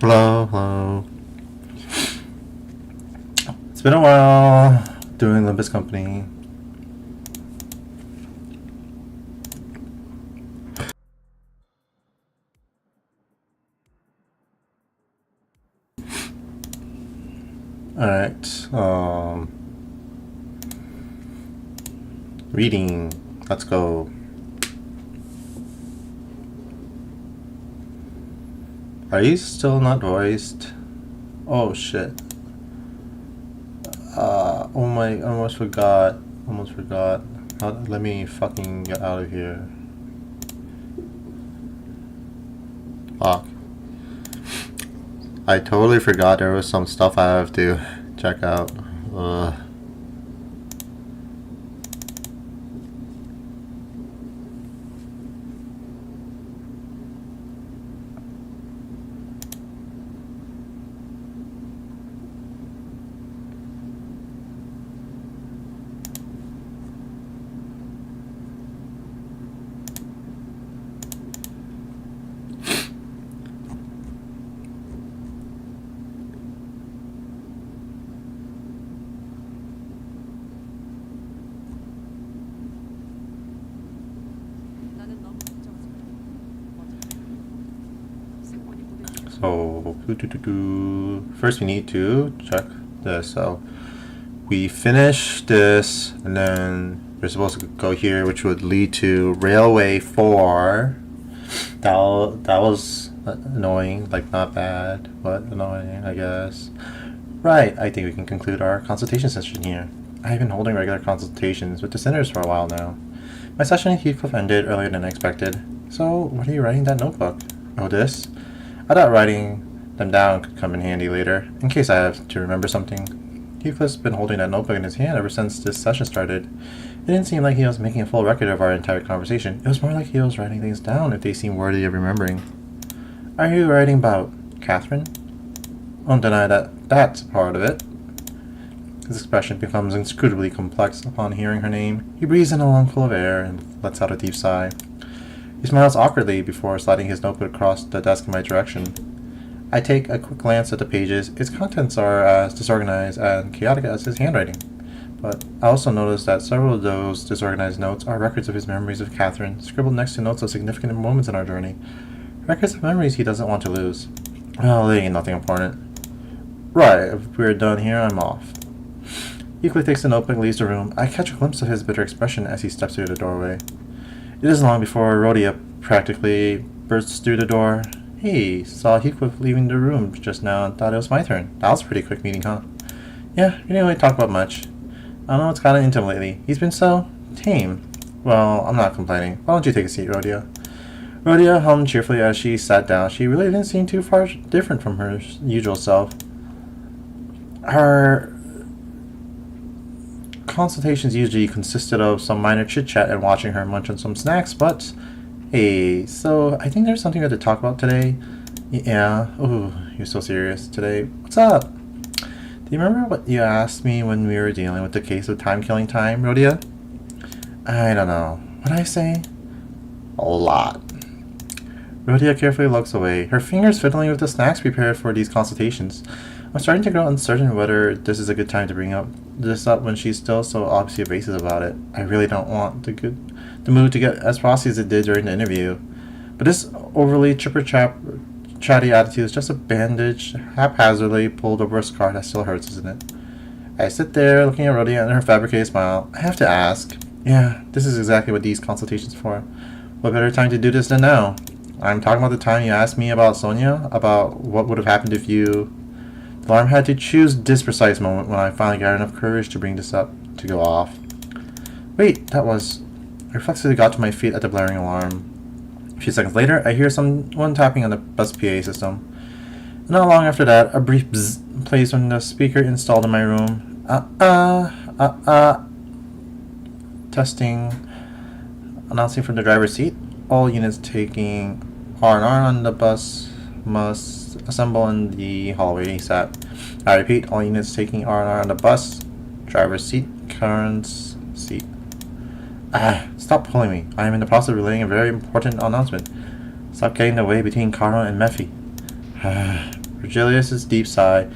Hello, hello. It's been a while doing Limbus Company. Alright, reading. Let's go. Are you still not voiced? Oh shit. Oh my, I almost forgot. Let me fucking get out of here. Fuck. I totally forgot there was some stuff I have to check out. Ugh. So, first we need to check this. So, we finish this, and then we're supposed to go here, which would lead to Railway 4. That was annoying, like not bad, but annoying, I guess. Right, I think we can conclude our consultation session here. I've been holding regular consultations with the senators for a while now. My session at Heathcliff ended earlier than expected. So, what are you writing in that notebook? Oh, this? I thought writing them down could come in handy later, in case I have to remember something. Heathcliff's been holding that notebook in his hand ever since this session started. It didn't seem like he was making a full record of our entire conversation. It was more like he was writing things down if they seemed worthy of remembering. Are you writing about Catherine? Won't deny that that's part of it. His expression becomes inscrutably complex upon hearing her name. He breathes in a lungful of air and lets out a deep sigh. He smiles awkwardly before sliding his notebook across the desk in my direction. I take a quick glance at the pages. Its contents are as disorganized and chaotic as his handwriting. But I also notice that several of those disorganized notes are records of his memories of Catherine, scribbled next to notes of significant moments in our journey. Records of memories he doesn't want to lose. Well, they ain't nothing important. Right, if we're done here, I'm off. Heathcliff takes the notebook and leaves the room. I catch a glimpse of his bitter expression as he steps through the doorway. It isn't long before Rhodia practically bursts through the door. Hey, saw Heathcliff leaving the room just now and thought it was my turn. That was a pretty quick meeting, huh? Yeah, we didn't really talk about much. I don't know what's gotten into him lately. He's been so tame. Well, I'm not complaining. Why don't you take a seat, Rhodia? Rhodia hummed cheerfully as she sat down. She really didn't seem too far different from her usual self. Her consultations usually consisted of some minor chit-chat and watching her munch on some snacks, but hey, so I think there's something we have to talk about today. Yeah. Oh, you're so serious today. What's up? Do you remember what you asked me when we were dealing with the case of time-killing time, Rhodia? I don't know. What did I say? A lot. Rhodia carefully looks away, her fingers fiddling with the snacks prepared for these consultations. I'm starting to grow uncertain whether this is a good time to bring this up when she's still so obviously evasive about it. I really don't want the mood to get as frosty as it did during the interview. But this overly chatty attitude is just a bandage haphazardly pulled over a scar that still hurts, isn't it? I sit there looking at Rhodia and her fabricated smile. I have to ask. Yeah, this is exactly what these consultations are for. What better time to do this than now? I'm talking about the time you asked me about Sonia, about what would have happened if you... The alarm had to choose this precise moment when I finally got enough courage to bring this up, to go off. Wait, that was... I reflexively got to my feet at the blaring alarm. A few seconds later, I hear someone tapping on the bus PA system. And not long after that, a brief bzzz plays from the speaker installed in my room. Testing. Announcing from the driver's seat. All units taking R&R on the bus must assemble in the hallway ASAP. I repeat, all units taking R&R on the bus. Driver's seat, current seat. Stop pulling me. I am in the process of relaying a very important announcement. Stop getting in the way between Caro and Mephi. Virgilius' deep sigh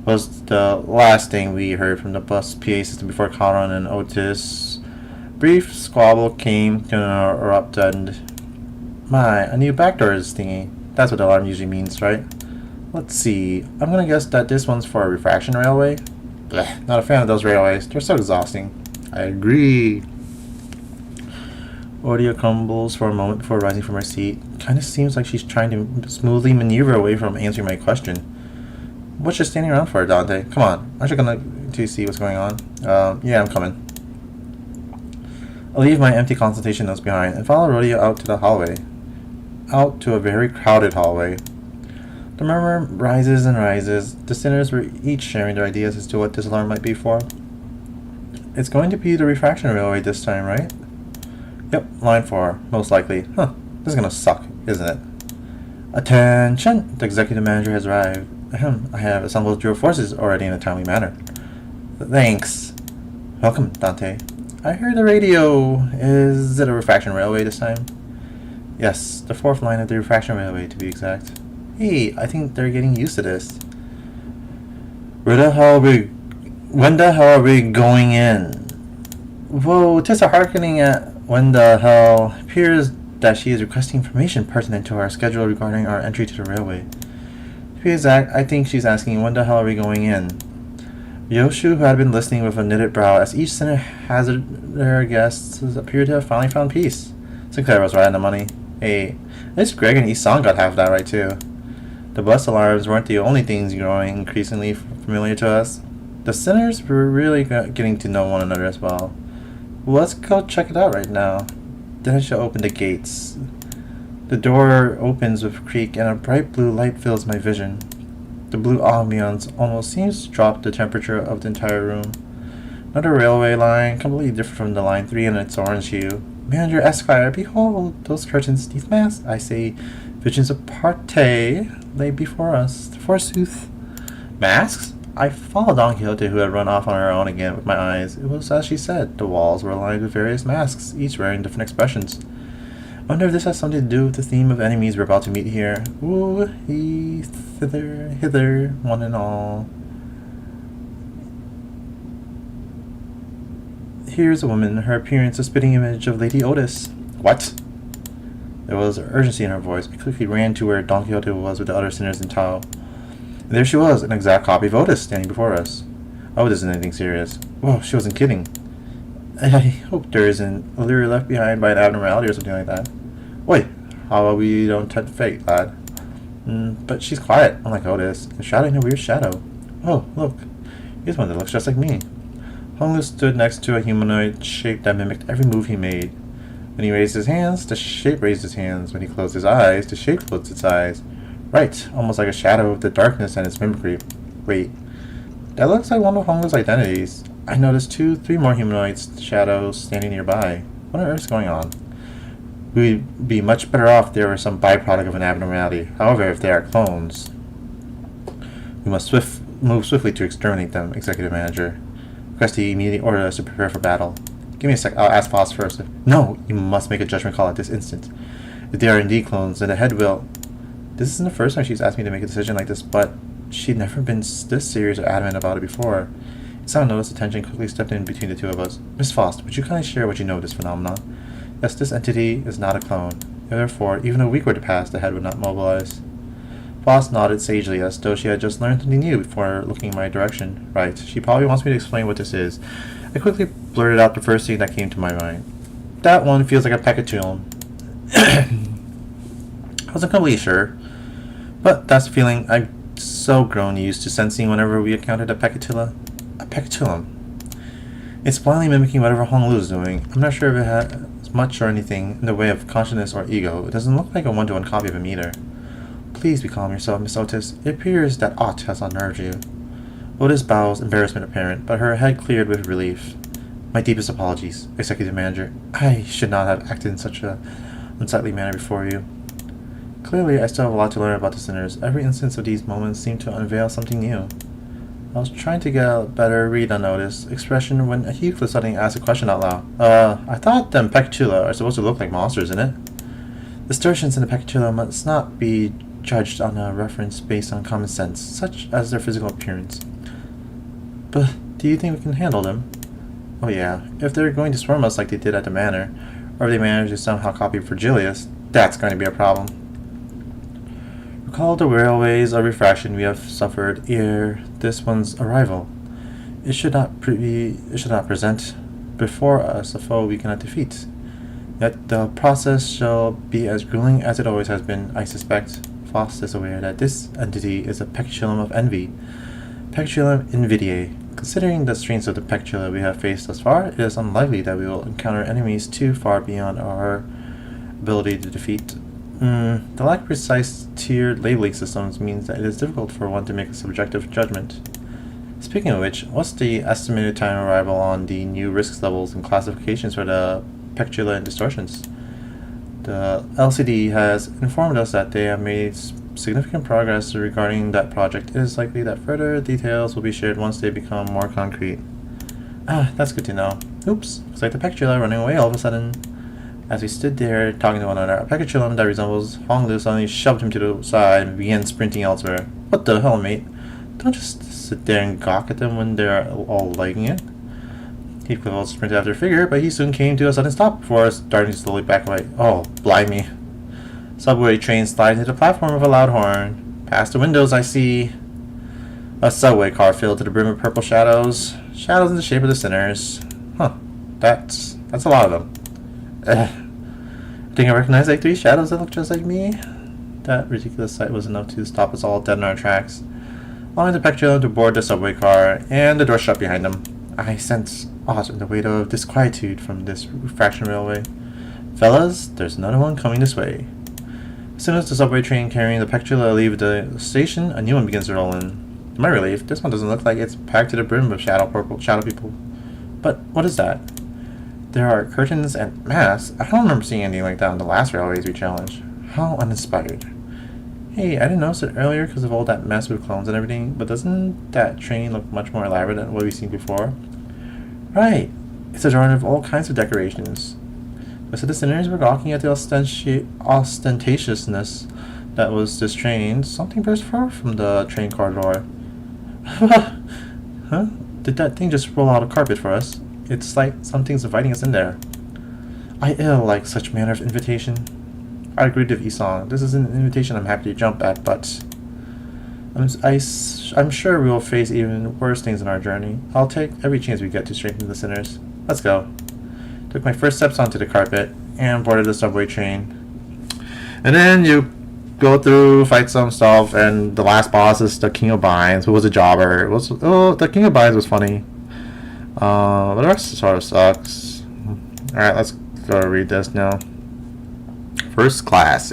was the last thing we heard from the bus PA system before Conran and Otis' brief squabble came to an abrupt end. My, a new backdoor is thingy. That's what the alarm usually means, right? Let's see. I'm gonna guess that this one's for a refraction railway. Blech, not a fan of those railways. They're so exhausting. I agree. Odia crumbles for a moment before rising from her seat. Kinda seems like she's trying to smoothly maneuver away from answering my question. What's just standing around for, Dante? Come on. Aren't you gonna to see what's going on? Yeah, I'm coming. I'll leave my empty consultation notes behind and follow Rhodia out to the hallway. Out to a very crowded hallway. The murmur rises and rises. The sinners were each sharing their ideas as to what this alarm might be for. It's going to be the refraction railway this time, right? Yep, line 4, most likely. Huh, this is gonna suck, isn't it? Attention! The executive manager has arrived. I have assembled your forces already in a timely manner. Thanks. Welcome, Dante. I heard the radio. Is it a refraction railway this time? Yes, the 4th line of the refraction railway, to be exact. Hey, I think they're getting used to this. When the hell are we going in? Whoa, Tessa hearkening at when the hell appears that she is requesting information pertinent to our schedule regarding our entry to the railway. To be exact, I think she's asking when the hell are we going in? Yoshu, who had been listening with a knitted brow as each sinner hazarded their guests, appeared to have finally found peace. Sinclair was right on the money. Hey, at least Greg and Isan got half of that right too. The bus alarms weren't the only things growing increasingly familiar to us. The sinners were really getting to know one another as well. Let's go check it out right now. Then I shall open the gates. The door opens with a creak and a bright blue light fills my vision. The blue ambiance almost seems to drop the temperature of the entire room. Another railway line, completely different from the line 3 in its orange hue. Manager Esquire, behold, those curtains, these masks, I say, visions of party lay before us, forsooth. Masks? I followed Don Quixote, who had run off on her own again with my eyes. It was as she said. The walls were lined with various masks, each wearing different expressions. I wonder if this has something to do with the theme of enemies we're about to meet here. Ooh, he, thither, hither, one and all. Here's a woman, her appearance a spitting image of Lady Otis. What? There was urgency in her voice. We quickly ran to where Don Quixote was with the other sinners in tow. And there she was, an exact copy of Otis, standing before us. Oh, this isn't anything serious. Whoa, she wasn't kidding. I hope there isn't a lure left behind by an abnormality or something like that. Wait, how about we don't tempt fate, lad? But she's quiet, unlike Otis, and shadowing a weird shadow. Oh, look. Here's one that looks just like me. Honglu stood next to a humanoid shape that mimicked every move he made. When he raised his hands, the shape raised his hands. When he closed his eyes, the shape closed its eyes. Right, almost like a shadow of the darkness and its mimicry. Wait, that looks like one of Honglu's identities. I noticed 3 more humanoids shadows standing nearby. What on earth is going on? We'd be much better off if they were some byproduct of an abnormality. However, if they are clones, we must move swiftly to exterminate them, Executive Manager. Request the immediate order us to prepare for battle. Give me a sec. I'll ask Foss first. No, you must make a judgment call at this instant. If they are indeed clones, then the head will... This isn't the first time she's asked me to make a decision like this, but she'd never been this serious or adamant about it before. Sound noticed attention quickly stepped in between the two of us. Miss Faust, would you kindly share what you know of this phenomenon? Yes, this entity is not a clone. Therefore, even if a week were to pass, the head would not mobilize. Faust nodded sagely, as though she had just learned something new before looking in my direction. Right, she probably wants me to explain what this is. I quickly blurted out the first thing that came to my mind. That one feels like a pecatulum. I wasn't completely sure, but that's the feeling I've so grown used to sensing whenever we encountered a pecatula. A pecatulum. It's blindly mimicking whatever Honglu is doing. I'm not sure if it has much or anything in the way of consciousness or ego. It doesn't look like a one-to-one copy of him either. Please be calm yourself, Miss Otis. It appears that aught has unnerved you. Otis bows, embarrassment apparent, but her head cleared with relief. My deepest apologies, Executive Manager. I should not have acted in such a unsightly manner before you. Clearly, I still have a lot to learn about the sinners. Every instance of these moments seemed to unveil something new. I was trying to get a better read on Otis' expression when Heathcliff suddenly asked a question out loud. I thought them pecatula are supposed to look like monsters, isn't it? The Sturtians in the pecatula must not be judged on a reference based on common sense, such as their physical appearance. But do you think we can handle them? Oh yeah, if they're going to swarm us like they did at the manor, or if they manage to somehow copy Virgilius, that's going to be a problem. Recall the railways of refraction we have suffered ere this one's arrival. It should not present before us a foe we cannot defeat. Yet the process shall be as grueling as it always has been, I suspect. Faust is aware that this entity is a peculum of envy. Peculum invidiae. Considering the strengths of the pecula we have faced thus far, it is unlikely that we will encounter enemies too far beyond our ability to defeat. The lack of precise tiered labeling systems means that it is difficult for one to make a subjective judgment. Speaking of which, what's the estimated time of arrival on the new risk levels and classifications for the pecula and distortions? The LCD has informed us that they have made significant progress regarding that project. It is likely that further details will be shared once they become more concrete. That's good to know. Oops, looks like the pecula running away all of a sudden. As we stood there talking to one another, a peculum that resembles Honglu suddenly shoved him to the side and began sprinting elsewhere. What the hell, mate? Don't just sit there and gawk at them when they're all liking it. Heathcliff sprinted after Figure, but he soon came to a sudden stop before us, starting to slowly back away. Oh, blimey. Subway train slides into the platform with a loud horn. Past the windows I see a subway car filled to the brim with purple shadows. Shadows in the shape of the sinners. Huh. That's a lot of them. I think I recognize like 3 shadows that look just like me. That ridiculous sight was enough to stop us all dead in our tracks. Allowing the peculum to board the subway car, and the door shut behind them. I sense aught in the weight of disquietude from this refraction railway. Fellas, there's another one coming this way. As soon as the subway train carrying the pecula leaves the station, a new one begins to roll in. To my relief, this one doesn't look like it's packed to the brim with shadow people. But what is that? There are curtains and masks. I don't remember seeing anything like that on the last railways we challenged. How uninspired. Hey, I didn't notice it earlier because of all that mess with clones and everything, but doesn't that train look much more elaborate than what we've seen before? Right. It's adorned with all kinds of decorations. Most of the sinners were gawking at the ostentatiousness that was this train. Something burst forth from the train corridor. Huh? Did that thing just roll out a carpet for us? It's like something's inviting us in there. I ill like such manner of invitation. I agreed with Isong. This is an invitation I'm happy to jump at, but I'm sure we will face even worse things in our journey. I'll take every chance we get to strengthen the sinners. Let's go. Took my first steps onto the carpet and boarded the subway train. And then you go through, fight some stuff, and the last boss is the King of Binds, who was a jobber. The King of Binds was funny. But the rest sort of sucks. Alright, let's go read this now. First class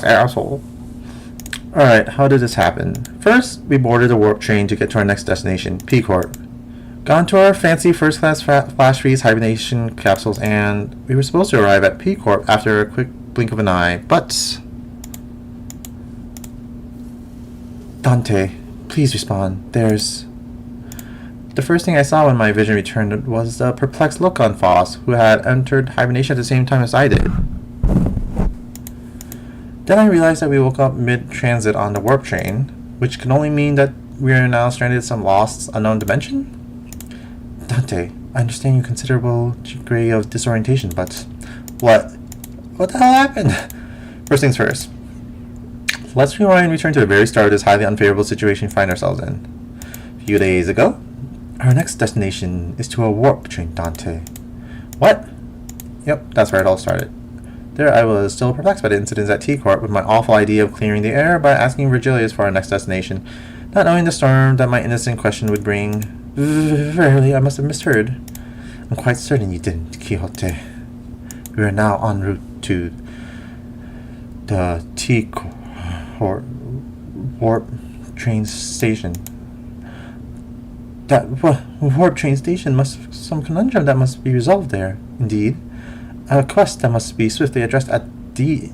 asshole. Alright, how did this happen? First, we boarded a warp train to get to our next destination, P-Corp. Got into our fancy first class flash freeze hibernation capsules, and we were supposed to arrive at P-Corp after a quick blink of an eye, but... Dante, please respond. There's... The first thing I saw when my vision returned was the perplexed look on Foss, who had entered hibernation at the same time as I did. Then I realized that we woke up mid-transit on the warp train, which can only mean that we are now stranded in some lost, unknown dimension? Dante, I understand your considerable degree of disorientation, but... What the hell happened? First things first. Let's rewind and return to the very start of this highly unfavorable situation we find ourselves in. A few days ago, our next destination is to a warp train, Dante. What? Yep, that's where it all started. There I was still perplexed by the incidents at T-Corp with my awful idea of clearing the air by asking Virgilius for our next destination, not knowing the storm that my innocent question would bring. Verily, I must have misheard. I'm quite certain you didn't, Quixote. We are now en route to the T-Corp warp train station. That warp train station must have some conundrum that must be resolved there. Indeed. A quest that must be swiftly addressed at the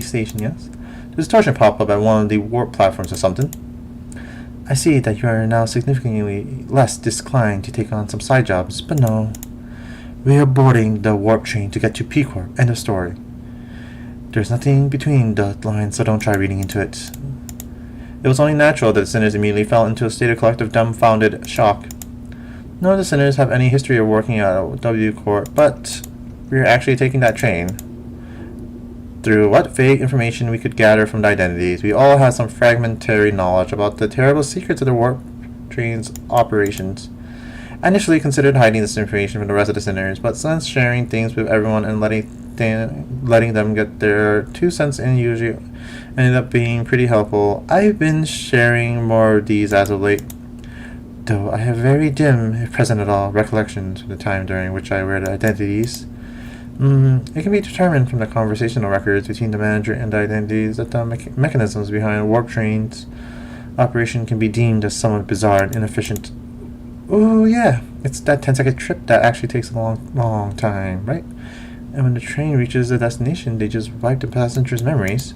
station, yes? The distortion pop up at one of the warp platforms or something. I see that you are now significantly less disinclined to take on some side jobs, but no. We are boarding the warp train to get to P-Corp. End of story. There's nothing between the lines, so don't try reading into it. It was only natural that the sinners immediately fell into a state of collective dumbfounded shock. None of the sinners have any history of working at W Corp, but we're actually taking that train. Through what vague information we could gather from the identities, we all had some fragmentary knowledge about the terrible secrets of the warp train's operations. I initially considered hiding this information from the rest of the sinners, but since sharing things with everyone and letting them get their 2 cents in usually ended up being pretty helpful, I've been sharing more of these as of late. Though I have very dim, if present at all, recollections of the time during which I wear the identities. It can be determined from the conversational records between the manager and the identities that the mechanisms behind warp trains operation can be deemed as somewhat bizarre and inefficient. Oh yeah, it's that 10-second trip that actually takes a long time, right? And when the train reaches the destination, they just wipe the passengers' memories.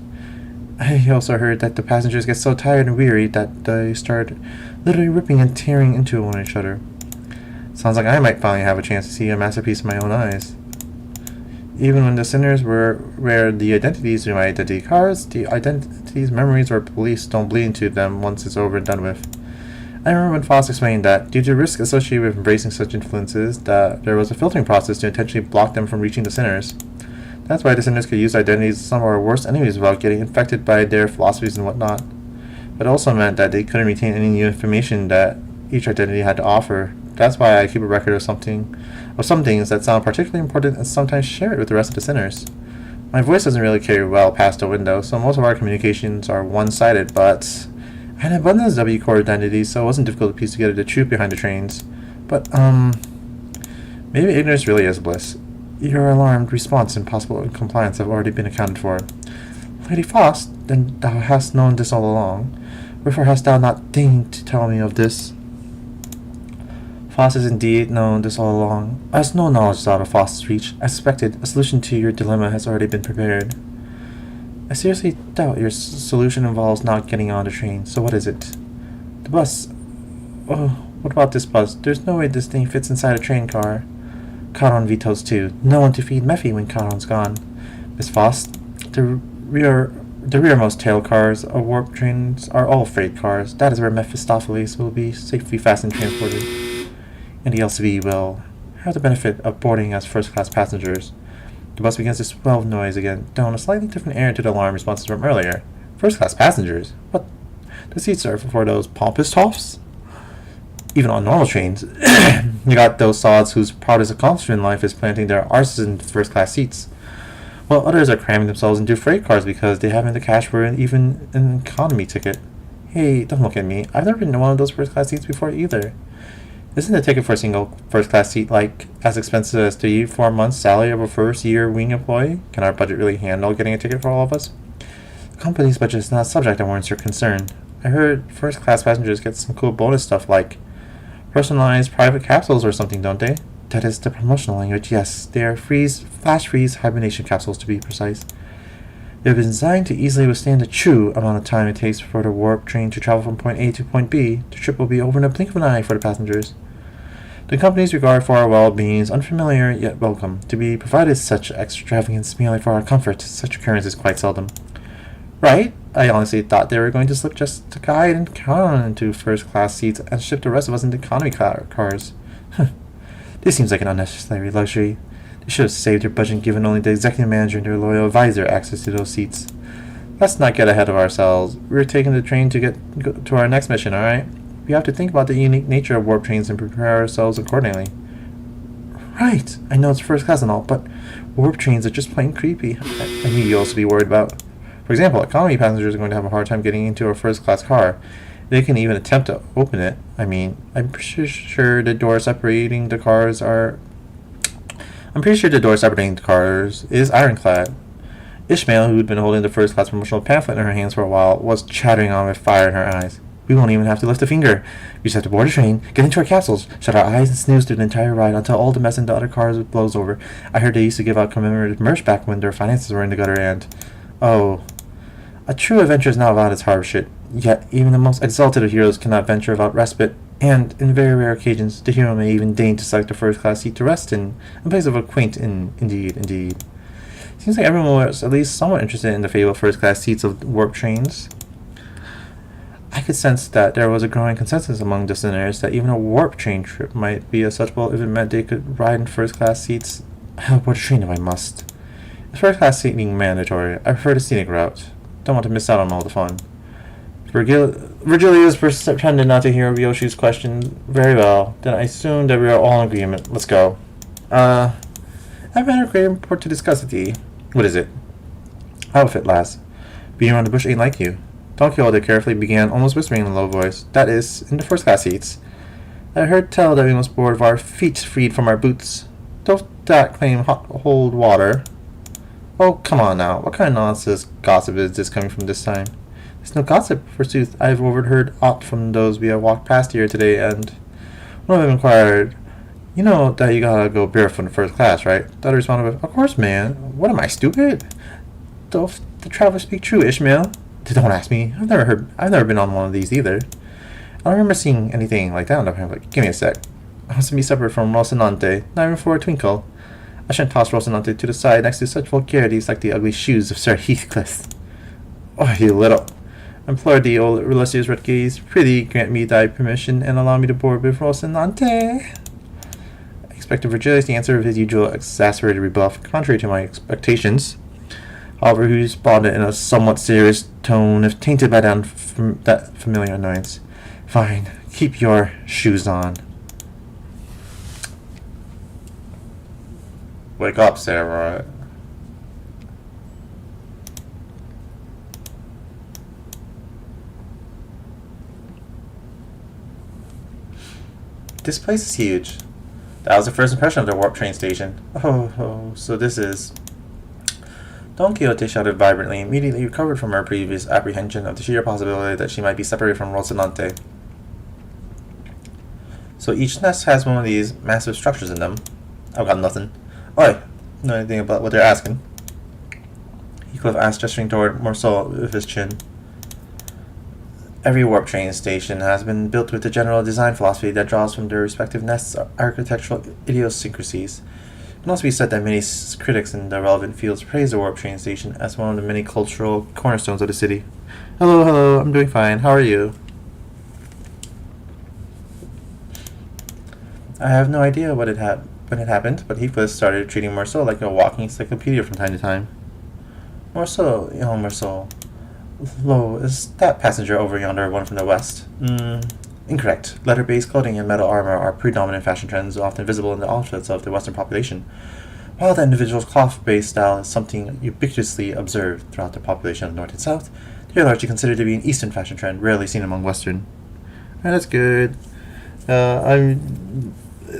I also heard that the passengers get so tired and weary that they start literally ripping and tearing into one each other. Sounds like I might finally have a chance to see a masterpiece with my own eyes. Even when the sinners wear the identities to my identity cards, the identities, memories, or beliefs don't bleed into them once it's over and done with. I remember when Foss explained that, due to risk associated with embracing such influences, that there was a filtering process to intentionally block them from reaching the sinners. That's why the sinners could use identities of some of our worst enemies without getting infected by their philosophies and whatnot. But it also meant that they couldn't retain any new information that each identity had to offer. That's why I keep a record of some things that sound particularly important and sometimes share it with the rest of the sinners. My voice doesn't really carry well past the window, so most of our communications are one-sided, but I had an abundance of W Core identities, so it wasn't difficult to piece together the truth behind the trains. But, maybe ignorance really is bliss. Your alarmed response and possible compliance have already been accounted for. Lady Faust, then thou hast known this all along. Wherefore hast thou not deigned to tell me of this? Faust has indeed known this all along. As no knowledge is out of Faust's reach, I suspected a solution to your dilemma has already been prepared. I seriously doubt your solution involves not getting on the train, so what is it? The bus. Oh, what about this bus? There's no way this thing fits inside a train car. Charon vetoes too. No one to feed Mephi when Charon's gone. Miss Faust, the rearmost tail cars of warp trains are all freight cars. That is where Mephistopheles will be safely fastened and transported. And the LCV will have the benefit of boarding as first-class passengers. The bus begins to swell with noise again, down a slightly different air to the alarm responses from earlier. First-class passengers? What? The seats are for those pompous toffs? Even on normal trains, you got those sods whose proudest accomplishment in life is planting their arses in first-class seats, while others are cramming themselves into freight cars because they haven't the cash for even an economy ticket. Hey, don't look at me. I've never been in one of those first-class seats before either. Isn't the ticket for a single first-class seat as expensive as 3-4 months' salary of a first-year wing employee? Can our budget really handle getting a ticket for all of us? The company's budget is not a subject that warrants your concern. I heard first-class passengers get some cool bonus stuff like personalized private capsules or something, don't they? That is the promotional language, yes. They are flash-freeze hibernation capsules, to be precise. They have been designed to easily withstand the true amount of time it takes for the warp train to travel from point A to point B. The trip will be over in a blink of an eye for the passengers. The company's regard for our well-being is unfamiliar yet welcome. To be provided such extravagance merely for our comfort, such occurrence is quite seldom. Right? I honestly thought they were going to slip just the guide and Charon into first-class seats and ship the rest of us into economy cars. This seems like an unnecessary luxury. They should have saved their budget and given only the executive manager and their loyal advisor access to those seats. Let's not get ahead of ourselves. We're taking the train to go to our next mission, alright? We have to think about the unique nature of warp trains and prepare ourselves accordingly. Right, I know it's first class and all, but warp trains are just plain creepy. I knew you'd also be worried about. For example, economy passengers are going to have a hard time getting into a first class car. They can even attempt to open it. I mean, I'm pretty sure the door separating the cars is ironclad. Ishmael, who had been holding the first class promotional pamphlet in her hands for a while, was chattering on with fire in her eyes. We won't even have to lift a finger. We just have to board a train, get into our capsules, shut our eyes and snooze through the entire ride until all the mess in the other cars blows over. I heard they used to give out commemorative merch back when their finances were in the gutter and... Oh. A true adventure is not without its hardship, yet even the most exalted of heroes cannot venture without respite, and, in very rare occasions, the hero may even deign to select a first-class seat to rest in place of a quaint inn. Indeed. Seems like everyone was at least somewhat interested in the fabled first-class seats of warp trains. I could sense that there was a growing consensus among listeners that even a warp train trip might be acceptable if it meant they could ride in first-class seats. I'll board a train if I must. Is first-class seating mandatory? I prefer the scenic route. Don't want to miss out on all the fun. Virgilius pretended not to hear Yoshi's question very well. Then I assumed that we are all in agreement. Let's go. I have a great report to discuss with thee. What is it? Outfit, lass. Being around the bush ain't like you. Don Quixote carefully began, almost whispering in a low voice. That is, in the first class seats. I heard tell that we must board with our feet freed from our boots. Don't that claim hold water? Oh, come on now. What kind of nonsense gossip is this coming from this time? It's no gossip, forsooth. I have overheard aught from those we have walked past here today, and one of them inquired, you know that you gotta go barefoot in first class, right? The other responded with, of course, man. What am I, stupid? Doth the traveler speak true, Ishmael? Don't ask me. I've never been on one of these either. I don't remember seeing anything like that. I'm like, give me a sec. I want to be separate from Rocinante, not even for a twinkle. I shouldn't toss Rocinante to the side next to such vulgarities like the ugly shoes of Sir Heathcliff. Oh, you little. I implored thee, old illustrious Redgaze, prithee grant me thy permission and allow me to board with Rocinante. I expected Virgilius to answer with his usual exasperated rebuff, contrary to my expectations. However, he responded in a somewhat serious tone, if tainted by that familiar annoyance. Fine, keep your shoes on. Wake up, Sarah. This place is huge. That was the first impression of the warp train station. Oh, so this is... Don Quixote shouted vibrantly, immediately recovered from her previous apprehension of the sheer possibility that she might be separated from Rocinante. So each nest has one of these massive structures in them. I've got nothing. Oi, know anything about what they're asking? Heathcliff asked, gesturing toward Morceau with his chin. Every warp train station has been built with a general design philosophy that draws from their respective nests' architectural idiosyncrasies. It can also be said that many critics in the relevant fields praise the warp train station as one of the many cultural cornerstones of the city. Hello, I'm doing fine. How are you? I have no idea when it happened, but Heathcliff started treating Morceau like a walking encyclopedia from time to time. Morceau, Morceau. Lo, is that passenger over yonder one from the west? Incorrect. Leather-based clothing and metal armor are predominant fashion trends often visible in the outfits of the Western population, while the individual's cloth-based style is something ubiquitously observed throughout the population of North and South. They are largely considered to be an Eastern fashion trend, rarely seen among Western. That's good.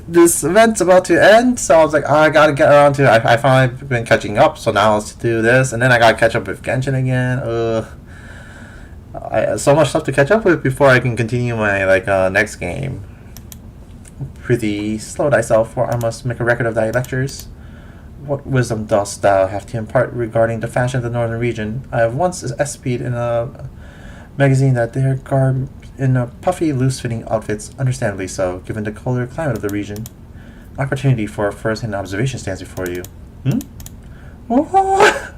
This event's about to end, so I was like, I gotta get around to it. I finally been catching up, so now let's do this, and then I gotta catch up with Genshin again. I have so much stuff to catch up with before I can continue my next game. Prithee, slow thyself, for I must make a record of thy lectures. What wisdom dost thou have to impart regarding the fashion of the northern region? I have once espied in a magazine that they are garbed in puffy, loose-fitting outfits, understandably so, given the colder climate of the region. An opportunity for a first-hand observation stands before you. Oh!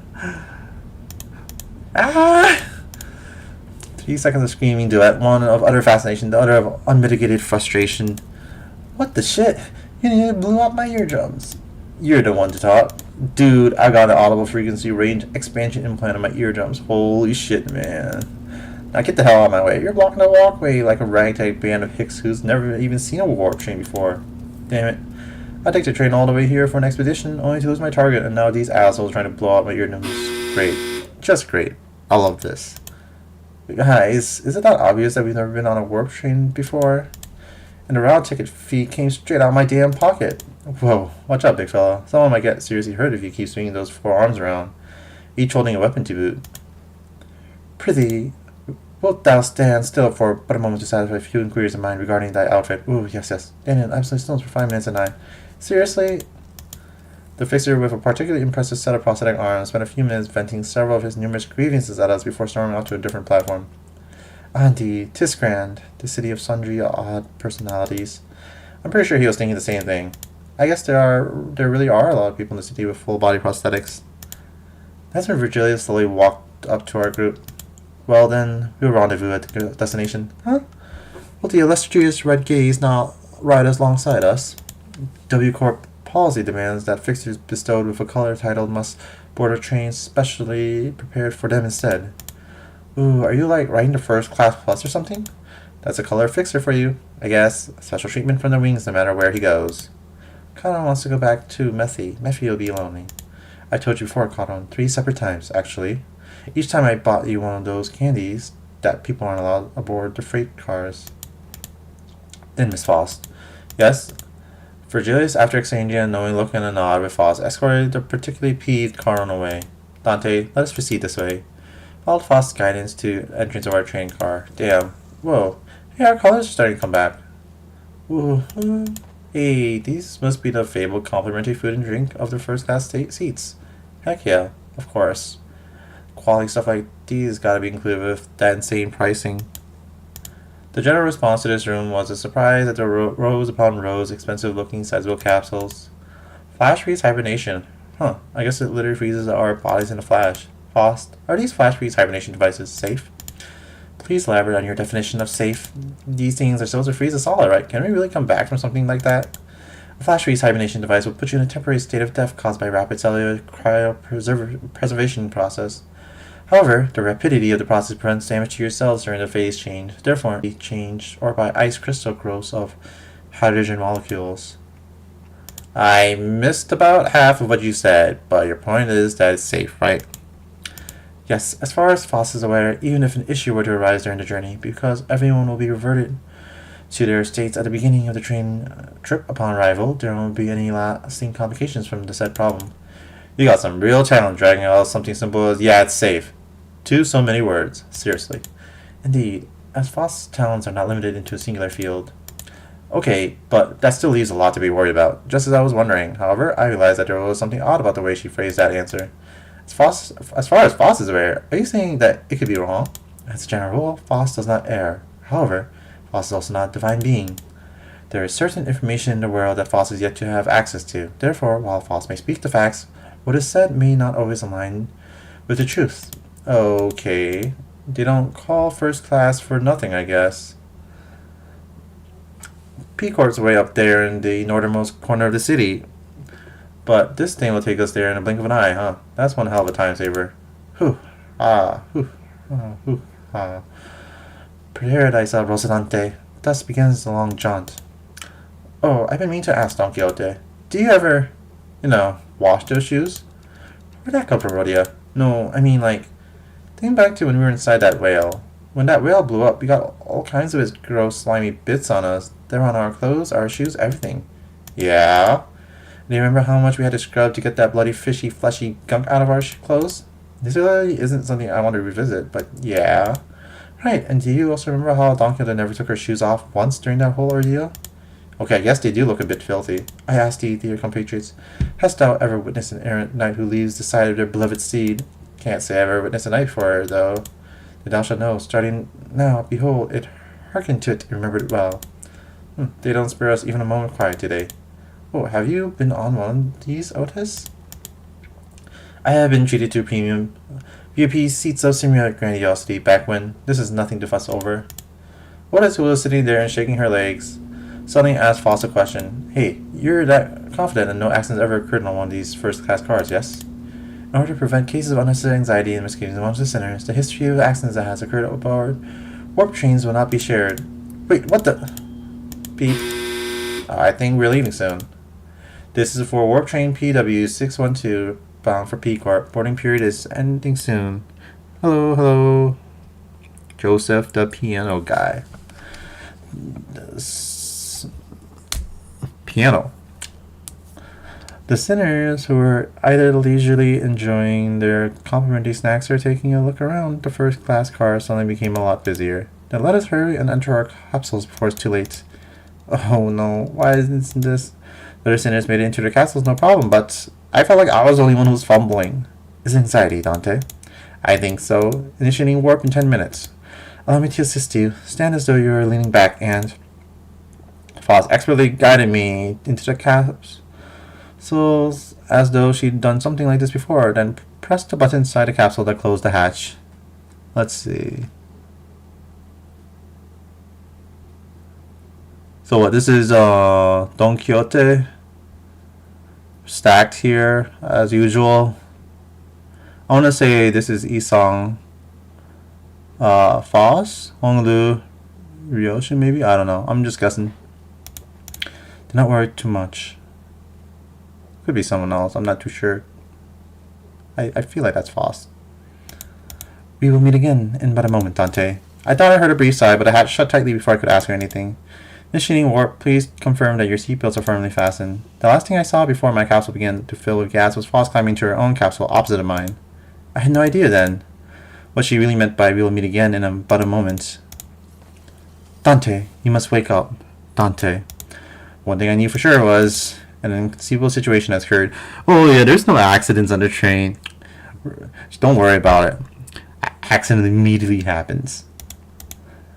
Ah! 3 seconds of screaming duet, one of utter fascination, the other of unmitigated frustration. What the shit? You nearly blew out my eardrums. You're the one to talk. Dude, I got an audible frequency range expansion implant on my eardrums. Holy shit, man. Now get the hell out of my way. You're blocking the walkway like a ragtag band of hicks who's never even seen a warp train before. Damn it. I take the train all the way here for an expedition, only to lose my target, and now these assholes trying to blow out my eardrums. Great. Just great. I love this. Guys, is it not obvious that we've never been on a warp train before? And the round ticket fee came straight out of my damn pocket. Whoa, watch out, big fella. Someone might get seriously hurt if you keep swinging those 4 arms around, each holding a weapon to boot. Prithee, wilt thou stand still for but a moment to satisfy a few inquiries of mine regarding thy outfit? Ooh, yes. Daniel, I'm still for 5 minutes and I. Seriously? The fixer, with a particularly impressive set of prosthetic arms, spent a few minutes venting several of his numerous grievances at us before storming out to a different platform. Indeed, 'tis grand, the city of sundry odd personalities. I'm pretty sure he was thinking the same thing. I guess there really are a lot of people in the city with full body prosthetics. That's when Virgilia slowly walked up to our group. Well then, we'll rendezvous at the destination. Huh? Will the illustrious Red Gaze not ride us alongside us? W Corp policy demands that fixtures bestowed with a color title must board a train specially prepared for them instead. Ooh, are you like riding the first class plus or something? That's a color fixer for you, I guess. Special treatment from the wings no matter where he goes. Kanon wants to go back to Methy. Methy will be lonely. I told you before, Kanon, 3 separate times, actually. Each time I bought you one of those candies that people aren't allowed aboard the freight cars. Then Miss Faust. Yes? Virgilius, after exchanging a knowing look and a nod with Faust, escorted the particularly peeved Kanon away. Dante, let us proceed this way. Followed Faust's guidance to the entrance of our train car. Damn. Whoa. Hey, our colors are starting to come back. Ooh. Hey, these must be the fabled complimentary food and drink of the first class seats. Heck yeah, of course. Quality stuff like these gotta be included with that insane pricing. The general response to this room was a surprise at the rows upon rows expensive looking sizable capsules. Flash freeze hibernation. Huh, I guess it literally freezes our bodies in a flash. Faust, are these flash freeze hibernation devices safe? Please elaborate on your definition of safe. These things are supposed to freeze us all, right? Can we really come back from something like that? A flash freeze hibernation device will put you in a temporary state of death caused by rapid cellular cryopreservation process. However, the rapidity of the process prevents damage to your cells during the phase change, therefore be changed or by ice crystal growth of hydrogen molecules. I missed about half of what you said, but your point is that it's safe, right? Yes, as far as Faust is aware, even if an issue were to arise during the journey, because everyone will be reverted to their states at the beginning of the train trip upon arrival, there won't be any lasting complications from the said problem. You got some real talent dragging out something simple as, yeah, it's safe. 2 so many words. Seriously. Indeed, as Faust's talents are not limited into a singular field. Okay, but that still leaves a lot to be worried about, just as I was wondering. However, I realized that there was something odd about the way she phrased that answer. As far as Faust is aware, are you saying that it could be wrong? As a general rule, Faust does not err. However, Faust is also not a divine being. There is certain information in the world that Faust is yet to have access to. Therefore, while Faust may speak the facts, what is said may not always align with the truth. Okay. They don't call first class for nothing, I guess. P-Corp's way up there in the northernmost corner of the city. But this thing will take us there in a blink of an eye, huh? That's one hell of a time saver. Whew. Ah. Whew. Ah. Whew. Ah. Paradise of Rocinante. Thus begins the long jaunt. Oh, I've been meaning to ask Don Quixote. Do you ever, wash those shoes? Where'd that come from, Rhodia? No, I mean, think back to when we were inside that whale. When that whale blew up, we got all kinds of its gross, slimy bits on us. They were on our clothes, our shoes, everything. Yeah? Do you remember how much we had to scrub to get that bloody, fishy, fleshy gunk out of our clothes? This really isn't something I want to revisit, but yeah. Right, and do you also remember how Don Quixote never took her shoes off once during that whole ordeal? Okay, I guess they do look a bit filthy. I asked thee, dear compatriots, hast thou ever witnessed an errant knight who leaves the side of their beloved steed? Can't say I ever witnessed a knight before, though. That thou shalt know, starting now, behold, it hearkened to it, remembered it well. They don't spare us even a moment of quiet today. Oh, have you been on one of these, Otis? I have been treated to premium VIP seats of similar grandiosity back when. This is nothing to fuss over. Otis, who was sitting there and shaking her legs, suddenly asked Faust a question. Hey, you're that confident that no accidents ever occurred on one of these first-class cars, yes? In order to prevent cases of unnecessary anxiety and misgivings amongst the sinners, the history of accidents that has occurred aboard warp trains will not be shared. Wait, what the? Beep. I think we're leaving soon. This is for Warp Train PW 612, bound for P Corp. Boarding period is ending soon. Hello. Joseph, the piano guy. Piano. The sinners who were either leisurely enjoying their complimentary snacks or taking a look around the first-class car suddenly became a lot busier. Then let us hurry and enter our capsules before it's too late. Oh no, why isn't this? The other sinners made it into their castles, no problem, but I felt like I was the only one who was fumbling. Is it anxiety, Dante? I think so. Initiating warp in 10 minutes. Allow me to assist you. Stand as though you are leaning back, and Faust expertly guided me into the capsules as though she'd done something like this before, then press the button inside the capsule that closed the hatch. Let's see. So what, this is Don Quixote stacked here as usual. I want to say this is Isong, Foss, Honglu, Ryoshin maybe? I don't know. I'm just guessing. Do not worry too much. Could be someone else. I'm not too sure. I feel like that's Foss. We will meet again in but a moment, Dante. I thought I heard a brief sigh, but I had shut tightly before I could ask her anything. Initiating warp, please confirm that your seatbelts are firmly fastened. The last thing I saw before my capsule began to fill with gas was Foss climbing to her own capsule opposite of mine. I had no idea then what she really meant by we will meet again in but a moment. Dante, you must wake up. Dante. One thing I knew for sure was an inconceivable situation has occurred. Oh yeah, there's no accidents on the train. Just don't worry about it. Accident immediately happens.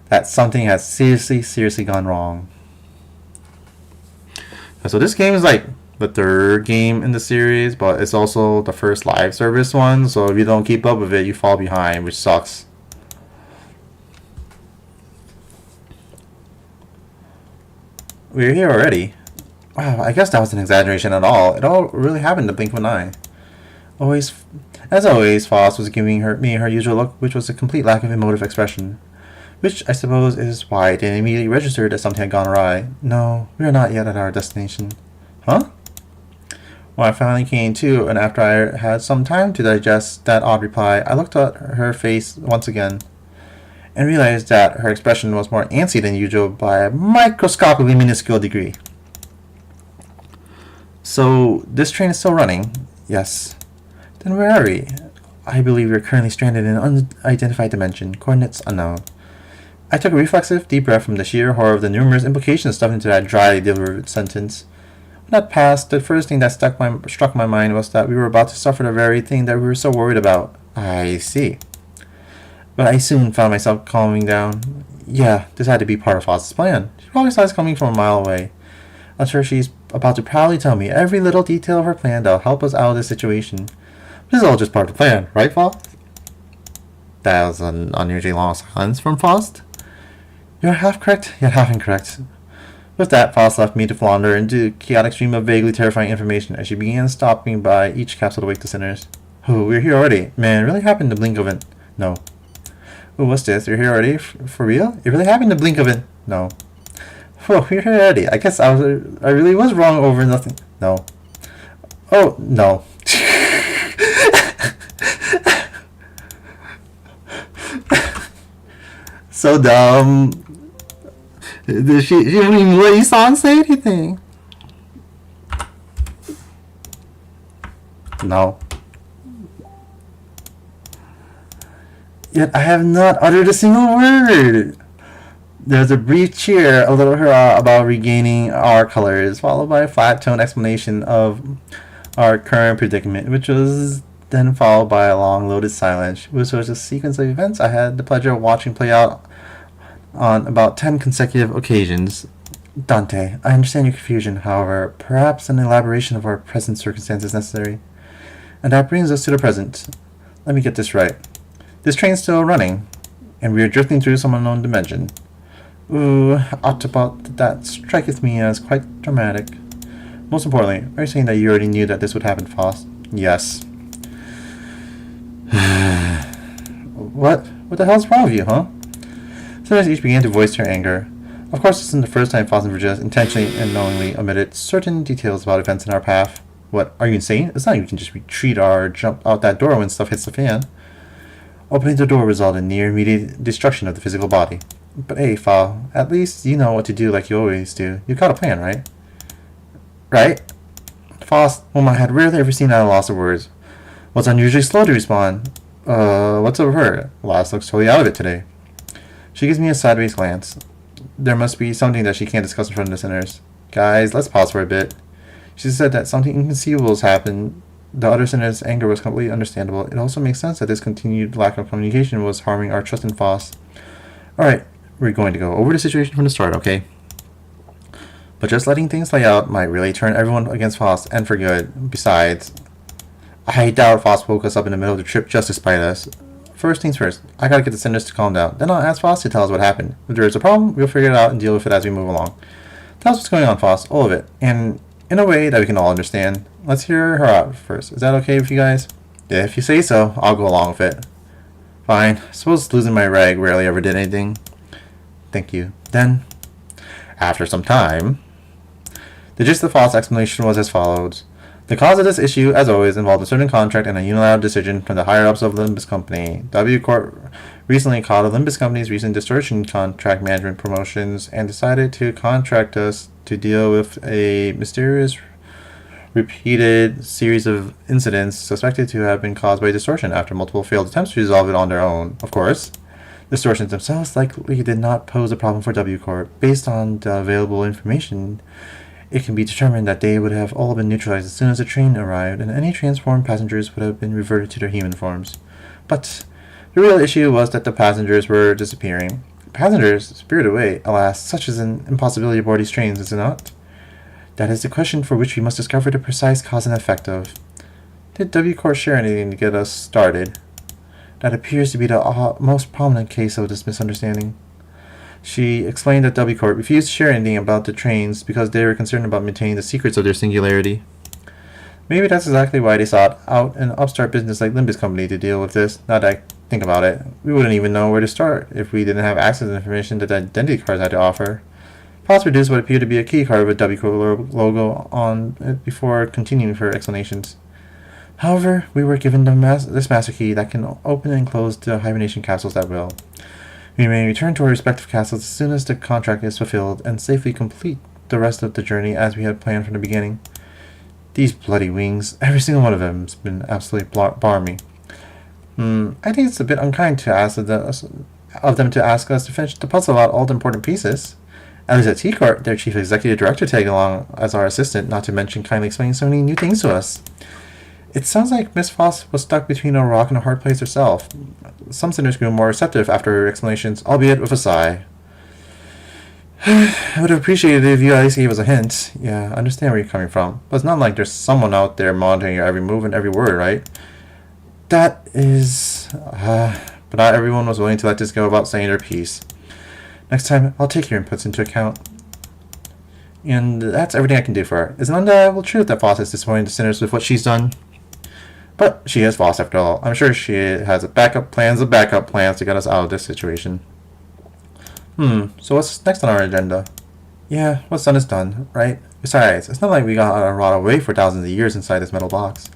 That something has seriously gone wrong. So this game is like the third game in the series, but it's also the first live service one, so if you don't keep up with it, you fall behind, which sucks. We're here already. Wow, I guess that was an exaggeration at all. It all really happened in the blink of an eye. As always, Foss was giving me her usual look, which was a complete lack of emotive expression. Which I suppose is why I didn't immediately register that something had gone awry. No, we are not yet at our destination. Huh? When I finally came to, and after I had some time to digest that odd reply, I looked at her face once again, and realized that her expression was more antsy than usual by a microscopically minuscule degree. So, this train is still running? Yes. Then where are we? I believe we are currently stranded in an unidentified dimension, coordinates unknown. I took a reflexive, deep breath from the sheer horror of the numerous implications stuffed into that dryly delivered sentence. When that passed, the first thing that struck my mind was that we were about to suffer the very thing that we were so worried about. I see. But I soon found myself calming down. Yeah, this had to be part of Foss's plan. She probably saw us coming from a mile away. I'm sure she's about to proudly tell me every little detail of her plan that'll help us out of this situation. This is all just part of the plan, right, Foss? That was an unusually long silence from Foss. You're half correct, yet half incorrect. With that, Foss left me to flounder into a chaotic stream of vaguely terrifying information as she began stopping by each capsule to wake the sinners. Oh, we're here already. Man, it really happened in the blink of it. No. Oh, what's this? You're here already? For real? It really happened in the blink of it. No. Oh, we're here already. I guess I really was wrong over nothing. No. Oh, no. So dumb. Did she didn't even let Isan say anything. No. Yet I have not uttered a single word. There's a brief cheer, a little hurrah about regaining our colors, followed by a flat-toned explanation of our current predicament, which was then followed by a long, loaded silence, which was a sequence of events I had the pleasure of watching play out on about 10 consecutive occasions. Dante, I understand your confusion, however, perhaps an elaboration of our present circumstances is necessary. And that brings us to the present. Let me get this right. This train's still running, and we are drifting through some unknown dimension. Ooh, Autobot, that striketh me as quite dramatic. Most importantly, are you saying that you already knew that this would happen, Foss? Yes. What? What the hell's wrong with you, huh? Sinners each began to voice their anger. Of course, this isn't the first time Foss and Virginia intentionally and knowingly omitted certain details about events in our path. What, are you insane? It's not like we can just retreat or jump out that door when stuff hits the fan. Opening the door resulted in near immediate destruction of the physical body. But hey, Fa, at least you know what to do like you always do. You've got a plan, right? Right? Foss, whom I had rarely ever seen at a loss of words, was unusually slow to respond. What's over her? Lass looks totally out of it today. She gives me a sideways glance. There must be something that she can't discuss in front of the sinners. Guys, let's pause for a bit. She said that something inconceivable has happened. The other sinner's anger was completely understandable. It also makes sense that this continued lack of communication was harming our trust in Foss. Alright, we're going to go over the situation from the start, okay? But just letting things play out might really turn everyone against Foss, and for good. Besides, I doubt Foss woke us up in the middle of the trip just to spite us. First things first, I gotta get the Cinders to calm down. Then I'll ask Foss to tell us what happened. If there is a problem, we'll figure it out and deal with it as we move along. Tell us what's going on, Foss. All of it. And in a way that we can all understand. Let's hear her out first. Is that okay with you guys? Yeah, if you say so, I'll go along with it. Fine. I suppose losing my rag rarely ever did anything. Thank you. Then, after some time, the gist of Foss' explanation was as follows. The cause of this issue, as always, involved a certain contract and a unilateral decision from the higher-ups of Limbus Company. W Corp recently called the Limbus Company's recent distortion contract management promotions and decided to contract us to deal with a mysterious repeated series of incidents suspected to have been caused by distortion after multiple failed attempts to resolve it on their own. Of course, distortions themselves likely did not pose a problem for W Corp. Based on the available information, it can be determined that they would have all been neutralized as soon as the train arrived, and any transformed passengers would have been reverted to their human forms. But the real issue was that the passengers were disappearing. Passengers spirited away. Alas, such is an impossibility aboard these trains, is it not? That is the question for which we must discover the precise cause and effect of. Did W Corp share anything to get us started? That appears to be the most prominent case of this misunderstanding. She explained that W Corp refused to share anything about the trains because they were concerned about maintaining the secrets of their singularity. Maybe that's exactly why they sought out an upstart business like Limbus Company to deal with this. Now that I think about it, we wouldn't even know where to start if we didn't have access to the information that the identity cards had to offer. Foss produced what appeared to be a key card with W Corp logo on it before continuing her explanations. However, we were given this master key that can open and close the hibernation capsules at will. We may return to our respective castles as soon as the contract is fulfilled and safely complete the rest of the journey as we had planned from the beginning. These bloody wings, every single one of them has been absolutely balmy. I think it's a bit unkind to ask of them to ask us to finish the puzzle out all the important pieces. At least at T-Corp, their chief executive director tagged along as our assistant, not to mention kindly explaining so many new things to us. It sounds like Miss Foss was stuck between a rock and a hard place herself. Some sinners grew more receptive after her explanations, albeit with a sigh. I would have appreciated it if you at least gave us a hint. Yeah, I understand where you're coming from. But it's not like there's someone out there monitoring your every move and every word, right? That is... but not everyone was willing to let this go without saying their piece. Next time, I'll take your inputs into account. And that's everything I can do for her. It's an undeniable truth that Foss is disappointed the sinners with what she's done. But she is Foss after all. I'm sure she has backup plans to get us out of this situation. So what's next on our agenda? Yeah, what's done is done, right? Besides, it's not like we got rot away for thousands of years inside this metal box.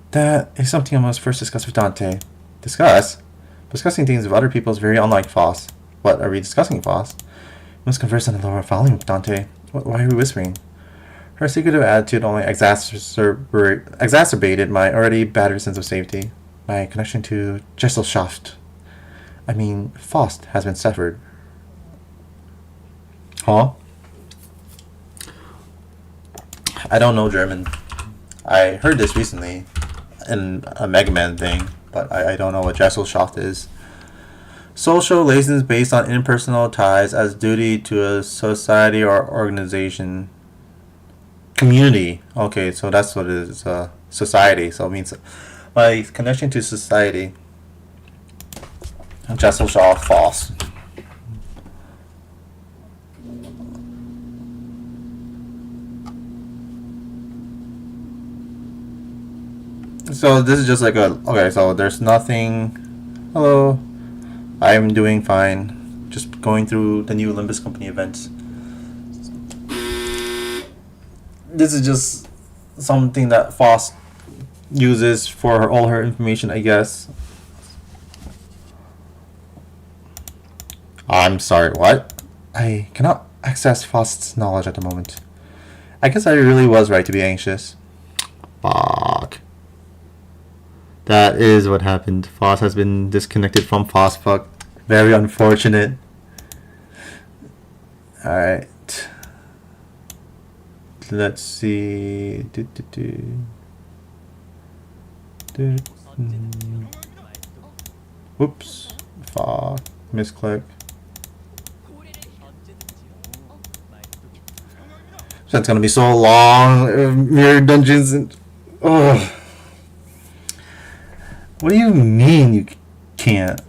That is something I must first discuss with Dante. Discuss? Discussing things with other people is very unlike Foss. What are we discussing, Foss? We must converse on a lower volume with Dante. Why are we whispering? Her secretive attitude only exacerbated my already battered sense of safety. My connection to Gesellschaft. Faust has been severed. Huh? I don't know German. I heard this recently in a Mega Man thing, but I don't know what Gesellschaft is. Social relations based on impersonal ties as duty to a society or organization. Community. Okay, so that's what it is. Society. So it means my connection to society. Gesellschaft false. So this is just like okay, so there's nothing. Hello. I'm doing fine. Just going through the new Limbus Company events. This is just something that Foss uses for all her information, I guess. I'm sorry, what? I cannot access Foss's knowledge at the moment. I guess I really was right to be anxious. Fuck. That is what happened. Foss has been disconnected from Fossfuck. Very unfortunate. Alright. Let's see. Whoops. Fuck. Misclick. So it's gonna be so long. Mirror dungeons and. Oh. What do you mean you can't?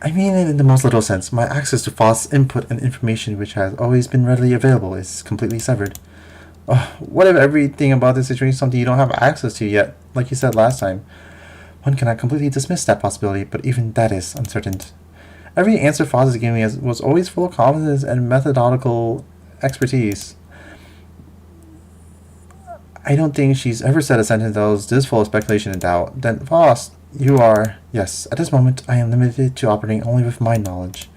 I mean it in the most literal sense. My access to false input and information which has always been readily available is completely severed. Oh, what if everything about this situation is something you don't have access to yet, like you said last time? One cannot completely dismiss that possibility, but even that is uncertain. Every answer Foz is giving me was always full of confidence and methodological expertise. I don't think she's ever said a sentence that was this full of speculation and doubt. Then, Foz, you are... Yes, at this moment, I am limited to operating only with my knowledge.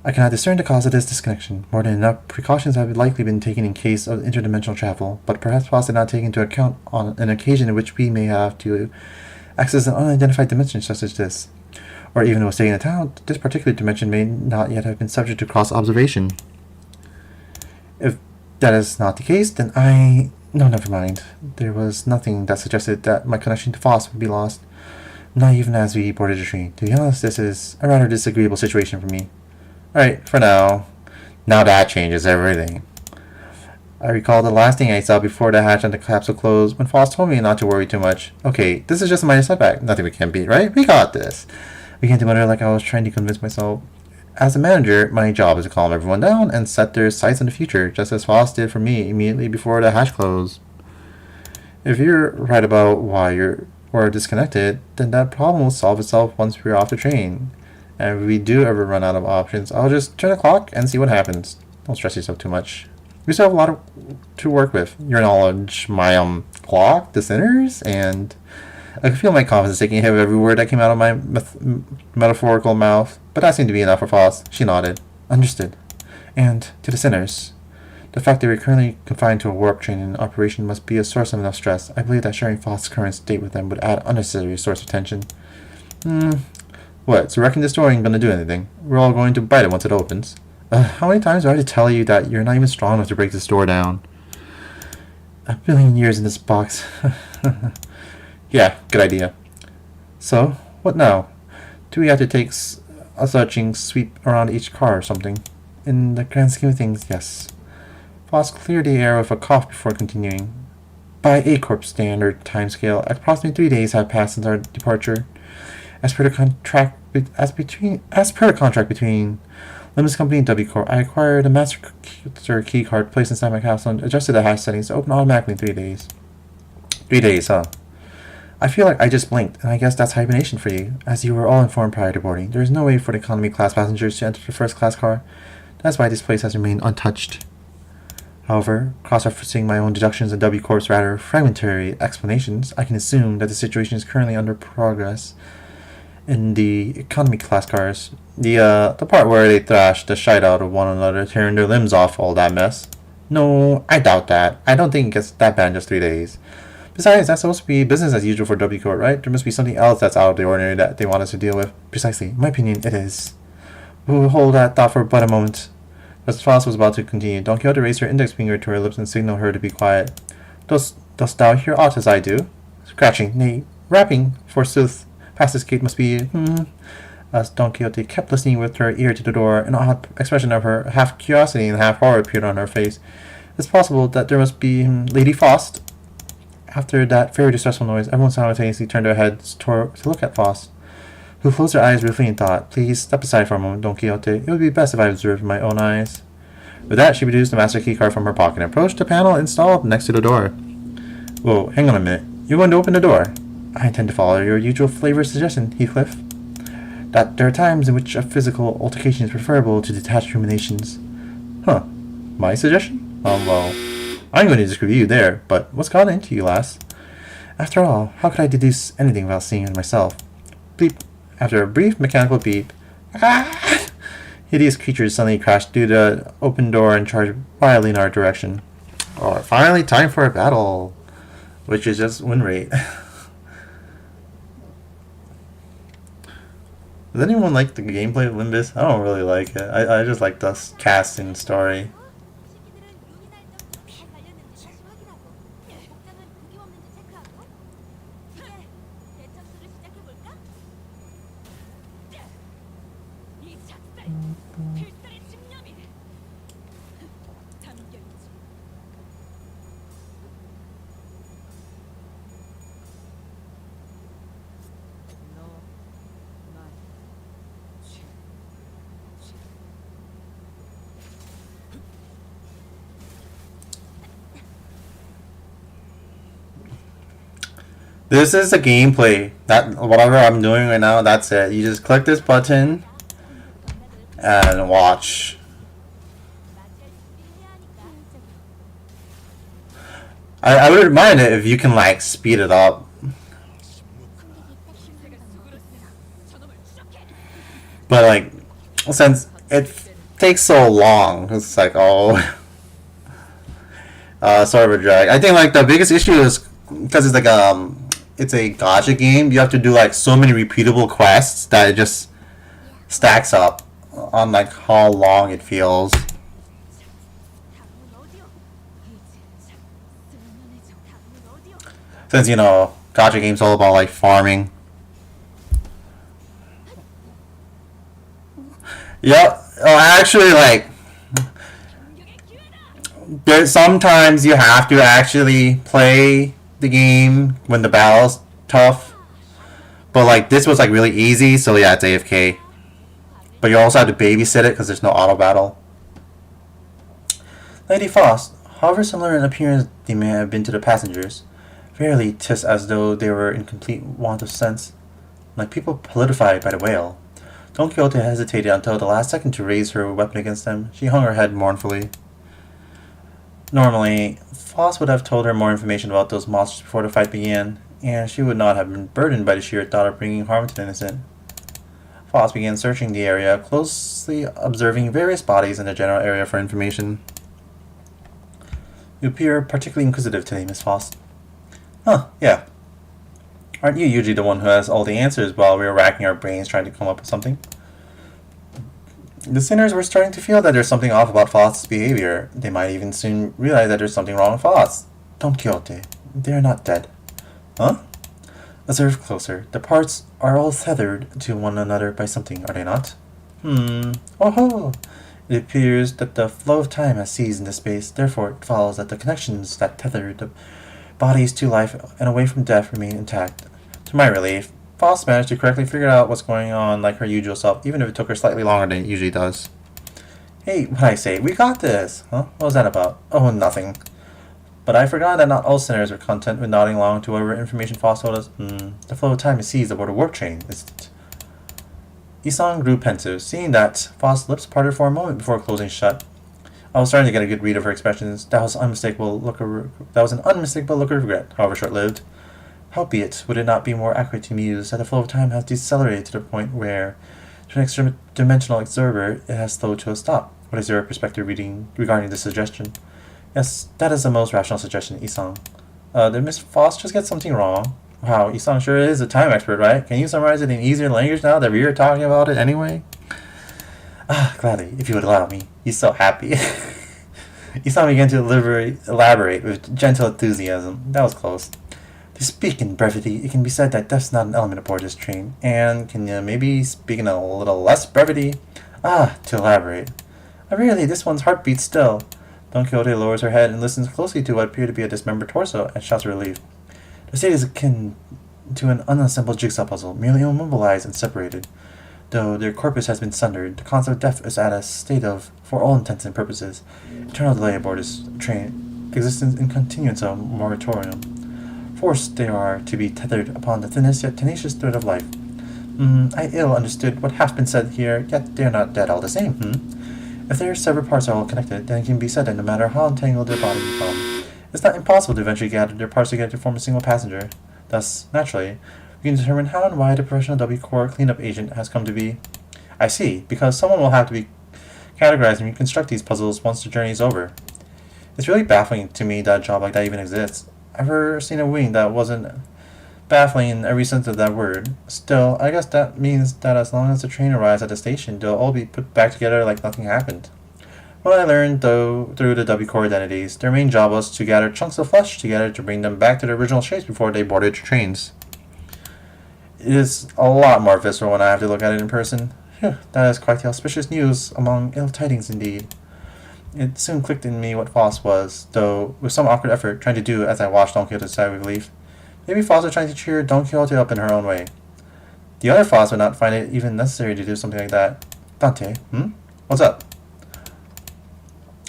I cannot discern the cause of this disconnection. More than enough precautions have likely been taken in case of interdimensional travel, but perhaps Foz did not take into account on an occasion in which we may have to access an unidentified dimension such as this. Or even was taken into account, this particular dimension may not yet have been subject to cross-observation. If that is not the case, then No, never mind. There was nothing that suggested that my connection to Foss would be lost. Not even as we boarded the train. To be honest, this is a rather disagreeable situation for me. Alright, for now. Now that changes everything. I recall the last thing I saw before the hatch and the capsule closed when Foss told me not to worry too much. Okay, this is just a minor setback. Nothing we can't beat, right? We got this. Began to mutter like I was trying to convince myself. As a manager, my job is to calm everyone down and set their sights on the future, just as Foss did for me immediately before the hatch closed. If you're right about why we're disconnected, then that problem will solve itself once we're off the train. And if we do ever run out of options, I'll just turn the clock and see what happens. Don't stress yourself too much. We still have a lot to work with. Your knowledge, my clock, the sinners, and I could feel my confidence taking a hit with every word that came out of my metaphorical mouth, but that seemed to be enough for Foss. She nodded. Understood. And to the sinners, the fact that we're currently confined to a warp train in operation must be a source of enough stress. I believe that sharing Foss' current state with them would add unnecessary source of tension. What, so wrecking this door ain't gonna do anything? We're all going to bite it once it opens. How many times do I have to tell you that you're not even strong enough to break this door down? 1,000,000,000 years in this box. Yeah, good idea. So, what now? Do we have to take a searching sweep around each car or something? In the grand scheme of things, yes. Foss cleared the air with a cough before continuing. By A-Corp standard timescale, approximately 3 days have passed since our departure. As per the contract between Limbus Company and W Corp, I acquired a master key card placed inside my capsule and adjusted the hatch settings to open automatically in 3 days. 3 days, huh? I feel like I just blinked, and I guess that's hibernation for you, as you were all informed prior to boarding. There is no way for the economy class passengers to enter the first class car. That's why this place has remained untouched. However, cross-referencing my own deductions and W Corp's rather fragmentary explanations, I can assume that the situation is currently under progress in the economy class cars. The part where they thrash the shite out of one another, tearing their limbs off, all that mess. No, I doubt that. I don't think it gets that bad in just 3 days. Besides, that's supposed to be business as usual for W Corp, right? There must be something else that's out of the ordinary that they want us to deal with. Precisely. In my opinion, it is. We'll hold that thought for but a moment. As Foss was about to continue, Don Quixote raised her index finger to her lips and signaled her to be quiet. Dost thou hear aught as I do? Scratching, nay, rapping, forsooth. Past this gate must be, As Don Quixote kept listening with her ear to the door, an odd expression of her half curiosity and half horror appeared on her face. It's possible that there must be Lady Faust. After that very distressful noise, everyone simultaneously turned their heads to look at Faust, who closed her eyes briefly and thought, Please step aside for a moment, Don Quixote. It would be best if I observed with my own eyes. With that, she produced the master key card from her pocket and approached the panel installed next to the door. Whoa, hang on a minute. You're going to open the door? I intend to follow your usual flavor suggestion, Heathcliff. That there are times in which a physical altercation is preferable to detached ruminations. Huh. My suggestion? Well, I'm going to disagree with you there, but what's gotten into you, lass? After all, how could I deduce anything without seeing it myself? Bleep. After a brief mechanical beep, hideous creatures suddenly crashed through the open door and charged wildly in our direction. Oh, finally time for a battle, which is just win rate. Does anyone like the gameplay of Limbus? I don't really like it. I just like the cast and story. This is a gameplay. That whatever I'm doing right now, that's it. You just click this button and watch. I wouldn't mind it if you can like speed it up. But like, since it takes so long, it's like, oh, sort of a drag. I think like the biggest issue is because it's like it's a gacha game. You have to do like so many repeatable quests that it just stacks up on like how long it feels. Since you know, gacha games all about like farming. Yep. Oh, actually, like, there's sometimes you have to actually play the game when the battle's tough. But like this was like really easy, so yeah, it's AFK. But you also have to babysit it because there's no auto battle. Lady Faust, however similar in appearance they may have been to the passengers, verily 'tis as though they were in complete want of sense, like people politified by the whale. Don Quixote hesitated until the last second to raise her weapon against them. She hung her head mournfully. Normally, Faust would have told her more information about those monsters before the fight began, and she would not have been burdened by the sheer thought of bringing harm to the innocent. Faust began searching the area, closely observing various bodies in the general area for information. You appear particularly inquisitive today, Miss Faust. Huh, yeah. Aren't you usually the one who has all the answers while we are racking our brains trying to come up with something? The sinners were starting to feel that there's something off about Faust's behavior. They might even soon realize that there's something wrong with Faust. Don Quixote, they are not dead. Huh? Observe closer. The parts are all tethered to one another by something, are they not? Oh ho! It appears that the flow of time has ceased in this space. Therefore, it follows that the connections that tether the bodies to life and away from death remain intact. To my relief, Faust managed to correctly figure out what's going on like her usual self, even if it took her slightly longer than it usually does. Hey, what I say? We got this! Huh? What was that about? Oh, nothing. But I forgot that not all sinners were content with nodding along to whatever information Faust told us. The flow of time is seized aboard a warp train, isn't it? Isong grew pensive, seeing that Faust's lips parted for a moment before closing shut. I was starting to get a good read of her expressions. That was an unmistakable look of regret, however short-lived. Howbeit, would it not be more accurate to muse that the flow of time has decelerated to the point where, to an extra-dimensional observer, it has slowed to a stop? What is your perspective reading regarding this suggestion? Yes, that is the most rational suggestion, Isong. Did Miss Faust just get something wrong? Wow, Isong sure is a time expert, right? Can you summarize it in easier language now that we are talking about it anyway? Gladly, if you would allow me. He's so happy. Isong began to elaborate with gentle enthusiasm. That was close. To speak in brevity, it can be said that death's not an element aboard this train. And can you maybe speak in a little less brevity? To elaborate. Really, this one's heart beats still. Don Quixote lowers her head and listens closely to what appeared to be a dismembered torso and shouts relief. The state is akin to an unassembled jigsaw puzzle, merely immobilized and separated. Though their corpus has been sundered, the concept of death is at a state of, for all intents and purposes, eternal delay aboard this train, existence in continuance of moratorium. Forced they are to be tethered upon the thinnest yet tenacious thread of life. I ill understood what hath been said here, yet they are not dead all the same, If their severed parts are all connected, then it can be said that no matter how entangled their bodies become, it's not impossible to eventually gather their parts together to form a single passenger. Thus, naturally, we can determine how and why the professional W Corps cleanup agent has come to be. I see, because someone will have to be categorized and reconstruct these puzzles once the journey is over. It's really baffling to me that a job like that even exists. I've never seen a wing that wasn't baffling in every sense of that word. Still, I guess that means that as long as the train arrives at the station, they'll all be put back together like nothing happened. What I learned, though, through the W Corps identities, their main job was to gather chunks of flesh together to bring them back to their original shapes before they boarded the trains. It is a lot more visceral when I have to look at it in person. Phew, that is quite the auspicious news among ill tidings indeed. It soon clicked in me what Faust was, though with some awkward effort trying to do as I watched Don Quixote sigh with relief. Maybe Faust was trying to cheer Don Quixote up in her own way. The other Faust would not find it even necessary to do something like that. Dante, What's up?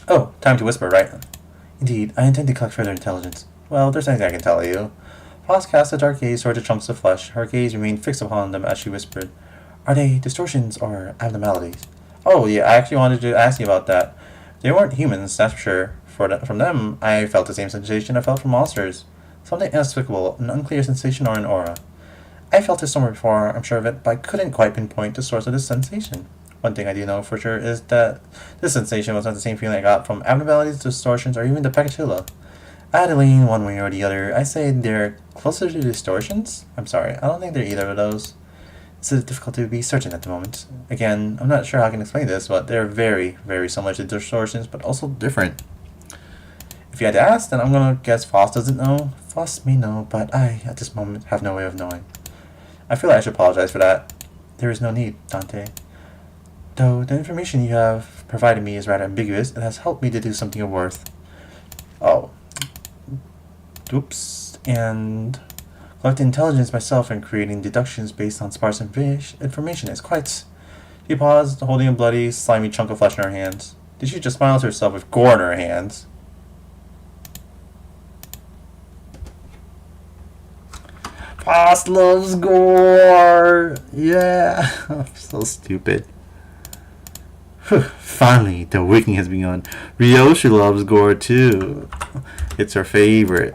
Oh, time to whisper, right? Indeed, I intend to collect further intelligence. Well, there's anything I can tell you. Paz cast a dark gaze toward the chunks of flesh. Her gaze remained fixed upon them as she whispered, "Are they distortions or abnormalities?" "Oh, yeah, I actually wanted to ask you about that. They weren't humans, that's for sure. From them, I felt the same sensation I felt from monsters. Something inexplicable, an unclear sensation or an aura. I felt it somewhere before, I'm sure of it, but I couldn't quite pinpoint the source of this sensation. One thing I do know for sure is that this sensation was not the same feeling I got from abnormalities, distortions, or even the Pacatula. I had to lean one way or the other. I say they're closer to distortions? I'm sorry, I don't think they're either of those. It's difficult to be certain at the moment. Again, I'm not sure how I can explain this, but they're very, very similar to distortions, but also different. If you had to ask, then I'm gonna guess Foss doesn't know. Foss may know, but I, at this moment, have no way of knowing. I feel like I should apologize for that. There is no need, Dante. Though the information you have provided me is rather ambiguous, it has helped me to do something of worth. Oh. Oops. And collecting intelligence myself and creating deductions based on sparse information is quite... She paused, holding a bloody, slimy chunk of flesh in her hands. Did she just smile to herself with gore in her hands? Foss loves gore! Yeah! So stupid. Finally, the awakening has begun. Ryoshi loves gore too. It's her favorite.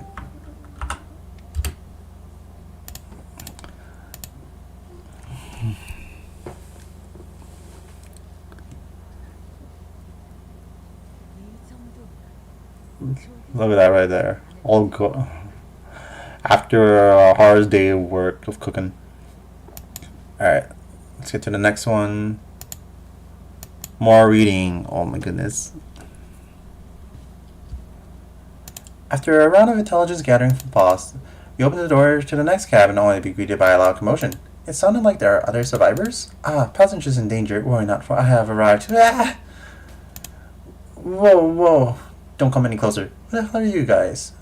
Look at that right there. All go after a hard day of work of cooking. Alright, let's get to the next one. More reading. Oh my goodness. After a round of intelligence gathering from Post, we opened the door to the next cabin only to be greeted by a loud commotion. It sounded like there are other survivors. Ah, passengers in danger. Worry not, for I have arrived. Ah! Whoa, whoa. Don't come any closer. What the hell are you guys?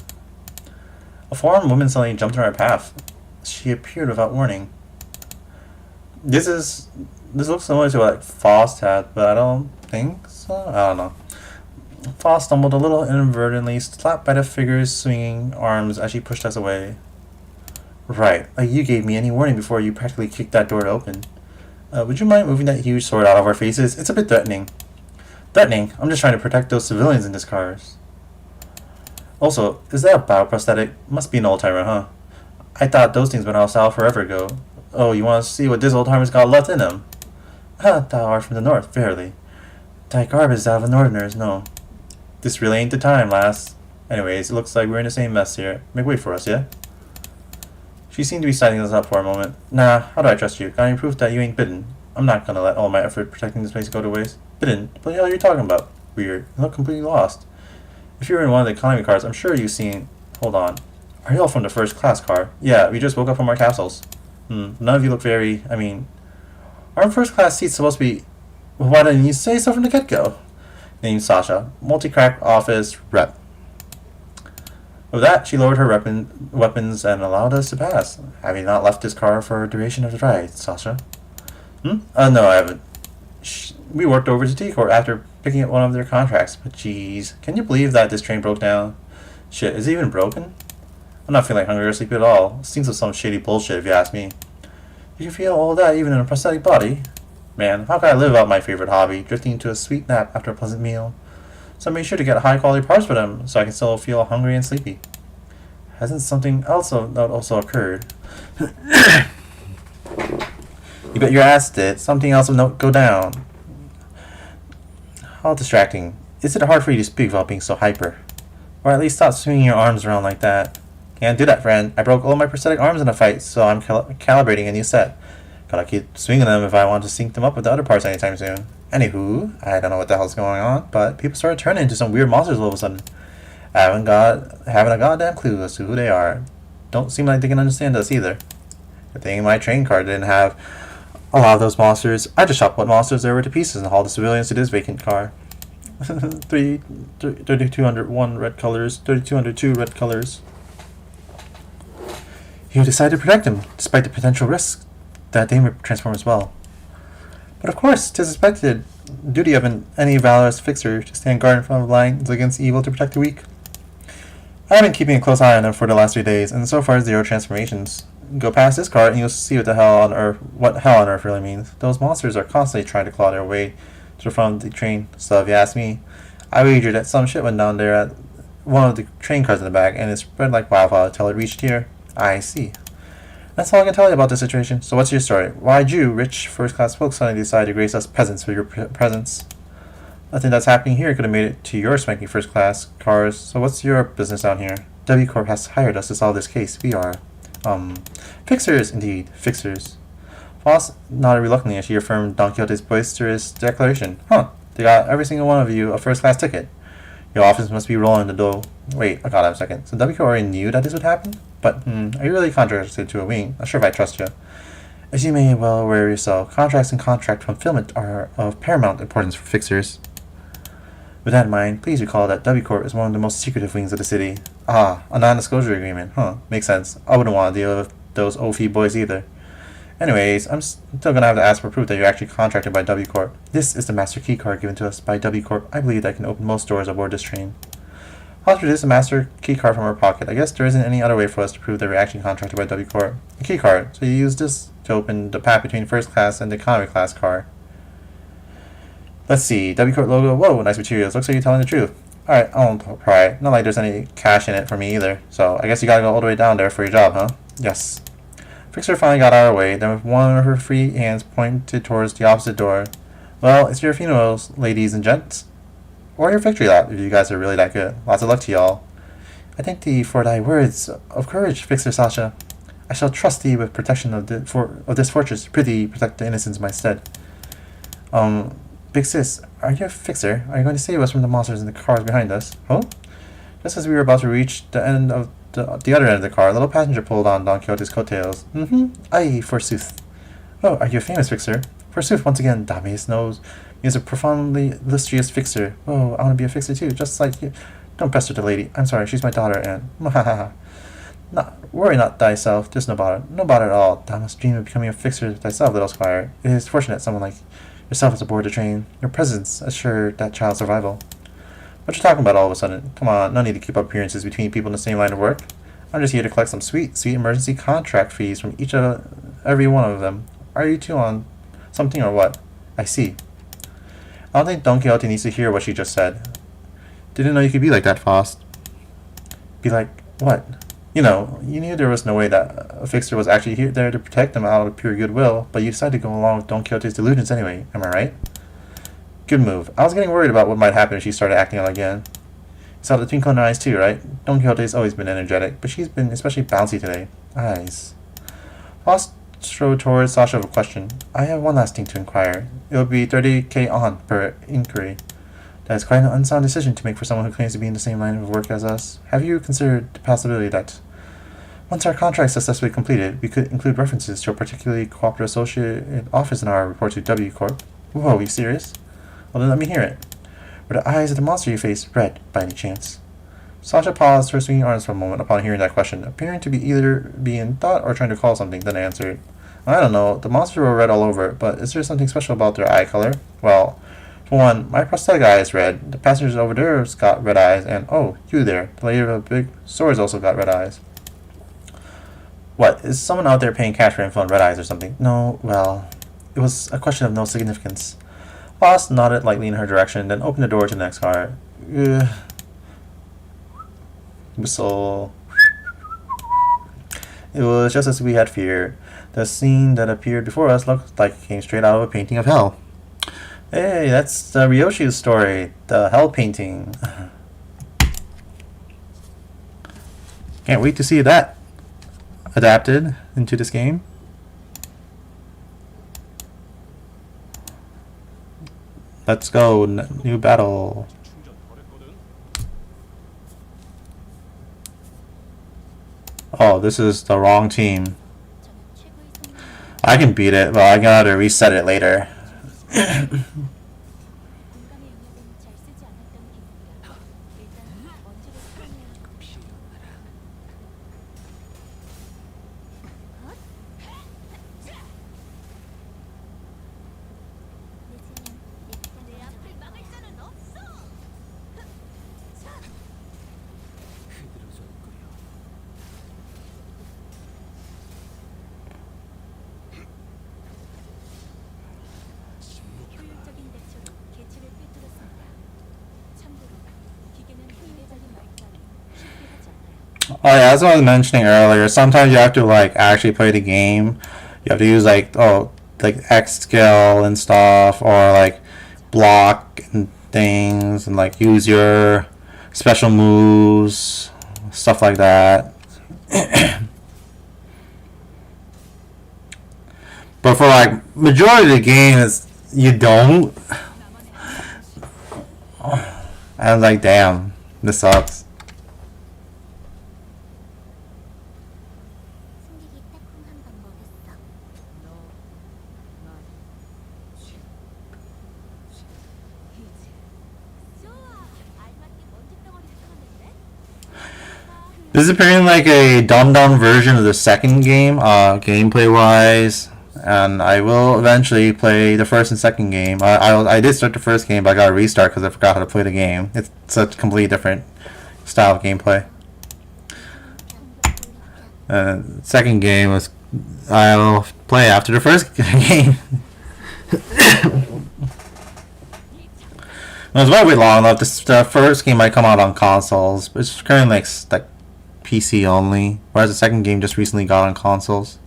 A foreign woman suddenly jumped on our path. She appeared without warning. This looks similar to what Faust had, but I don't think so. I don't know. Faust stumbled a little inadvertently, slapped by the figure's swinging arms as she pushed us away. Right, like you gave me any warning before you practically kicked that door open. Would you mind moving that huge sword out of our faces? It's a bit threatening. Threatening? I'm just trying to protect those civilians in these cars. Also, is that a bioprosthetic? Must be an old-timer, huh? I thought those things went out south forever ago. Oh, you want to see what this old-timer's got left in him? Ah, thou art from the north, verily. Thy garb is that of the northerners, no. This really ain't the time, lass. Anyways, it looks like we're in the same mess here. Make way for us, yeah? She seemed to be sizing us up for a moment. Nah, how do I trust you? Got any proof that you ain't bitten? I'm not gonna let all my effort protecting this place go to waste. Bitten? What the hell are you talking about? Weird. You look completely lost. If you were in one of the economy cars, I'm sure you've seen... Hold on. Are you all from the first class car? Yeah, we just woke up from our capsules. None of you look very... aren't first class seats supposed to be... Well, why didn't you say so from the get-go? Named Sasha. Multi-crack office rep. With that, she lowered her weapons and allowed us to pass. Have you not left this car for the duration of the ride, Sasha? No, I haven't. We worked over to T-Court after picking up one of their contracts, but geez, can you believe that this train broke down? Shit, is it even broken? I'm not feeling hungry or sleepy at all. It seems like some shady bullshit if you ask me. You can feel all that even in a prosthetic body? Man, how can I live out my favorite hobby, drifting into a sweet nap after a pleasant meal? So I made sure to get high quality parts for them, so I can still feel hungry and sleepy. Hasn't something else that also occurred? You bet your ass did. Something else will go down. How distracting. Is it hard for you to speak without being so hyper? Or at least stop swinging your arms around like that. Can't do that, friend. I broke all my prosthetic arms in a fight, so I'm calibrating a new set. Gotta keep swinging them if I want to sync them up with the other parts anytime soon. Anywho, I don't know what the hell's going on, but people started turning into some weird monsters all of a sudden. Haven't a goddamn clue as to who they are. Don't seem like they can understand us either. Good thing my train car didn't have a lot of those monsters. I just chopped what monsters there were to pieces and hauled the civilians to this vacant car. 3201 red colors, 3202 red colors. You decided to protect him, despite the potential risk that they may transform as well. But of course, 'tis expected duty of any valorous fixer to stand guard in front of lines against evil to protect the weak. I've been keeping a close eye on them for the last 3 days, and so far zero transformations. Go past this cart and you'll see what hell on earth really means. Those monsters are constantly trying to claw their way to the front of the train. So if you ask me, I wager that some shit went down there at one of the train cars in the back, and it spread like wildfire until it reached here. I see. That's all I can tell you about the situation. So what's your story? Why'd you, rich first-class folks, suddenly decide to grace us peasants with your presence? Nothing that's happening here could have made it to your swanky first-class cars. So what's your business down here? W Corp has hired us to solve this case. We are, fixers indeed, fixers. Foss nodded reluctantly as she affirmed Don Quixote's boisterous declaration. Huh? They got every single one of you a first-class ticket. Your office must be rolling the dough. Wait, I got it a second. So W Corp already knew that this would happen? But, are you really contracted to a wing? Not sure if I trust you. As you may well aware yourself, contracts and contract fulfillment are of paramount importance for fixers. With that in mind, please recall that W Corp is one of the most secretive wings of the city. Ah, a non-disclosure agreement. Huh, makes sense. I wouldn't want to deal with those OFI boys either. Anyways, I'm still gonna have to ask for proof that you're actually contracted by W Corp. This is the master key card given to us by W Corp. I believe that can open most doors aboard this train. I'll produce a master key card from our pocket. I guess there isn't any other way for us to prove that we're actually contracted by W Corp. A key card. So you use this to open the path between first class and the economy class car. Let's see. W Corp logo. Whoa, nice materials. Looks like you're telling the truth. Alright, I won't pry. Not like there's any cash in it for me either. So I guess you gotta go all the way down there for your job, huh? Yes. Fixer finally got out of her way, then with one of her free hands pointed towards the opposite door. Well, it's your funerals, ladies and gents. Or your victory lap, if you guys are really that good. Lots of luck to y'all. I thank thee for thy words of courage, Fixer Sasha. I shall trust thee with protection of this fortress. Prithee, protect the innocents in my stead. Big sis, are you a fixer? Are you going to save us from the monsters in the cars behind us? Oh? Just as we were about to reach the end of the other end of the car, a little passenger pulled on Don Quixote's coattails. Aye, forsooth. Oh, are you a famous fixer? Forsooth, once again, Damius knows. He is a profoundly illustrious fixer. Oh, I want to be a fixer too, just like you. Don't pester the lady. I'm sorry, she's my daughter, and worry not thyself. There's no bother. No bother at all. Thou must dream of becoming a fixer thyself, little squire. It is fortunate someone like yourself is aboard the train. Your presence assured that child's survival. What you talking about all of a sudden? Come on, no need to keep up appearances between people in the same line of work. I'm just here to collect some sweet emergency contract fees from every one of them. Are you two on something or what? I see. I don't think Don Quixote needs to hear what she just said. Didn't know you could be like that, Faust. Be like, what? You know, you knew there was no way that a fixer was actually there to protect them out of pure goodwill, but you decided to go along with Don Quixote's delusions anyway. Am I right? Good move. I was getting worried about what might happen if she started acting out again. You saw the twinkle in her eyes too, right? Don Quixote's always been energetic, but she's been especially bouncy today. Eyes. Faust strode towards Sasha with a question. I have one last thing to inquire. It will be 30k on per inquiry. That is quite an unsound decision to make for someone who claims to be in the same line of work as us. Have you considered the possibility that once our contract is successfully completed, we could include references to a particularly cooperative associated office in our report to W Corp? Whoa, are you serious? Well, then let me hear it. Were the eyes of the monster you face red, by any chance? Sasha paused her swinging arms for a moment upon hearing that question, appearing to be either in thought or trying to call something, then answered. I don't know, the monsters were red all over, but is there something special about their eye color? Well, for one, my prosthetic eye is red, the passengers over there's got red eyes, and oh, you there, the lady with a big sword's also got red eyes. What, is someone out there paying cash for info on red eyes or something? No, well, it was a question of no significance. Faust nodded lightly in her direction, then opened the door to the next car. Whistle. It was just as we had feared. The scene that appeared before us looked like it came straight out of a painting of hell. Hey, that's the Ryoshi's story, the hell painting. Can't wait to see that adapted into this game. Let's go, new battle. Oh, this is the wrong team. I can beat it, but I gotta reset it later. Oh yeah, that's what I was mentioning earlier. Sometimes you have to like actually play the game. You have to use like X skill and stuff, or like block and things, and like use your special moves, stuff like that. But for like majority of the game, is you don't. I was like, damn, this sucks. This is apparently like a dumbed down version of the second game, gameplay wise. And I will eventually play the first and second game. I did start the first game, but I got to restart because I forgot how to play the game. It's a completely different style of gameplay. Second game was I'll play after the first game. It was about to wait long enough. The first game might come out on consoles, but it's currently like PC only, whereas the second game just recently got on consoles.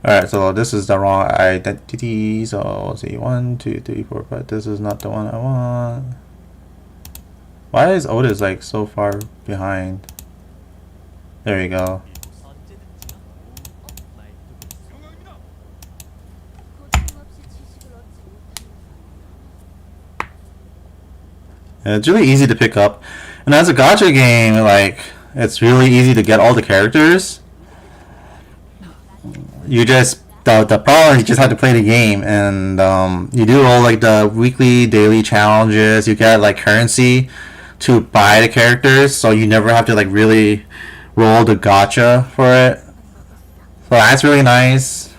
Alright, so this is the wrong identity, so let's see, 1, 2, 3, 4, but this is not the one I want. Why is Otis like so far behind? There you go. Yeah, it's really easy to pick up, and as a gacha game, like it's really easy to get all the characters. You just the problem is you just have to play the game, and you do all like the weekly, daily challenges. You get like currency to buy the characters, so you never have to like really roll the gacha for it. So that's really nice.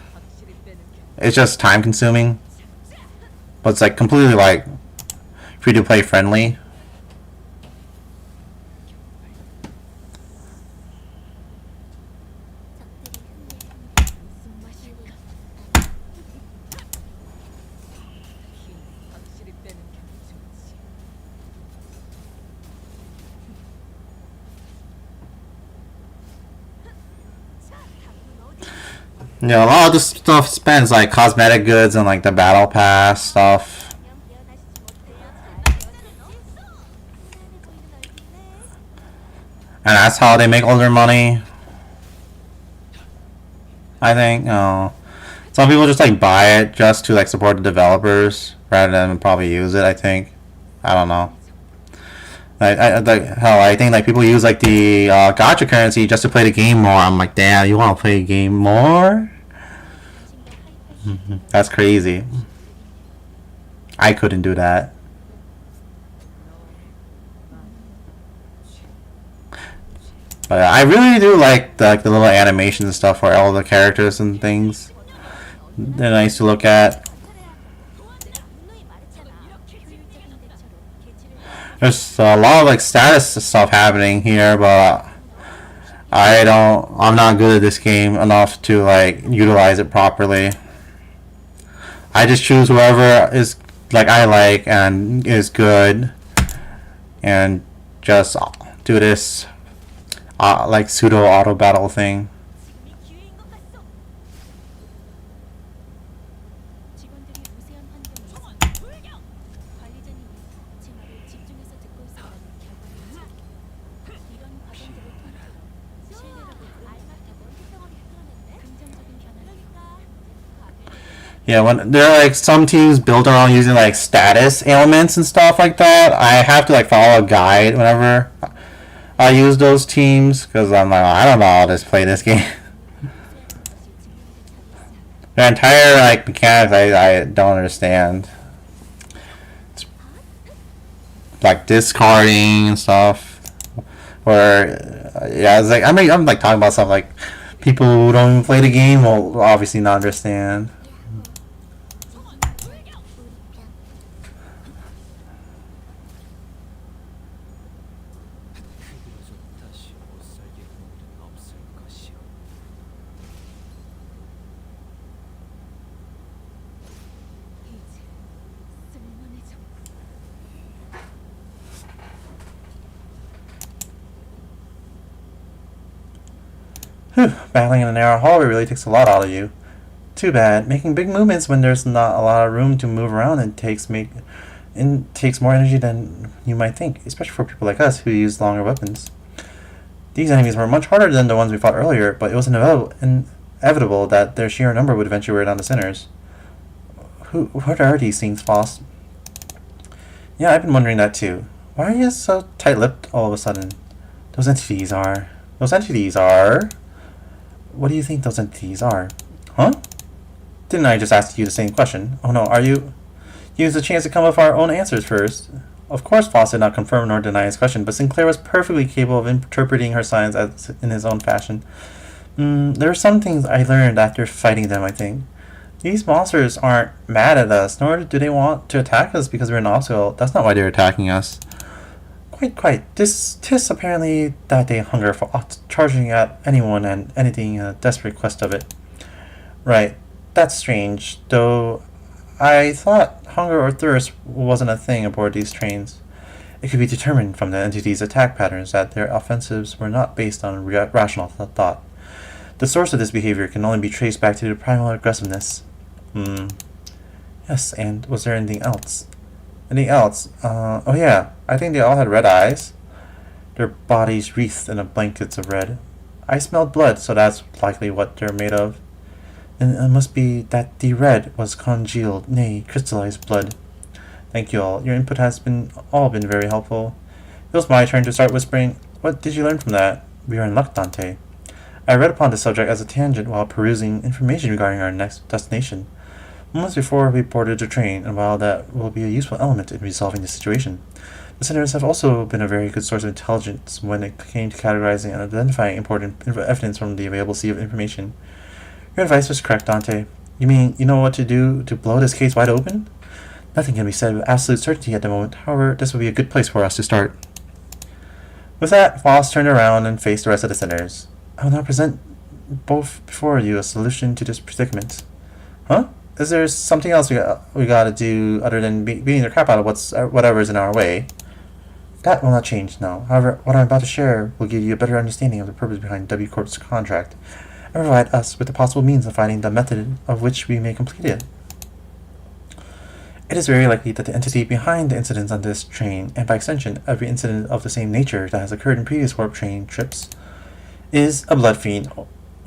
It's just time consuming, but it's like completely like free to play friendly. Yeah, a lot of this stuff spends like cosmetic goods and like the battle pass stuff. And that's how they make all their money. I think. Some people just like buy it just to like support the developers rather than probably use it. I think. I don't know. I think like people use like the gacha currency just to play the game more. I'm like, damn, you want to play a game more? That's crazy. I couldn't do that. But I really do like the little animations and stuff for all the characters and things. They're nice to look at. There's a lot of like status stuff happening here, but I'm not good at this game enough to like utilize it properly. I just choose whoever is like I like and is good, and just do this like pseudo auto battle thing. Yeah, when there are like some teams built around using like status ailments and stuff like that, I have to like follow a guide whenever I use those teams because I'm like, I don't know how to play this game. The entire like mechanics I don't understand. It's like discarding and stuff. Where yeah, it's like I'm like talking about stuff like people who don't even play the game will obviously not understand. Whew, battling in a narrow hallway really takes a lot out of you. Too bad. Making big movements when there's not a lot of room to move around and takes more energy than you might think, especially for people like us who use longer weapons. These enemies were much harder than the ones we fought earlier, but it was inevitable that their sheer number would eventually wear down the sinners. What are these things, Faust? Yeah, I've been wondering that too. Why are you so tight-lipped all of a sudden? Those entities are... What do you think those entities are? Huh? Didn't I just ask you the same question? Oh no, are you... Use the chance to come up with our own answers first. Of course, Foss did not confirm nor deny his question, but Sinclair was perfectly capable of interpreting her signs in his own fashion. There are some things I learned after fighting them, I think. These monsters aren't mad at us, nor do they want to attack us because we're an obstacle. That's not why they're attacking us. Quite. Tis apparently that they hunger for charging at anyone and anything in a desperate quest of it. Right. That's strange, though I thought hunger or thirst wasn't a thing aboard these trains. It could be determined from the entity's attack patterns that their offensives were not based on rational thought. The source of this behavior can only be traced back to their primal aggressiveness. Yes, and was there anything else? Oh yeah, I think they all had red eyes. Their bodies wreathed in blankets of red. I smelled blood, so that's likely what they're made of. And it must be that the red was congealed, nay, crystallized blood. Thank you all. Your input has all been very helpful. It was my turn to start whispering. What did you learn from that? We are in luck, Dante. I read upon this subject as a tangent while perusing information regarding our next destination, moments before we boarded the train, and while that will be a useful element in resolving the situation, the sinners have also been a very good source of intelligence when it came to categorizing and identifying important evidence from the available sea of information. Your advice was correct, Dante. You mean you know what to do to blow this case wide open? Nothing can be said with absolute certainty at the moment. However, this would be a good place for us to start. With that, Foss turned around and faced the rest of the sinners. I will now present both before you a solution to this predicament. Huh? Is there something else we gotta do other than beating the crap out of whatever's in our way? That will not change now. However, what I'm about to share will give you a better understanding of the purpose behind W Corp's contract, and provide us with the possible means of finding the method of which we may complete it. It is very likely that the entity behind the incidents on this train, and by extension every incident of the same nature that has occurred in previous warp train trips, is a blood fiend.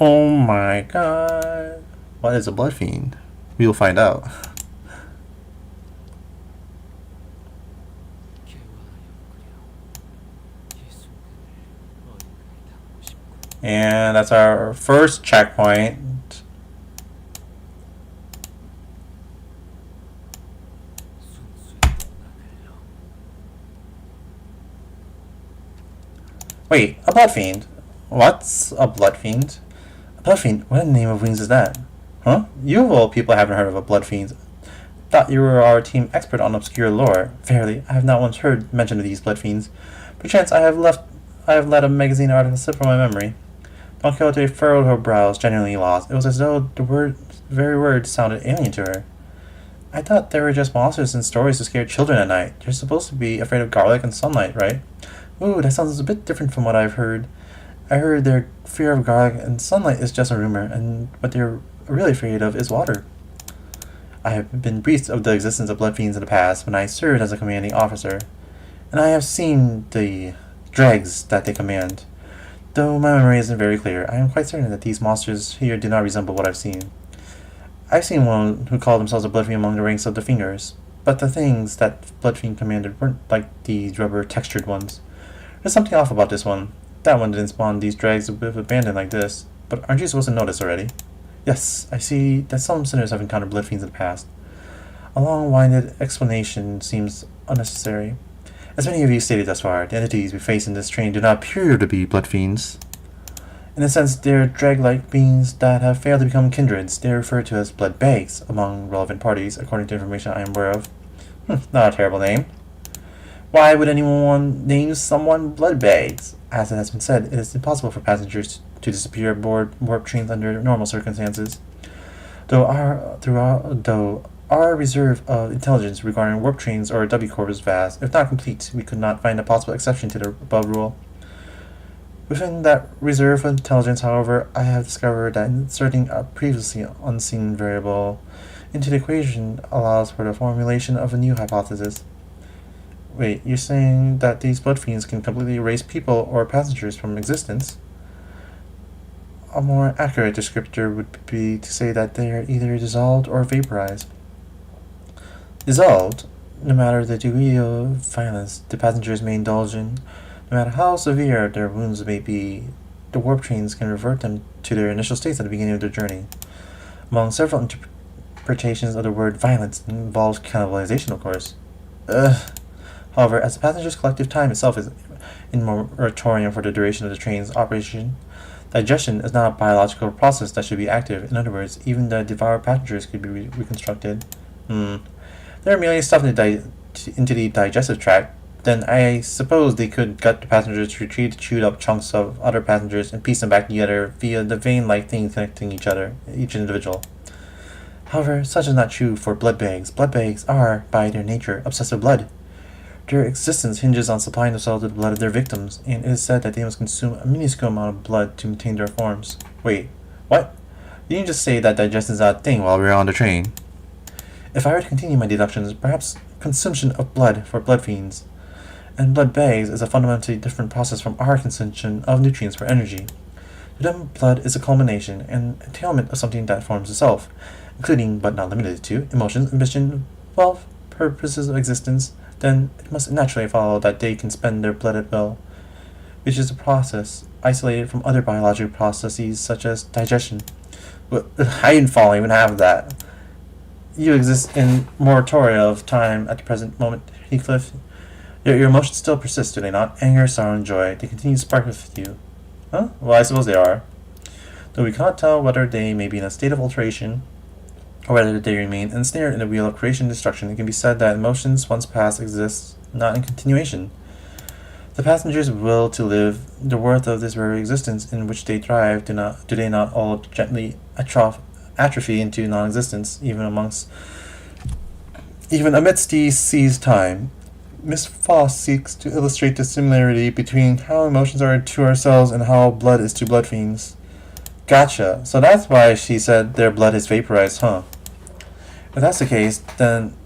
Oh my god. What is a blood fiend? We will find out. And that's our first checkpoint. Wait, a blood fiend? What's a blood fiend? A blood fiend? What in the name of wings is that? Huh? You of all people haven't heard of a blood fiend. Thought you were our team expert on obscure lore. Verily, I have not once heard mention of these blood fiends. Perchance I have let a magazine article slip from my memory. Don Quixote furrowed her brows, genuinely lost. It was as though the very words sounded alien to her. I thought they were just monsters in stories to scare children at night. You're supposed to be afraid of garlic and sunlight, right? Ooh, that sounds a bit different from what I've heard. I heard their fear of garlic and sunlight is just a rumor, and what they're really afraid of is water. I have been briefed of the existence of blood fiends in the past when I served as a commanding officer, and I have seen the dregs that they command. Though my memory isn't very clear, I am quite certain that these monsters here do not resemble what I've seen. I've seen one who called themselves a blood fiend among the ranks of the Fingers, but the things that blood fiend commanded weren't like these rubber-textured ones. There's something off about this one. That one didn't spawn these drags with abandon like this. But aren't you supposed to notice already? Yes, I see that some sinners have encountered blood fiends in the past. A long-winded explanation seems unnecessary. As many of you stated thus far, the entities we face in this train do not appear to be blood fiends. In a sense, they're drag-like beings that have failed to become kindreds. They are referred to as blood bags among relevant parties, according to information I am aware of. Not a terrible name. Why would anyone name someone blood bags? As it has been said, it is impossible for passengers to disappear aboard warp trains under normal circumstances. Though our reserve of intelligence regarding warp trains or W Corp is vast, if not complete, we could not find a possible exception to the above rule. Within that reserve of intelligence, however, I have discovered that inserting a previously unseen variable into the equation allows for the formulation of a new hypothesis. Wait, you're saying that these blood fiends can completely erase people or passengers from existence? A more accurate descriptor would be to say that they are either dissolved or vaporized. Dissolved, no matter the degree of violence the passengers may indulge in, no matter how severe their wounds may be, the warp trains can revert them to their initial states at the beginning of their journey. Among several interpretations of the word violence involves cannibalization, of course. However, as the passengers' collective time itself is in moratorium for the duration of the train's operation, digestion is not a biological process that should be active. In other words, even the devoured passengers could be reconstructed. They're merely stuffed into the digestive tract. Then I suppose they could gut the passengers to retrieve the chewed up chunks of other passengers and piece them back together via the vein-like thing connecting each individual. However, such is not true for blood bags. Blood bags are, by their nature, obsessed with blood. Their existence hinges on supplying themselves with the blood of their victims, and it is said that they must consume a minuscule amount of blood to maintain their forms. Wait, what? Didn't you just say that digestion is not a thing while we were on the train? If I were to continue my deductions, perhaps consumption of blood for blood fiends and blood bags is a fundamentally different process from our consumption of nutrients for energy. To them, blood is a culmination and entailment of something that forms itself, including, but not limited to, emotions, ambition, wealth, purposes of existence. Then it must naturally follow that they can spend their blood at will, which is a process isolated from other biological processes such as digestion. Well, I didn't follow even half of that. You exist in moratoria of time at the present moment, Heathcliff. Your emotions still persist, do they not? Anger, sorrow, and joy. They continue to spark with you. Huh? Well, I suppose they are. Though we cannot tell whether they may be in a state of alteration, or whether they remain ensnared in the wheel of creation and destruction, it can be said that emotions once past exist not in continuation. The passengers' will to live, the worth of this very existence in which they thrive, do they not all gently atrophy into non-existence, even amidst these seas time? Miss Foss seeks to illustrate the similarity between how emotions are to ourselves and how blood is to blood fiends. Gotcha. So that's why she said their blood is vaporized, huh? If that's the case, then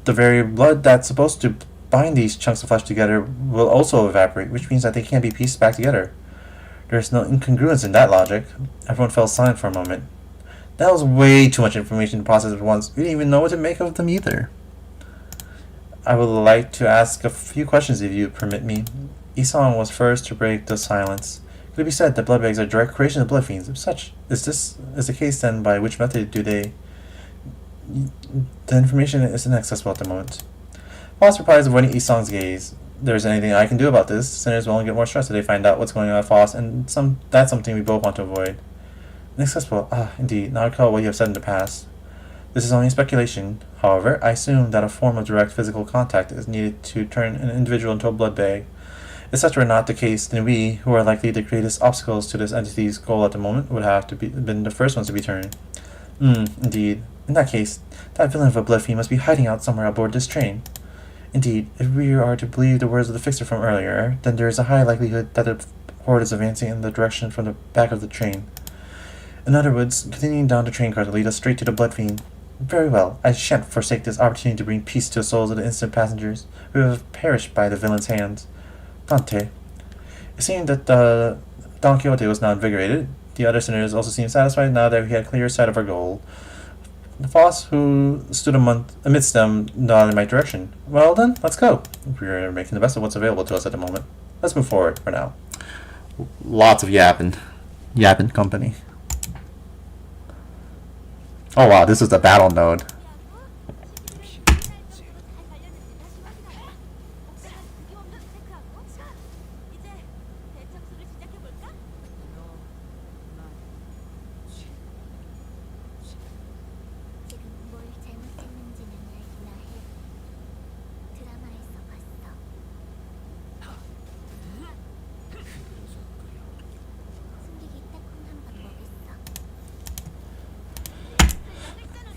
the very blood that's supposed to bind these chunks of flesh together will also evaporate, which means that they can't be pieced back together. There's no incongruence in that logic. Everyone fell silent for a moment. That was way too much information to process at once. We didn't even know what to make of them either. I would like to ask a few questions if you permit me. Isong was first to break the silence. Could it be said that blood bags are direct creation of blood fiends? If such is the case, then by which method do they? The information is inaccessible at the moment. Foss replies, avoiding Isong's gaze. There's anything I can do about this. Sinners will only get more stressed if they find out what's going on at Foss, and that's something we both want to avoid. Inaccessible. Indeed. Now I recall what you have said in the past. This is only speculation. However, I assume that a form of direct physical contact is needed to turn an individual into a blood bag. If such were not the case, then we, who are likely the greatest obstacles to this entity's goal at the moment, would have to been the first ones to be turned. Indeed. In that case, that villain of a blood fiend must be hiding out somewhere aboard this train. Indeed, if we are to believe the words of the fixer from earlier, then there is a high likelihood that the horde is advancing in the direction from the back of the train. In other words, continuing down the train car to lead us straight to the blood fiend. Very well, I shan't forsake this opportunity to bring peace to the souls of the innocent passengers who have perished by the villain's hands. Dante. It seemed that Don Quixote was now invigorated. The other sinners also seemed satisfied now that we had clear sight of our goal. The Foss, who stood amidst them, nodded in my direction. Well then, let's go. We're making the best of what's available to us at the moment. Let's move forward for now. Lots of yapping. Yapping company. Oh wow, this is the battle node.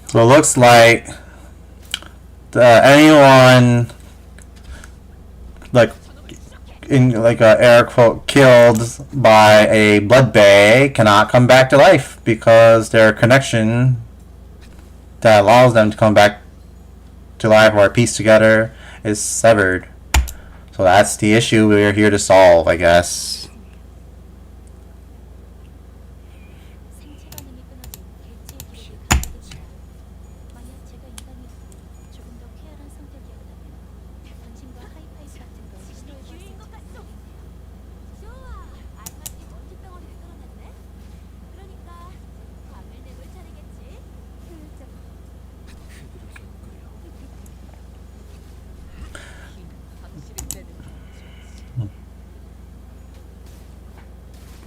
So it looks like anyone like in like a air quote killed by a blood bay cannot come back to life because their connection that allows them to come back to life or piece together is severed. So that's the issue we're here to solve, I guess. 생체 반응이 끊어진 개체의 기록이 감지됩니다. 만약 제가 인간이었고 조금 더 쾌활한 성격이었다면 당신과 하이파이브 같은 걸 시도해볼 수 있을지 모르겠네요. 좋아, 알맞게 먼지 덩어리를 끌어냈네. 그러니까 광을 내볼 차례겠지. 효율적.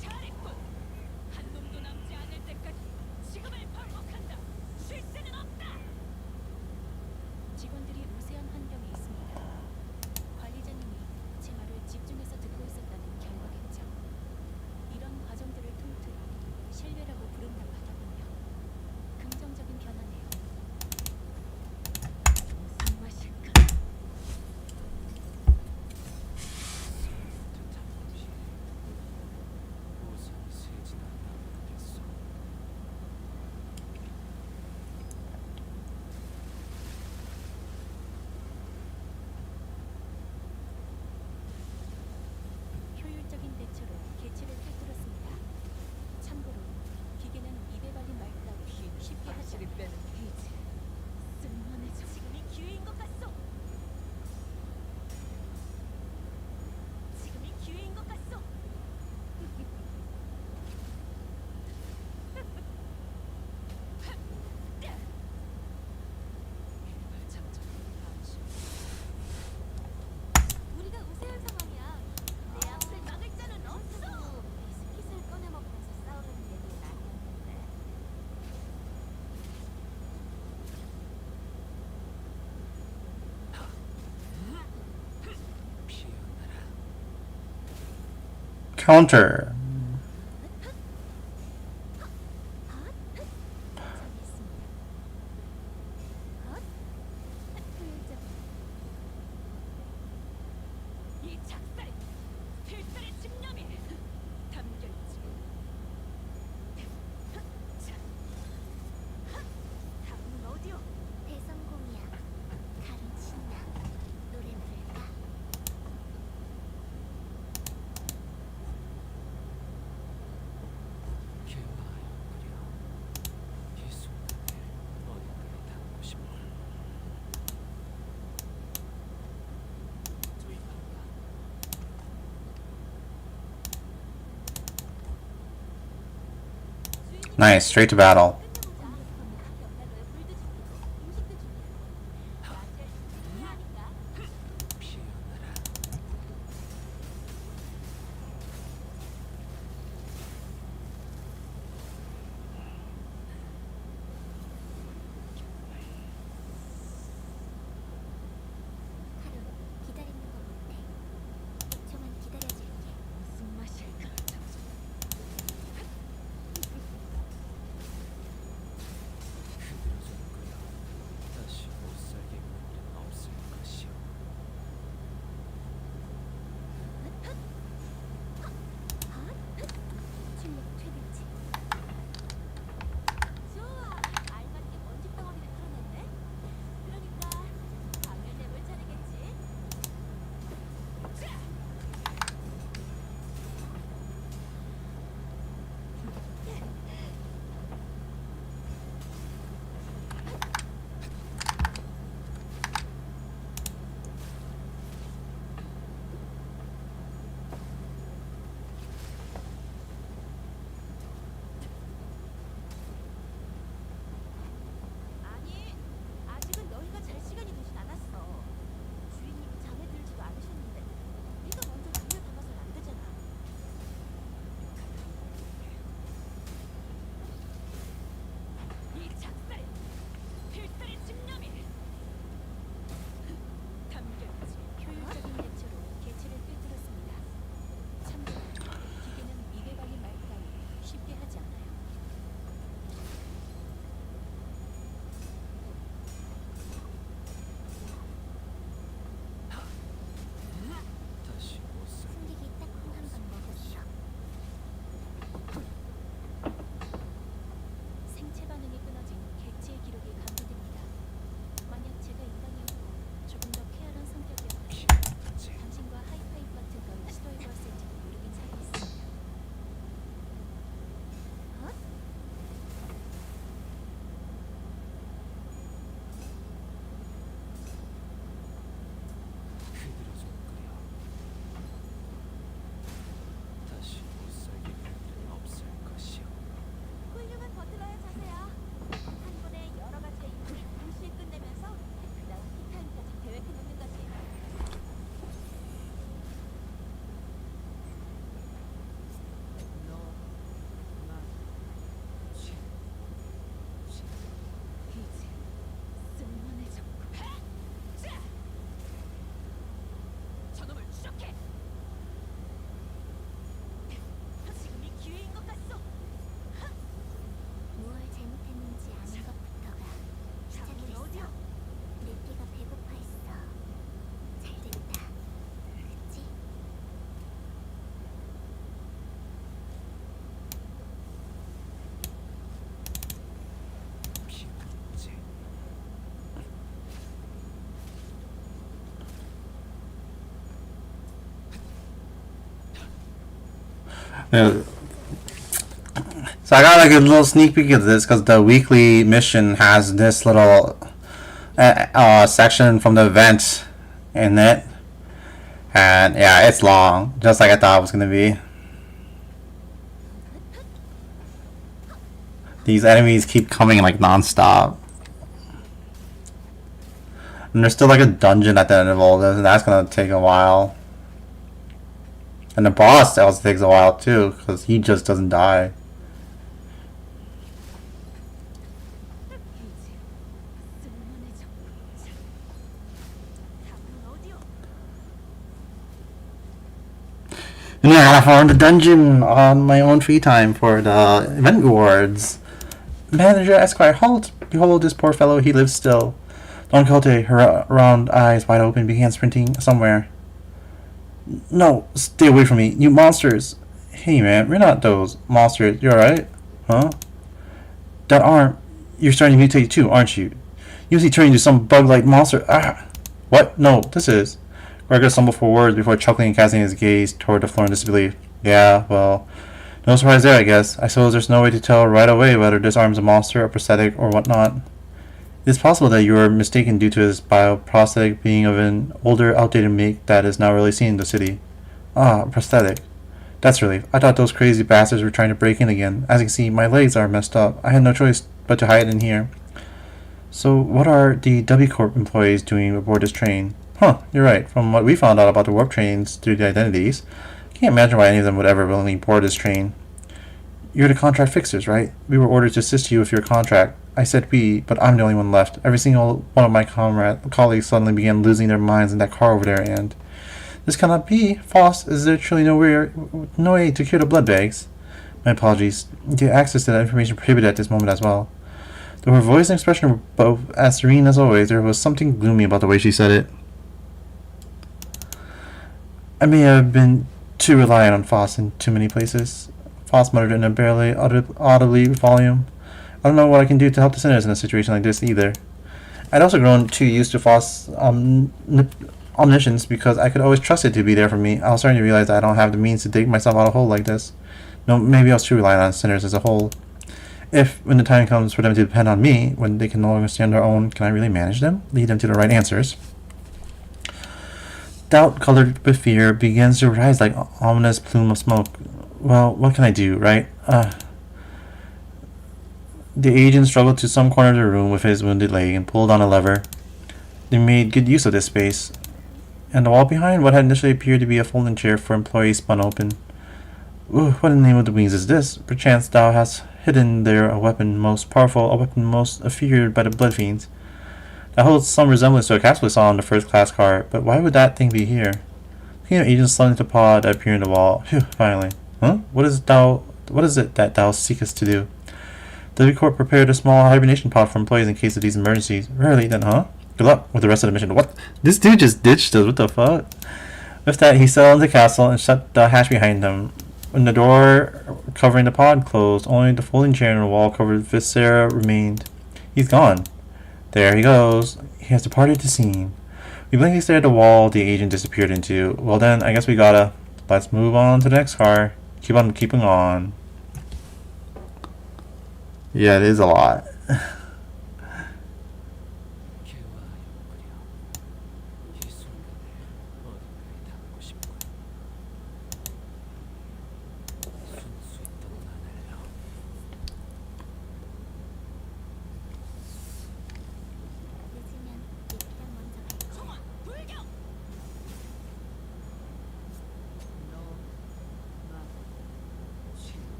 잘했군. 한 놈도 남지 않을 때까지 지금을 반복한다. 쉴 새는 없다. 직원들이 우세한 환경에 있습니다. 관리자님이 제 말을 집중해서 듣고 있었다는 결과겠죠. 이런 과정들을 통틀어 신뢰라고 부른다고 하더군요. 긍정적인 변화네요. 무슨 맛일까? 효율적인 대처로 개체를 꿰뚫었습니다. 참고로 기계는 입에 발린 말 따위 쉽게 하지 않아요. 빼는 페이지. 쓸만해져. 지금이 기회인 것 같소. 지금이 기회인 것 같소. 우리가 우세한 상황이야. 내 앞을 막을 자는 없어. 비스킷을 꺼내 먹으면서 싸우려는 얘기는 아니었는데. Counter. 이 작살, 필살의 집념이 담겨있지. 자, 다음은 어디요? 대성공이야. 칼은 신나. 노래 부를까? Nice, straight to battle. 기다리는 거 못해. 1초만 기다려줄게. 무슨 맛일까? Yeah. So I got like a little sneak peek of this because the weekly mission has this little section from the event in it, and yeah, it's long, just like I thought it was gonna be. These enemies keep coming like non-stop. And there's still like a dungeon at the end of all this, and that's gonna take a while. And the boss also takes a while too, because he just doesn't die. And I gotta farm the dungeon on my own free time for the event rewards. Manager Esquire, halt! Behold this poor fellow, he lives still. Don Quixote, her round eyes wide open, began sprinting somewhere. No, stay away from me, you monsters! Hey man, we're not those monsters, you alright? Huh? That arm, you're starting to mutate too, aren't you? You must be turning into some bug-like monster. Ah! What? No, this is. Gregor stumbled for words before chuckling and casting his gaze toward the floor in disbelief. Yeah, well, no surprise there, I guess. I suppose there's no way to tell right away whether this arm's a monster, a prosthetic, or whatnot. It's possible that you are mistaken due to his bioprosthetic being of an older, outdated make that is now rarely seen in the city. Ah, prosthetic. That's relief. I thought those crazy bastards were trying to break in again. As you can see, my legs are messed up. I had no choice but to hide in here. So, what are the W Corp employees doing aboard this train? Huh, you're right. From what we found out about the warp trains through the identities, I can't imagine why any of them would ever willingly board this train. You're the contract fixers, right? We were ordered to assist you with your contract. I said we, but I'm the only one left. Every single one of my colleagues suddenly began losing their minds in that car over there, and... This cannot be. Foss, is there truly no way to cure the blood bags? My apologies. The access to that information prohibited at this moment as well. Though her voice and expression were both as serene as always, there was something gloomy about the way she said it. I may have been too reliant on Foss in too many places. Foss muttered in a barely audibly volume. I don't know what I can do to help the sinners in a situation like this either. I'd also grown too used to Foss' omniscience because I could always trust it to be there for me. I was starting to realize that I don't have the means to dig myself out of a hole like this. No, maybe I was too reliant on sinners as a whole. If, when the time comes for them to depend on me, when they can no longer stand their own, can I really manage them? Lead them to the right answers? Doubt, colored with fear, begins to rise like an ominous plume of smoke. Well, what can I do, right? The agent struggled to some corner of the room with his wounded leg and pulled on a lever. They made good use of this space, and the wall behind what had initially appeared to be a folding chair for employees spun open. Ooh, what in the name of the wings is this? Perchance thou hast hidden there a weapon most powerful, a weapon most feared by the blood fiends. That holds some resemblance to a capsule we saw on the first-class car, but why would that thing be here? The agent slung into paw that appeared in the wall. Phew, finally. Huh? What is it that thou seekest to do? The Corp prepared a small hibernation pod for employees in case of these emergencies. Rarely then, huh? Good luck with the rest of the mission. What? This dude just ditched us. What the fuck? With that, he settled into the castle and shut the hatch behind him. When the door covering the pod closed, only the folding chair and the wall-covered viscera remained. He's gone. There he goes. He has departed the scene. We blankly stared at the wall the agent disappeared into. Well then, I guess we gotta... Let's move on to the next car. Keep on keeping on. Yeah, it is a lot.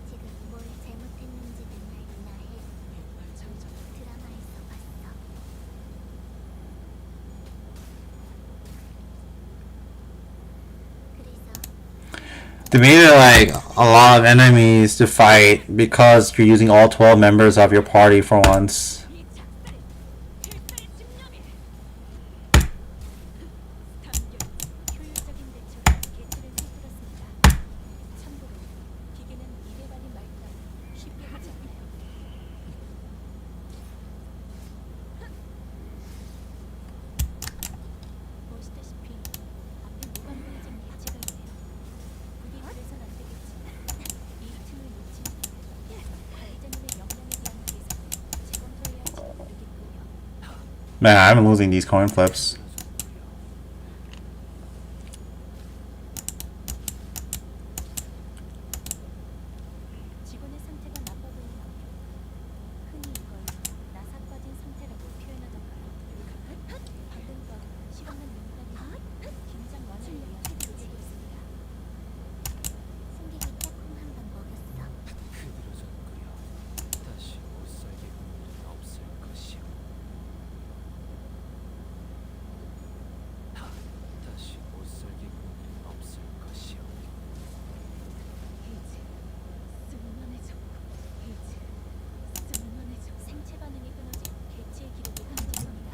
지금 뭘 잘못했는지는 알기나 해. 드라마에서 봤어. 그래서 They made it like a lot of enemies to fight because you're using all 12 members of your party for once. 효율적인 대처로 개체를 꿰뚫었습니다. 참고로 기계는 이래반이 말단 쉽게 하지 않아요. 보시다시피 앞에 무관보이진 개체가 있네요. Man, I'm losing these coin flips. 직원의 상태가 나빠 보이나? 흔히 이걸 나사 빠진 상태라고 표현하던가요. 방금과 시간만 용감히 긴장 완화를 위한 조치고 있습니다. 승객이 짝꿍 한 번 먹였어. 흐드러졌구려. 다시 못살게 군들은 없을 것이오. 다시 못살게 군들은 없을 것이오. 이제 쓸만해졌고 이제 쓸만해졌고 생체 반응이 끊어진 개체의 기록이 감지됩니다.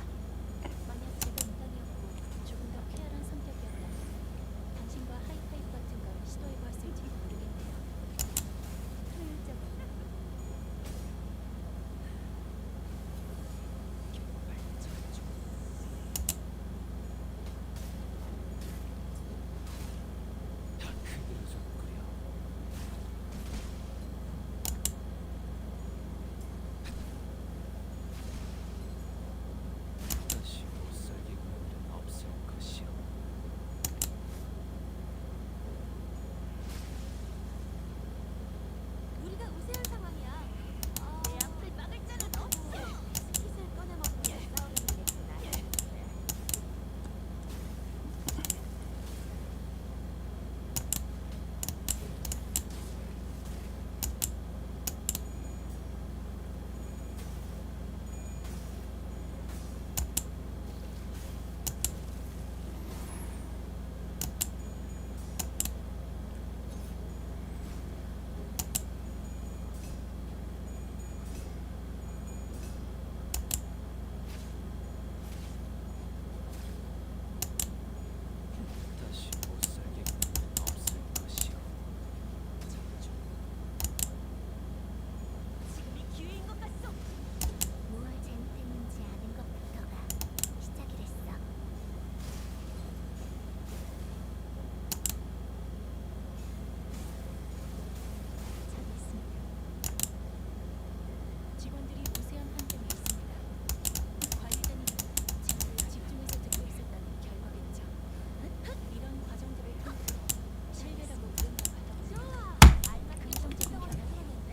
만약 제가 인간이었고 조금 더 쾌활한 성격이었다면 당신과 하이파이브 같은 걸 시도해보았을지 모르겠네요. 효율적으로 흐드러졌구려. 다시 못살게 군들은 없을 것이오. 우리가 우세한 상황이야. 내 앞을 막을 자는 없어. 스킷을 꺼내먹고 싸우는 일이구나. 다시 못살게 군들은 없을 것이오. 지금이 기회인 것 같소. 무얼 잘못했는지 아는 것부터가 시작이랬어. 잘했습니다. 직원들이 우세한 환경에 있습니다. 관리자님은 직무에 집중해서 듣고 있었다는 결과겠죠. 이런 과정들을 통틀어 신뢰라고 부른다 하더군요. 긍정적인 변화였는데?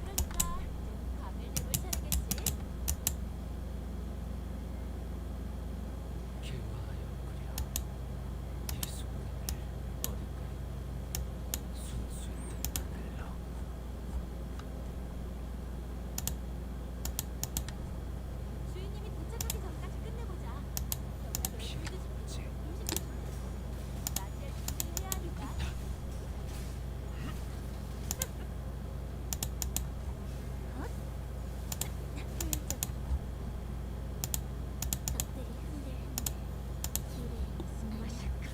그러니까 감을 내볼 차례겠지. 개화하였구려. 이 수분을 어딘가에 순수했던 하늘로. 주인님이 도착하기 전까지 끝내보자. 경락을 피해보지. 음식 맞이할 준비를 해야 하니까. 적들이 흔들흔들 길에 숨마실까.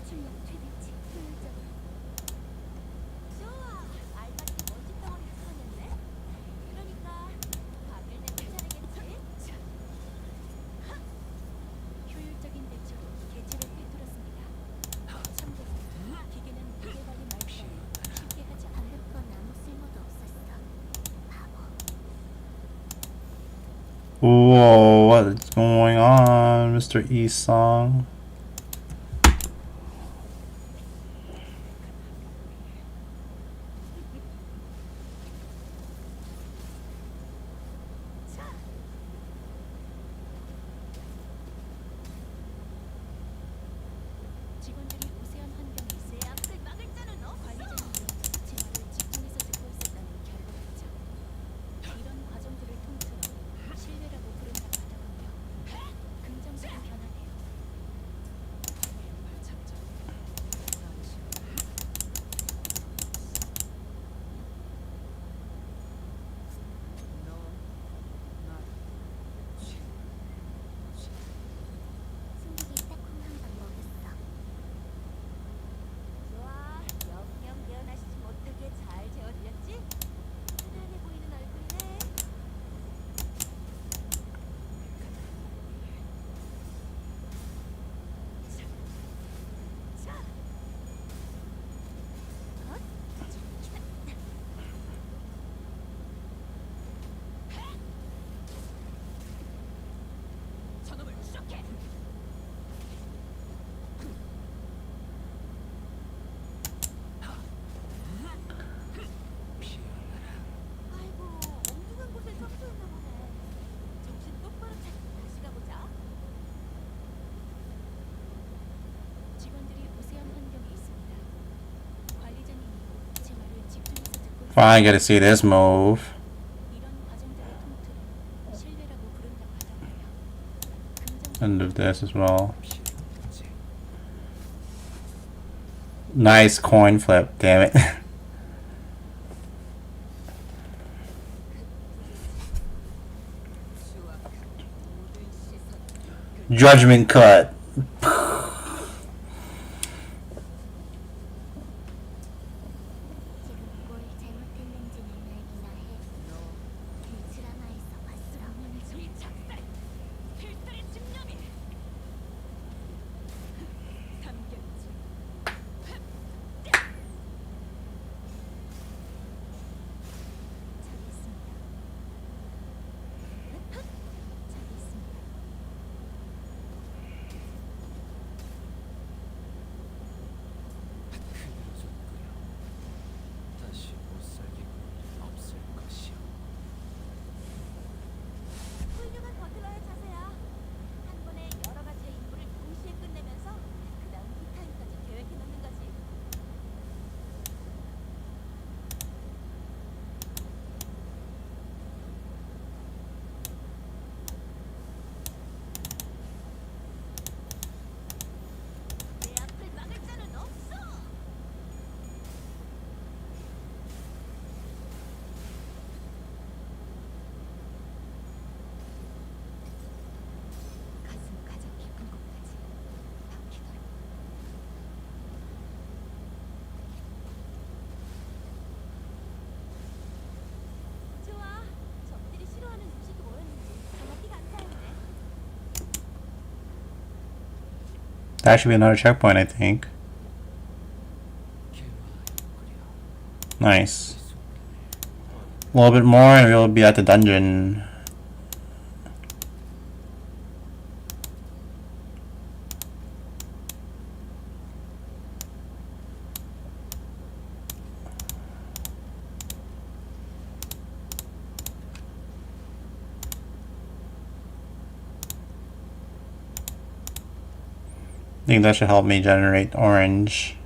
출력 최대치 효율적으로. 좋아, 알맞게 먼지 덩어리를 풀어냈네. 그러니까 밥을 내볼 차례겠지. 효율적인 대처로 개체를 꿰뚫었습니다. 참고로 기계는 무게관리 말고 쉽게 하지 않아. 방금 건 아무 쓸모도 없었어. 바보. Whoa, what is going on, Mr. Isong? 자. 직원들이 우세한 환경에 있을 내 앞을 막을 자는 없어. 관리자님은 직무를 집중해서 듣고 있었다는 결과겠죠. 이런 과정들을 통틀어 신뢰라고 부른다고 하더군요. 긍정적인 변화네요. Finally get to see this move. 이런 과정들의 통틀은 신뢰라고 부른다고 하더군요. 긍정적인 And do this as well. 필요 문제. Nice coin flip, damn it. Judgment cut. 지금 뭘 잘못했는지는 알기나 해. 너 그 드라마에서 봤어? 영원의 소리 작살. 필살의 집념이. 삼겹지. 잘했습니다. 잘했습니다. 그대로 줬구려. 다시 못 살겠군. 없을 것이야. 훌륭한 버틀러의 자세야. 한 번에 여러 가지의 임무를 동시에 끝내면서 그다음 티타임까지 계획해 놓는 거지. 내 앞을 막을 자는 없어. 가슴 가장 깊은 곳까지 박히도록. 좋아. 적들이 싫어하는 음식이 뭐였는지 정확히 감사했네. That should be another checkpoint, I think. 개화였구려. Nice. 이 순간을 A little bit more and we'll be at the dungeon. I think that should help me generate orange.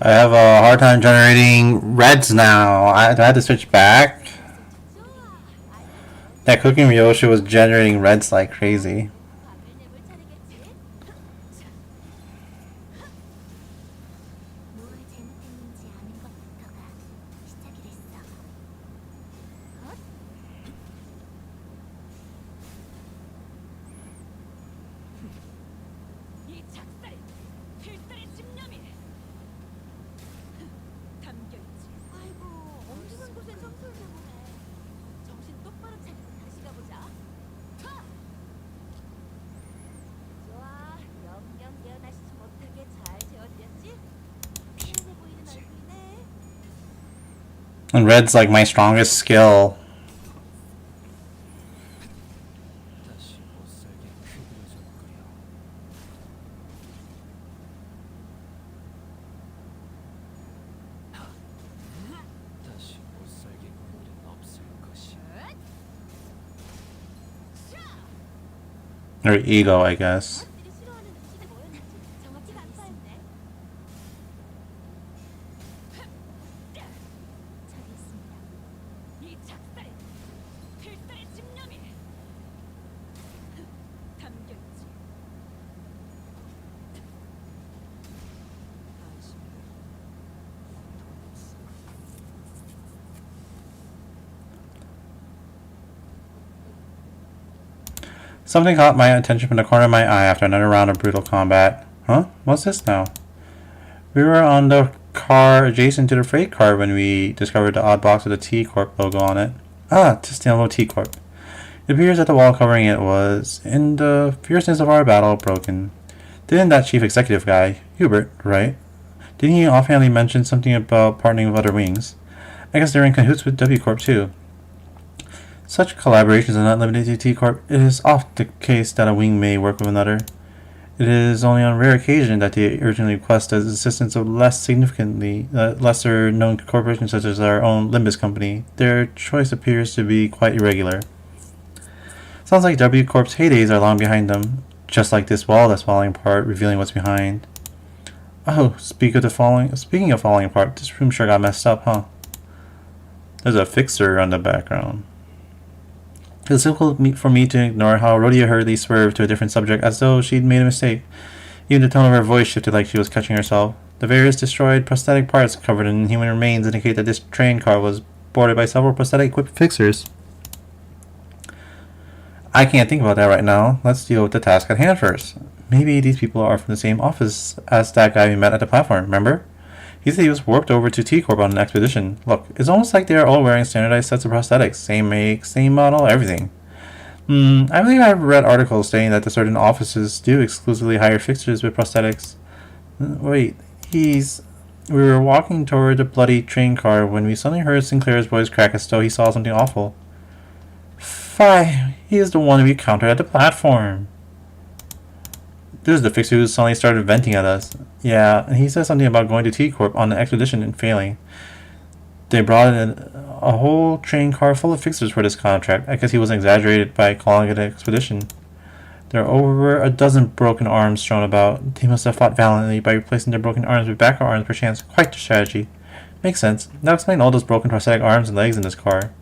I have a hard time generating reds now. Do I have to switch back? That cooking Ryosha was generating reds like crazy. 밥을 내볼 차례겠지? 뭘 잘못했는지 아는 것부터가 시작이 됐어. 헛? 이 작살, 필살의 집념이 담겨있지. 아이고, 엉뚱한 곳에 청소를 해보네. 정신 똑바로 차리고 다시 가보자. 타! 좋아, 영영 깨어나시지 못하게 잘 재워드렸지? 편안해 보이는 얼굴이네. And red's like my strongest skill. 다시 못살게 휘둘러줄 거야. 다시 못살게 굴 일은 없을 것이야. Or ego, I guess. 사람들이 싫어하는 음식이 뭐였는지 정확히 간파했네. 저기 있습니다. 이 작살, 필살의 집념이 담겨있지. Something caught my attention from the corner of my eye after another round of brutal combat. Huh? What's this now? We were on the car adjacent to the freight car when we discovered the odd box with the T Corp logo on it. Ah, to Stanlow T Corp. It appears that the wall covering it was, in the fierceness of our battle, broken. Didn't that chief executive guy, Hubert, right? Didn't he offhandedly mention something about partnering with other wings? I guess they're in cahoots with W Corp too. Such collaborations are not limited to T Corp. It is often the case that a wing may work with another. It is only on rare occasion that they urgently request the assistance of lesser known corporations such as our own Limbus Company. Their choice appears to be quite irregular. Sounds like W Corp's heydays are long behind them, just like this wall that's falling apart, revealing what's behind. Oh, speaking of falling apart, this room sure got messed up, huh? There's a fixer on the background. It was difficult for me to ignore how Rhodia hurriedly swerved to a different subject as though she'd made a mistake. Even the tone of her voice shifted like she was catching herself. The various destroyed prosthetic parts covered in human remains indicate that this train car was boarded by several prosthetic equipped fixers. I can't think about that right now. Let's deal with the task at hand first. Maybe these people are from the same office as that guy we met at the platform, remember? He said he was warped over to T-Corp on an expedition. Look, it's almost like they are all wearing standardized sets of prosthetics. Same make, same model, everything. I believe I've read articles saying that the certain offices do exclusively hire fixtures with prosthetics. Wait, we were walking toward the bloody train car when we suddenly heard Sinclair's voice crack as though he saw something awful. Fie, he is the one we encountered at the platform. This is the fixer who suddenly started venting at us. Yeah, and he said something about going to T-Corp on an expedition and failing. They brought in a whole train car full of fixers for this contract. I guess he wasn't exaggerated by calling it an expedition. There are over a dozen broken arms strewn about. They must have fought valiantly by replacing their broken arms with backup arms, perchance. Quite the strategy. Makes sense. Now explain all those broken prosthetic arms and legs in this car.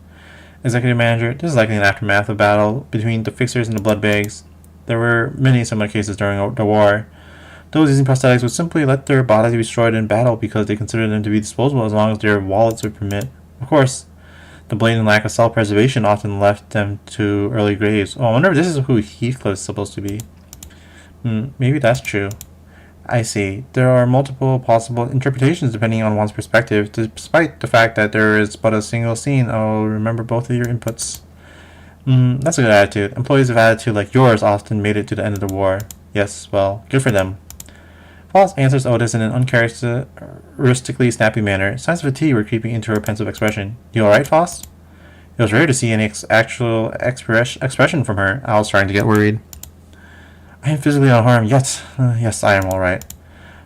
Executive Manager, this is likely an aftermath of battle between the fixers and the blood bags. There were many similar cases during the war. Those using prosthetics would simply let their bodies be destroyed in battle because they considered them to be disposable as long as their wallets would permit. Of course, the blatant lack of self-preservation often left them to early graves. Oh, I wonder if this is who Heathcliff is supposed to be. Maybe that's true. I see. There are multiple possible interpretations depending on one's perspective. Despite the fact that there is but a single scene, I'll remember both of your inputs. That's a good attitude. Employees of attitude like yours often made it to the end of the war. Yes, well, good for them. Faust answers Otis in an uncharacteristically snappy manner. Signs of fatigue were creeping into her pensive expression. You alright, Faust? It was rare to see any actual expression from her. I was starting to get worried. I am physically unharmed yet. Yes, I am alright.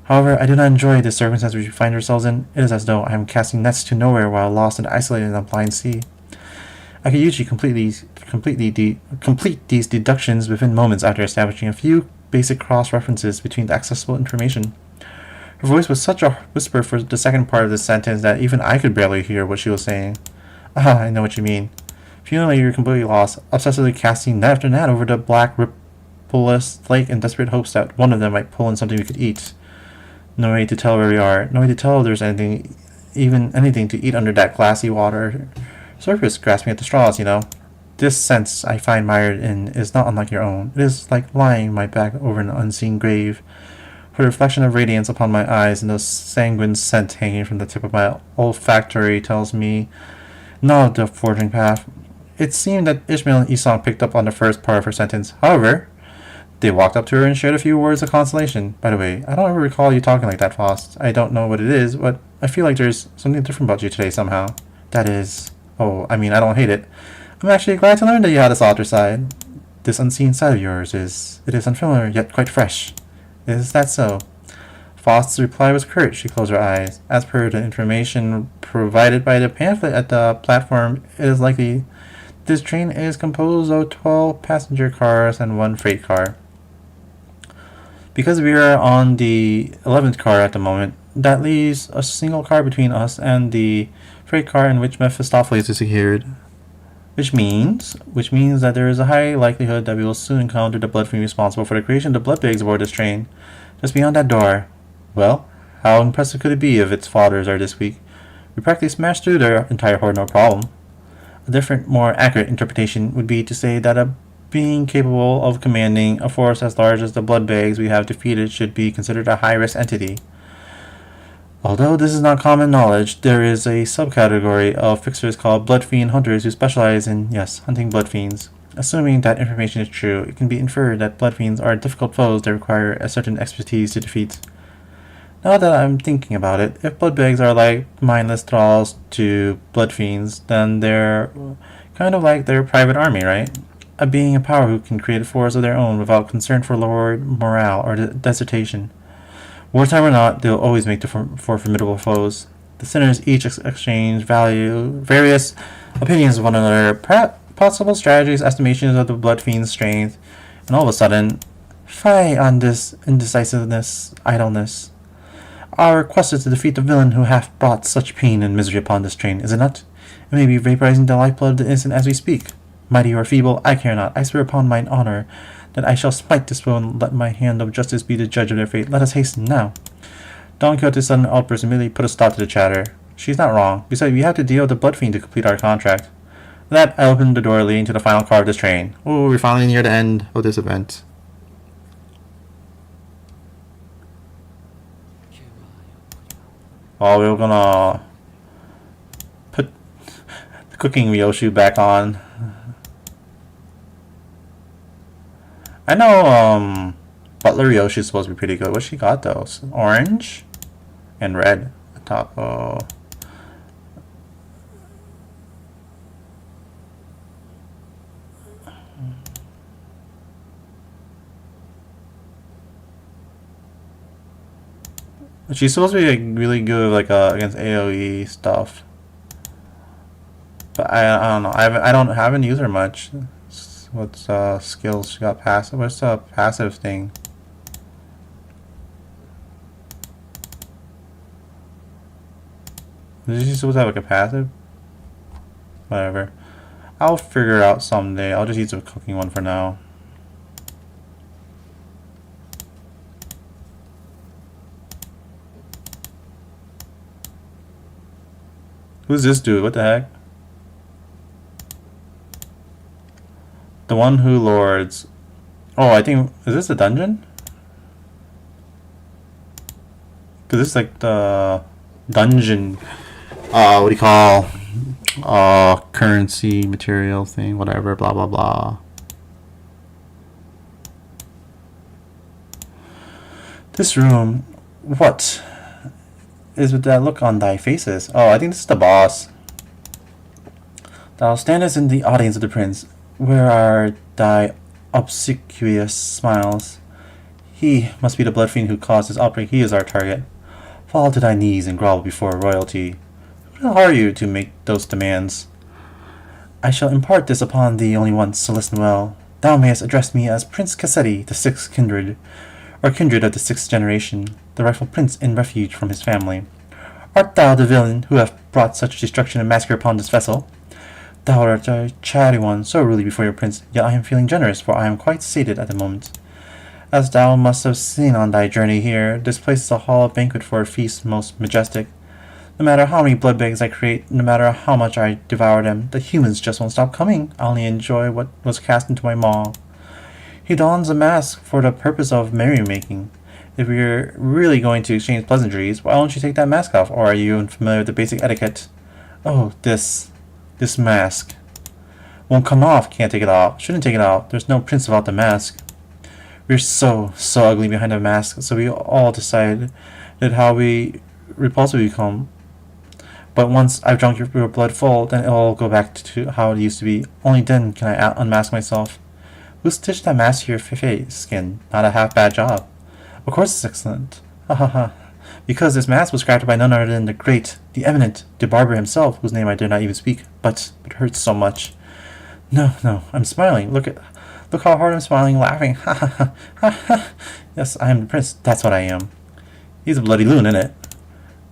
However, I do not enjoy the circumstance we find ourselves in. It is as though I am casting nets to nowhere while lost and isolated in a blind sea. I could usually complete these deductions within moments after establishing a few basic cross-references between the accessible information. Her voice was such a whisper for the second part of the sentence that even I could barely hear what she was saying. Ah, I know what you mean. Feeling like you're completely lost, obsessively casting net after net over the black, rippleless lake in desperate hopes that one of them might pull in something we could eat. No way to tell where we are. No way to tell if there's anything, even anything to eat under that glassy water surface grasping at the straws, you know. This sense I find mired in is not unlike your own. It is like lying my back over an unseen grave, for the reflection of radiance upon my eyes and the sanguine scent hanging from the tip of my olfactory tells me not of the forging path. It seemed that Ishmael and Esau picked up on the first part of her sentence. However, they walked up to her and shared a few words of consolation. By the way, I don't ever recall you talking like that, Faust. I don't know what it is, but I feel like there's something different about you today somehow. That is... I don't hate it. I'm actually glad to learn that you had a softer side. This unseen side of yours is unfamiliar, yet quite fresh. Is that so? Faust's reply was curt. She closed her eyes. As per the information provided by the pamphlet at the platform, it is likely this train is composed of 12 passenger cars and 1 freight car. Because we are on the 11th car at the moment, that leaves a single car between us and the freight car in which Mephistopheles is secured. Which means that there is a high likelihood that we will soon encounter the blood fiend responsible for the creation of the blood pigs aboard this train, just beyond that door. Well, how impressive could it be if its fathers are this weak? We practically smashed through their entire horde, no problem. A different, more accurate interpretation would be to say that a being capable of commanding a force as large as the blood bags we have defeated should be considered a high-risk entity. Although this is not common knowledge, there is a subcategory of fixers called blood fiend hunters who specialize in, hunting blood fiends. Assuming that information is true, it can be inferred that blood fiends are difficult foes that require a certain expertise to defeat. Now that I'm thinking about it, if blood bags are like mindless thralls to blood fiends, then they're kind of like their private army, right? A being of power who can create a force of their own without concern for lowered morale or dissertation. Wartime or not, they'll always make for formidable foes. The sinners each exchange various opinions of one another, possible strategies, estimations of the blood fiend's strength, and all of a sudden, fie on this indecisiveness, idleness. Our quest is to defeat the villain who hath brought such pain and misery upon this train, is it not? It may be vaporizing the lifeblood of the innocent as we speak. Mighty or feeble, I care not. I swear upon mine honor that I shall smite this foe and let my hand of justice be the judge of their fate. Let us hasten now. Don Quixote's sudden outburst immediately put a stop to the chatter. She's not wrong. Besides, we have to deal with the blood fiend to complete our contract. With that, I opened the door leading to the final car of this train. Oh, we're finally near the end of this event. Oh, we're gonna put the cooking Ryoshu back on. I know Butler Ryoshu is supposed to be pretty good. What she got though? Orange and red. Top. Oh. She's supposed to be like really good like against AoE stuff. But I don't know. I haven't used her much. What's skills she got passive? What's the passive thing? Is she supposed to have like a passive? Whatever. I'll figure it out someday. I'll just use the cooking one for now. Who's this dude? What the heck? The one who lords. Oh, I think... Is this a dungeon? Because this is like the dungeon... what do you call... currency, material thing, whatever, blah, blah, blah. This room... What is with that look on thy faces? Oh, I think this is the boss. Thou standest in the audience of the prince. Where are thy obsequious smiles? He must be the blood fiend who caused this outbreak. He is our target. Fall to thy knees and grovel before royalty. Who are you to make those demands? I shall impart this upon thee only once, so listen well. Thou mayest address me as Prince Cassetti, the sixth kindred. or kindred of the 6th generation, the rightful prince in refuge from his family. Art thou the villain who hath brought such destruction and massacre upon this vessel? Thou art a chatty one, so ruly before your prince, yet I am feeling generous, for I am quite sated at the moment. As thou must have seen on thy journey here, this place is a hall of banquet for a feast most majestic. No matter how many blood bags I create, no matter how much I devour them, the humans just won't stop coming. I only enjoy what was cast into my maw. He dons a mask for the purpose of merrymaking. If we're really going to exchange pleasantries, why don't you take that mask off? Or are you unfamiliar with the basic etiquette? Oh, this mask. Won't come off, can't take it off. Shouldn't take it off. There's no prince without the mask. We're so ugly behind the mask, so we all decided that how repulsive we become. But once I've drunk your blood full, then it'll all go back to how it used to be. Only then can I unmask myself. Who stitched that mask to your face skin? Not a half bad job. Of course it's excellent. Ha ha ha. Because this mask was crafted by none other than the great, the eminent, the barber himself, whose name I dare not even speak. But it hurts so much. No, I'm smiling. Look how hard I'm smiling, laughing. Ha ha ha ha ha. Yes, I am the prince. That's what I am. He's a bloody loon, innit?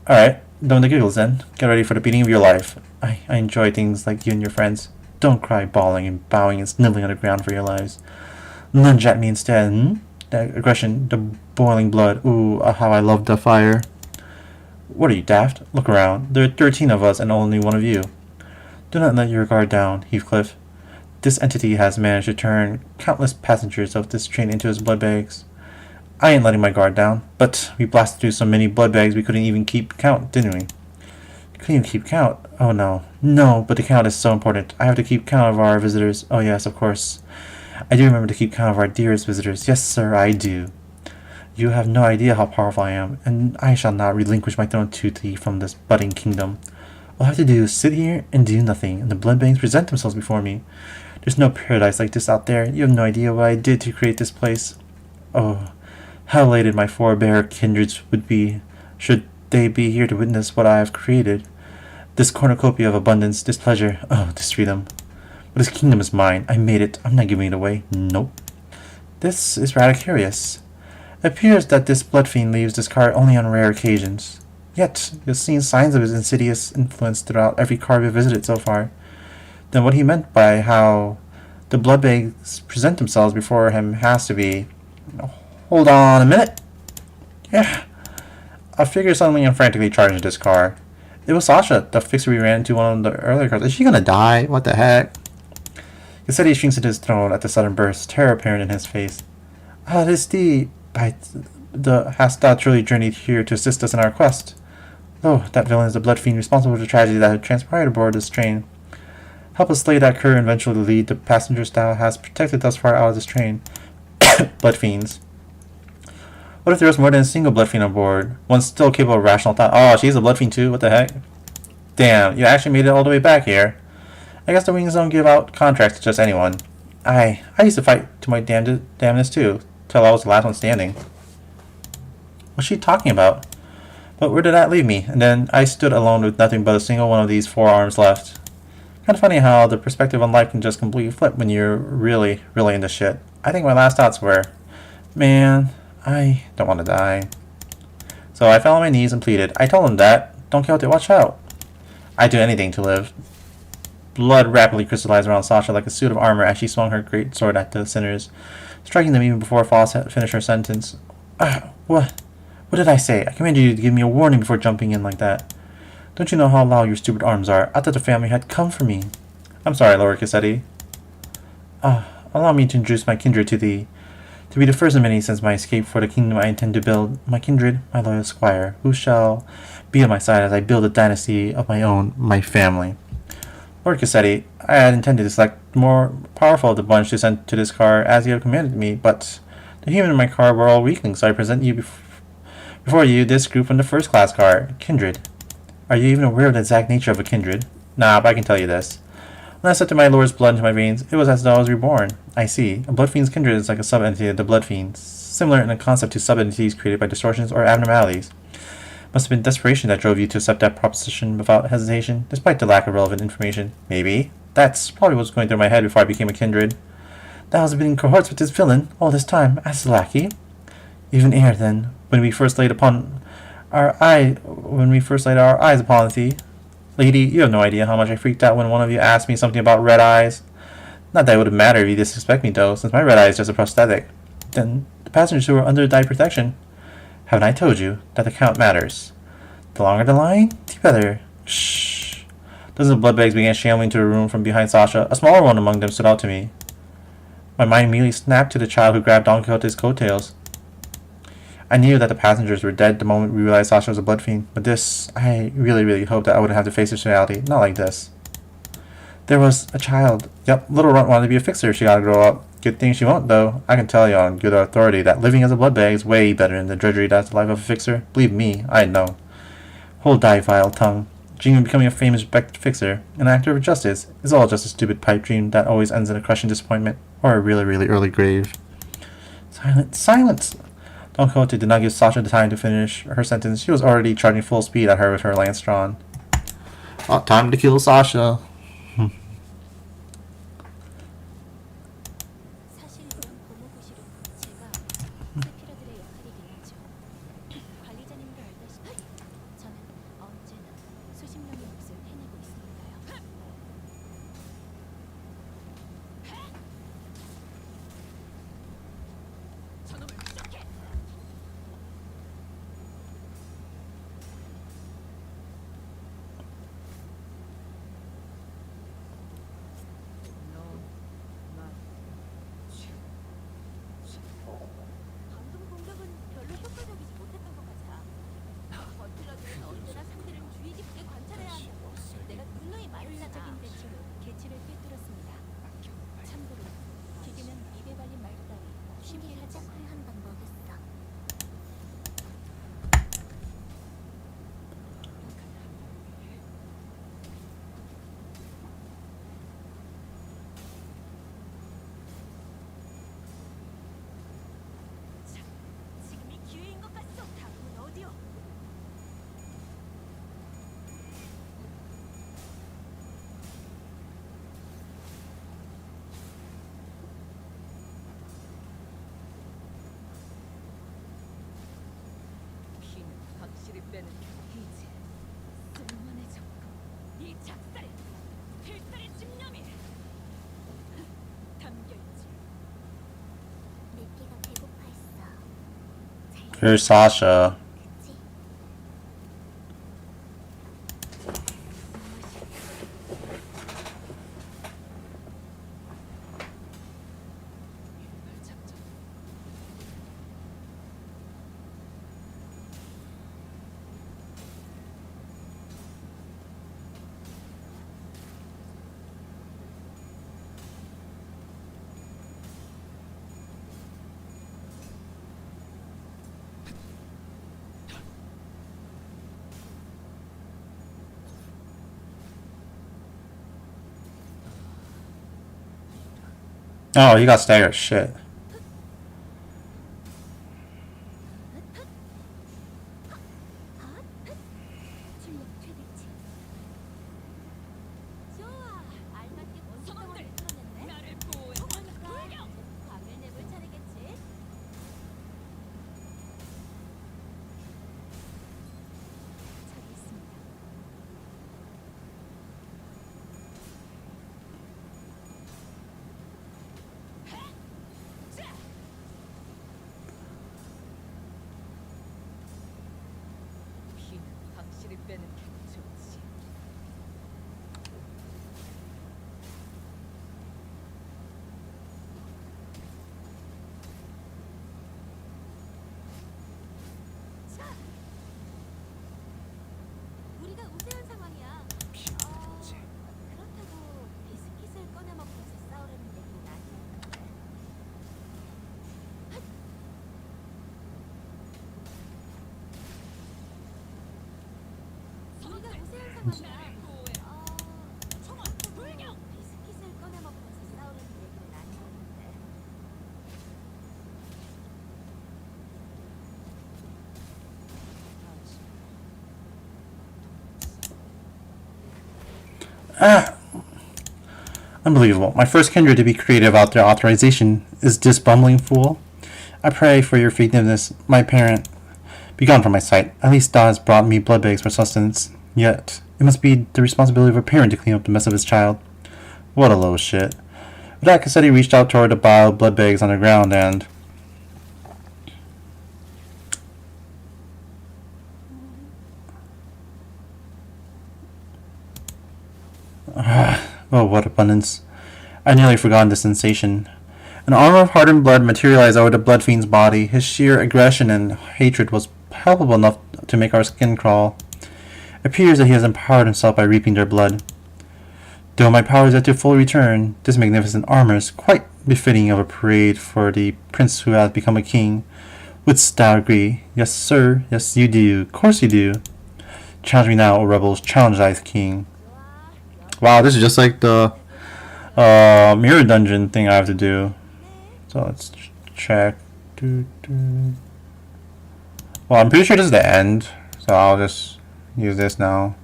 Alright, done with the giggles then. Get ready for the beating of your life. I enjoy things like you and your friends. Don't cry bawling and bowing and sniveling on the ground for your lives. Lunge at me instead, The aggression, the boiling blood. Ooh, how I love the fire. What are you, daft? Look around. There are 13 of us and only one of you. Do not let your guard down, Heathcliff. This entity has managed to turn countless passengers of this train into his blood bags. I ain't letting my guard down, but we blasted through so many blood bags we couldn't even keep count, didn't we? Couldn't even keep count? Oh no. No, but the count is so important. I have to keep count of our visitors. Oh yes, of course. I do remember to keep count of our dearest visitors. Yes, sir, I do. You have no idea how powerful I am, and I shall not relinquish my throne to thee from this budding kingdom. All I have to do is sit here and do nothing, and the blood banks present themselves before me. There's no paradise like this out there. You have no idea what I did to create this place. Oh, how elated my forebear kindreds would be, should they be here to witness what I have created. This cornucopia of abundance, this pleasure, oh, this freedom. But this kingdom is mine. I made it. I'm not giving it away. Nope. This is rather curious. It appears that this blood fiend leaves this car only on rare occasions. Yet, you've seen signs of his insidious influence throughout every car we've visited so far. Then what he meant by how the blood bags present themselves before him has to be... Hold on a minute. Yeah. A figure suddenly and frantically charged into this car. It was Sasha, the fixer we ran into one of the earlier cars. Is she gonna die? What the heck? He said he shrinks into his throne at the sudden burst, terror apparent in his face. Ah, this thee, hast thou truly journeyed here to assist us in our quest? Oh, that villain is the blood fiend responsible for the tragedy that had transpired aboard this train. Help us slay that cur and eventually lead the passengers thou hast protected thus far out of this train. Blood fiends. What if there was more than a single blood fiend on board? One still capable of rational thought. Oh, she's a blood fiend too? What the heck? Damn, you actually made it all the way back here. I guess the wings don't give out contracts to just anyone. I used to fight to my damnness too, till I was the last one standing. What's she talking about? But where did that leave me? And then I stood alone with nothing but a single one of these 4 arms left. Kind of funny how the perspective on life can just completely flip when you're really into shit. I think my last thoughts were, man, I don't want to die. So I fell on my knees and pleaded. I told him that. Don Quixote, watch out. I'd do anything to live. Blood rapidly crystallized around Sasha like a suit of armor as she swung her great sword at the sinners, striking them even before Foss had finished her sentence. What did I say? I commanded you to give me a warning before jumping in like that. Don't you know how loud your stupid arms are? I thought the family had come for me. I'm sorry, Lord Cassetti. Allow me to introduce my kindred to thee. To be the first of many since my escape for the kingdom I intend to build. My kindred, my loyal squire, who shall be at my side as I build a dynasty of my own, my family. Lord Cassetti, I had intended to select the more powerful of the bunch to send to this car as you have commanded me, but the human in my car were all weaklings, so I present you before you this group from the first class car, kindred. Are you even aware of the exact nature of a kindred? Nah, but I can tell you this. When I sucked my lord's blood into my veins, it was as though I was reborn. I see. A blood fiend's kindred is like a sub-entity of the blood fiend, similar in the concept to sub-entities created by distortions or abnormalities. Must have been desperation that drove you to accept that proposition without hesitation, despite the lack of relevant information. Maybe. That's probably what was going through my head before I became a kindred. That I was being cohorts with this villain all this time, as a lackey. even ere then, when we first laid our eyes upon thee. Lady, you have no idea how much I freaked out when one of you asked me something about red eyes. Not that it would matter if you disrespect me, though, since my red eye is just a prosthetic. Then, the passengers who are under thy protection. Haven't I told you that the count matters? The longer the line, the better. Shh. Dozens of bloodbags began shambling into the room from behind Sasha. A smaller one among them stood out to me. My mind immediately snapped to the child who grabbed Don Quixote's coattails. I knew that the passengers were dead the moment we realized Sasha was a blood fiend, but this, I really hoped that I wouldn't have to face this reality. Not like this. There was a child. Yep, little Runt wanted to be a fixer if she gotta grow up. Good thing she won't, though. I can tell you on good authority that living as a bloodbag is way better than the drudgery that's the life of a fixer. Believe me, I know. Hold thy vile tongue. Dream of becoming a famous fixer, an actor of justice, is all just a stupid pipe dream that always ends in a crushing disappointment, or a really early grave. Silence! Don Quixote did not give Sasha the time to finish her sentence. She was already charging full speed at her with her lance drawn. Oh, time to kill Sasha. 사실 이런 법무부실은 제가 세피라들의 역할이긴 하죠. 관리자님도 알다시피 저는 언제나 수십 명의 몫을 해내고 있으니까요. 저놈을 쫓게! 방금 공격은 별로 효과적이지 못했던 것 같아. 버틀러들은 언제나 상대를 주의 깊게 관찰해야 한다고 내가 누누이 말했잖아. 적인 대처로 개치를 꿰뚫었습니다. 참고로 기계는 입에 발린 말 따위 쉽게 하지 않고 한방 먹였어. 지금이 기회인 것 같소. 다음은 어디요? 피는 확실히 빼는 게 이제 쓸만해졌고 이 작살에 필살의 집념이 담겨있지. 내끼가 배고파했어. Here's Sasha. 옛날 작전 Oh, he got staggered. Shit. 출력 최대치. 좋아. 알맞게 원성을 풀어냈네. 나를 보호해 그러니까 광을 내볼 차례겠지. 저기 있습니다. 피는 확실히 빼는 게 좋지. 우리가 우세한 상황이야. 피하지. 그렇다고 비스킷을 꺼내먹고서 싸우려는 얘기는 아니었는데. 우리가 우세한 상황이야. 그렇다고 비스킷을 꺼내먹고서 싸우려는 얘기는 아니었는데. Ah! Unbelievable. My first kindred to be creative without their authorization is this bumbling fool. I pray for your forgiveness, my parent. Be gone from my sight. At least Da has brought me blood bags for sustenance. Yet, it must be the responsibility of a parent to clean up the mess of his child. What a load of shit. With that, Cassetti reached out toward the pile of blood bags on the ground and... oh, what abundance. I nearly forgotten the sensation. An arm of hardened blood materialized over the blood fiend's body. His sheer aggression and hatred was palpable enough to make our skin crawl. It appears that he has empowered himself by reaping their blood. Though my powers yet to fully return, this magnificent armor is quite befitting of a parade for the prince who has become a king. Wouldst thou agree? Yes, sir. Yes, you do. Of course you do. Challenge me now, O rebels. Challenge thy king. Wow, this is just like the Mirror dungeon thing I have to do. So let's check. Well, I'm pretty sure this is the end. So I'll just use this now.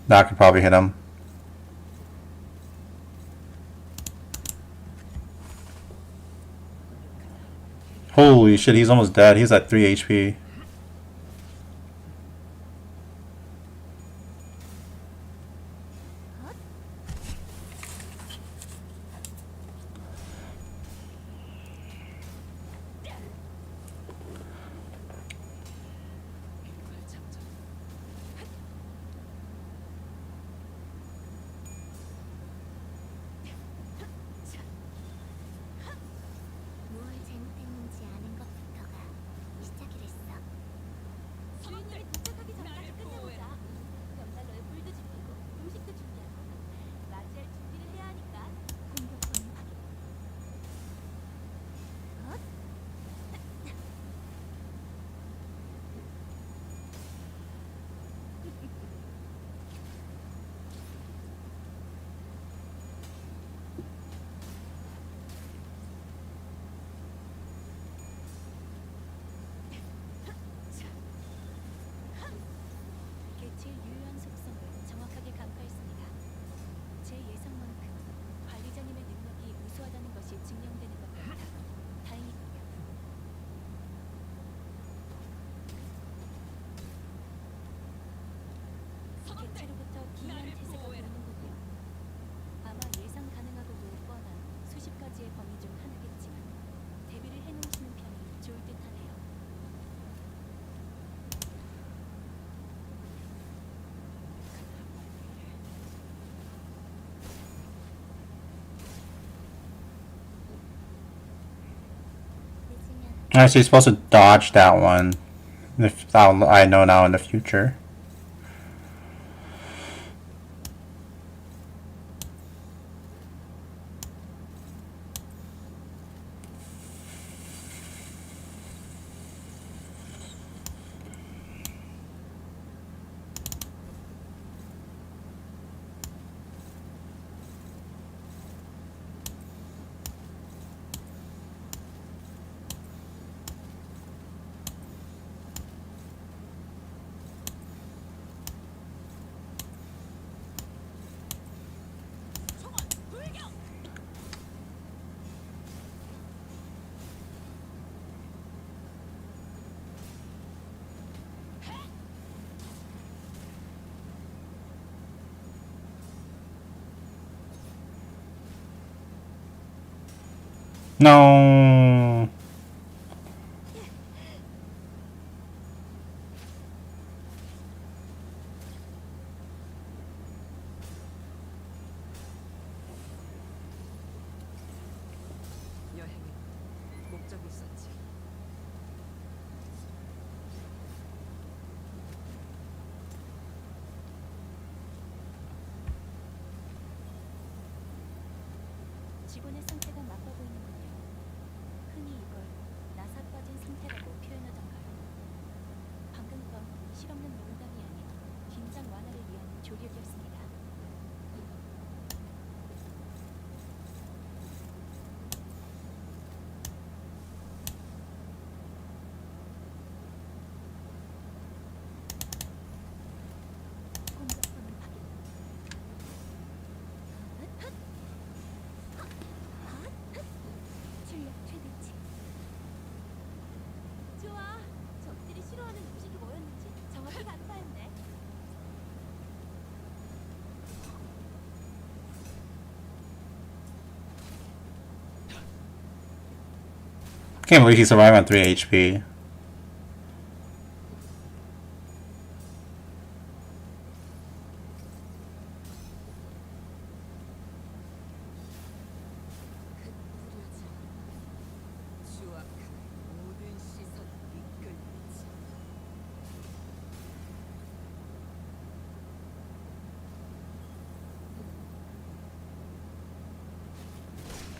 That could probably hit him. Holy shit, he's almost dead. He's at 3 HP. 무엇 잘못했는지 아는 것부터가 시작이랬어. 주인님이 도착하기 전까지 끝내보자. 벽난로에 불도 지피고 음식도 준비하고 맞이할 준비를 해야 하니까. 공격권 확인. 개체의 유효한 속성을 정확하게 간파했습니다. 제 예상만큼 관리자님의 능력이 우수하다는 것이 증명되는 것 같아 다행이군요. 개체로부터 기이한 태세가 보이는군요. 아마 예상 가능하고도 뻔한 수십 가지의 범위 중 하나겠지만 대비를 해놓으시는 편이 좋을 듯하네요. Actually, you're supposed to dodge that one. If I know now in the future. No. 여행에 목적이 있었지. 직원의 상태가 나빠 보이는군요. 흔히 이걸 나사 빠진 상태라고 표현하던가요. 방금 건 실없는 농담이 아닌 긴장 완화를 위한 조력이었습니다. 공격권 확인. Can't believe he survived on 3 HP. 추악한 모든 시선을 이끌리지.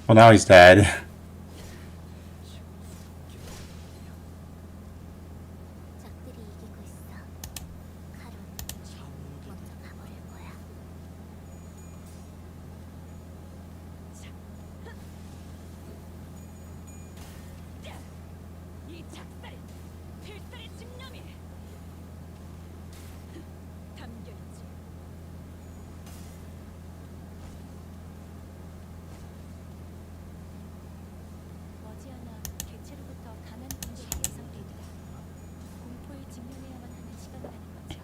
Well, now he's dead. 적들이 이기고 있어. 카론, 먼저 가버릴 거야. 이 작살이 필살의 집념이 담겨있지. 머지않아 개체로부터 강한 공격이 예상됩니다. 공포에 직면해야만 하는 시간이라는 거죠.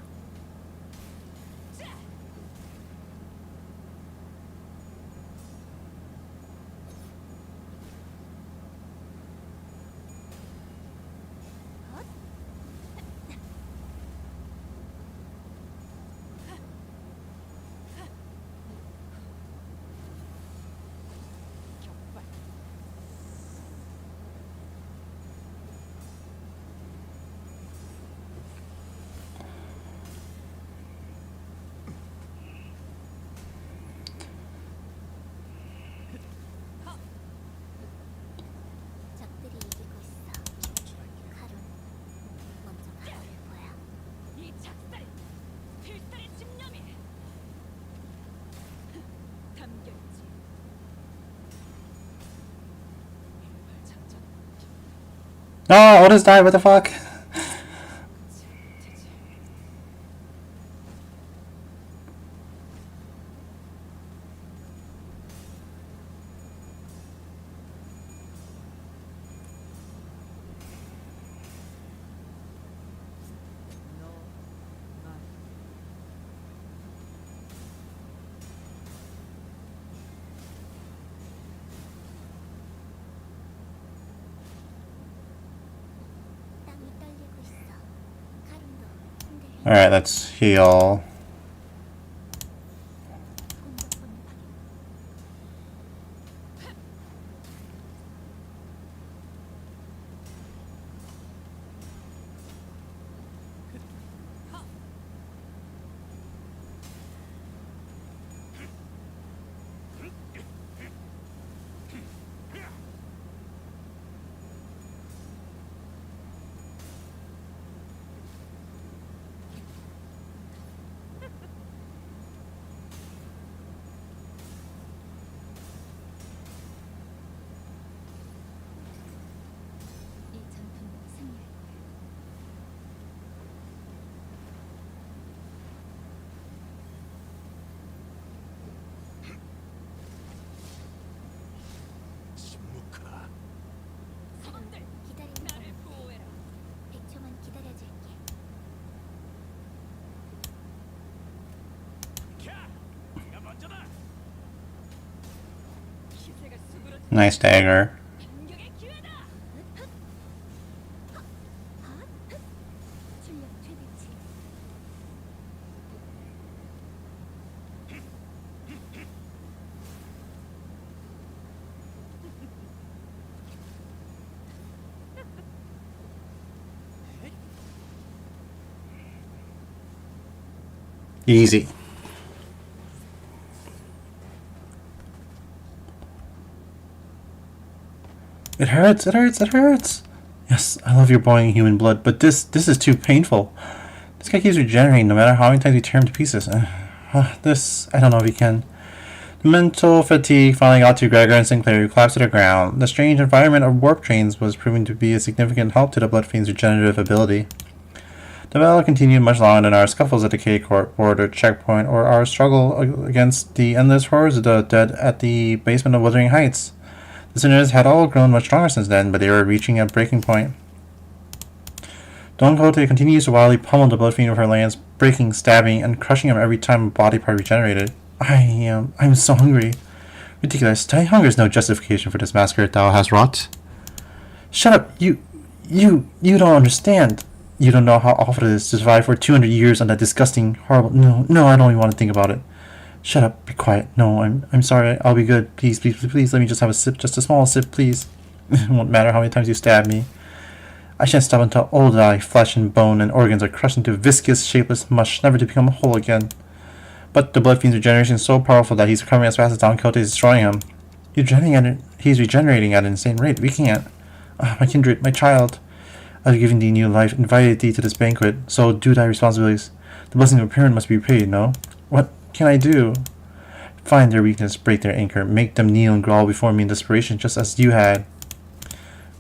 격발. 적들이 이기고 있어. 카론, 먼저 가버릴 거야. 이 작살이 필살의 집념이 담겨있지. 일발장전 Oh, Otis died. What the fuck? 되지. 너 말. 땅이 떨리고 있어. 카론도 흔들려. Alright, let's heal. 공격 본능 확인. 이 전투는 승리할 거야. 사람들 기다리는 나를 보호해라. 100초만 기다려줄게. 기세가 수그러져. Nice dagger. 반격의 기회다. 출력 최대치. Easy. It hurts, it hurts, it hurts. Yes, I love your boiling human blood, but this is too painful. This guy keeps regenerating no matter how many times you tear him to pieces. I don't know if he can. The mental fatigue finally got to Gregor and Sinclair, who collapsed to the ground. The strange environment of warp trains was proving to be a significant help to the Bloodfiend's regenerative ability. The battle continued much longer than our scuffles at the K-Court border checkpoint or our struggle against the endless horrors of the dead at the basement of Wuthering Heights. The sinners had all grown much stronger since then, but they were reaching a breaking point. Don Quixote continues to wildly pummel the Bloodfiend with her lance, breaking, stabbing, and crushing him every time a body part regenerated. I'm so hungry. Ridiculous. Tiny hunger is no justification for this massacre thou hast wrought. Shut up! You don't understand. You don't know how awful it is to survive for 200 years on that disgusting, horrible. No, I don't even want to think about it. Shut up, be quiet. No, I'm sorry. I'll be good. Please, let me just have a sip, just a small sip, please. It won't matter how many times you stab me. I shan't stop until all thy flesh and bone and organs are crushed into viscous, shapeless mush, never to become whole again. But the blood fiend's regeneration is so powerful that he's recovering as fast as Don Quixote is destroying him. He's regenerating at an insane rate. We can't. My kindred, my child. I have given thee new life, invited thee to this banquet, so do thy responsibilities. The blessing of a parent must be repaid, no? What can I do? Find their weakness, break their anchor, make them kneel and grovel before me in desperation, just as you had.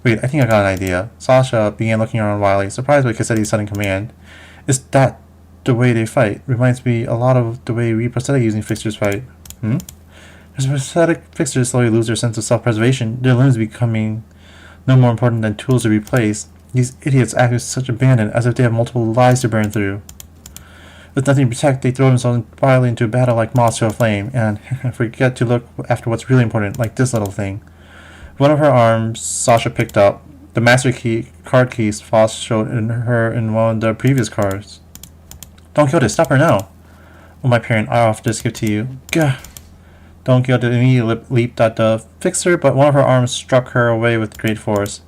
Wait, I think I got an idea. Sasha began looking around wildly, surprised by Cassetti's sudden command. Is that the way they fight? Reminds me a lot of the way we prosthetic using fixtures fight. As prosthetic fixtures slowly lose their sense of self-preservation, their limbs becoming no more important than tools to replace. These idiots act with such abandon, as if they have multiple lives to burn through. With nothing to protect, they throw themselves wildly into a battle like moths to a flame, and forget to look after what's really important, like this little thing. One of her arms, Sasha picked up the master key card keys Foss showed her in one of the previous cards. Don Quixote, stop her now! Oh, my parent, I offer this gift to you. Gah! Don Quixote immediately leaped at the fixer, but one of her arms struck her away with great force.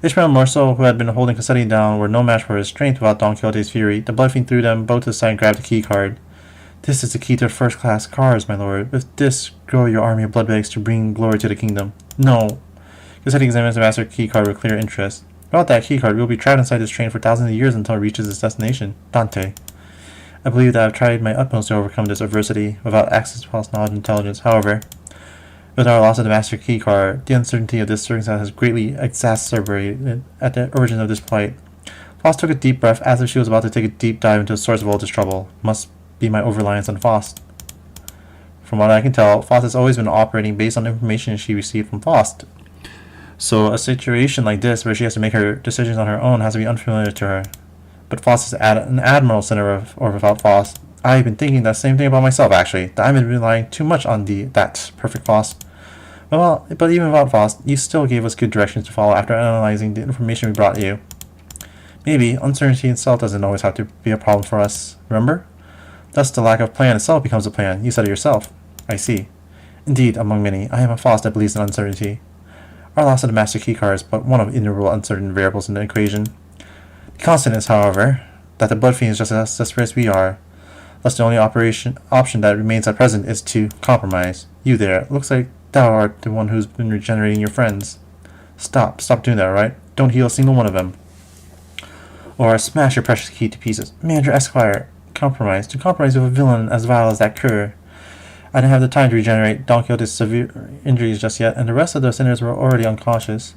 Ishmael and Morso, who had been holding Cassetti down, were no match for his strength without Don Quixote's fury. The blood fiend threw them both to the side and grabbed the key card. This is the key to first-class cars, my lord. With this, grow your army of bloodbags to bring glory to the kingdom. No. Cassetti examines the master key card with clear interest. Without that key card, we will be trapped inside this train for thousands of years until it reaches its destination. Dante. I believe that I have tried my utmost to overcome this adversity without access to false knowledge and intelligence. However, with our loss of the master key card, the uncertainty of this circumstance has greatly exacerbated at the origin of this plight. Faust took a deep breath as if she was about to take a deep dive into the source of all this trouble. Must be my over-reliance on Faust. From what I can tell, Faust has always been operating based on information she received from Faust. So a situation like this, where she has to make her decisions on her own, has to be unfamiliar to her. But Faust is an admiral center or without Faust. I've been thinking that same thing about myself, actually, that I've been relying too much on that perfect Faust. Well, but even without Faust, you still gave us good directions to follow after analyzing the information we brought you. Maybe uncertainty itself doesn't always have to be a problem for us, remember? Thus the lack of plan itself becomes a plan. You said it yourself. I see. Indeed, among many, I am a Faust that believes in uncertainty. Our loss of the master key card is but one of innumerable uncertain variables in the equation. The constant is, however, that the blood fiend is just as desperate as we are. Thus the only option that remains at present is to compromise. You there, looks like thou art the one who's been regenerating your friends. Stop doing that, alright? Don't heal a single one of them. Or smash your precious key to pieces. Manager Esquire, to compromise with a villain as vile as that cur. I didn't have the time to regenerate Don Quixote's severe injuries just yet, and the rest of the sinners were already unconscious.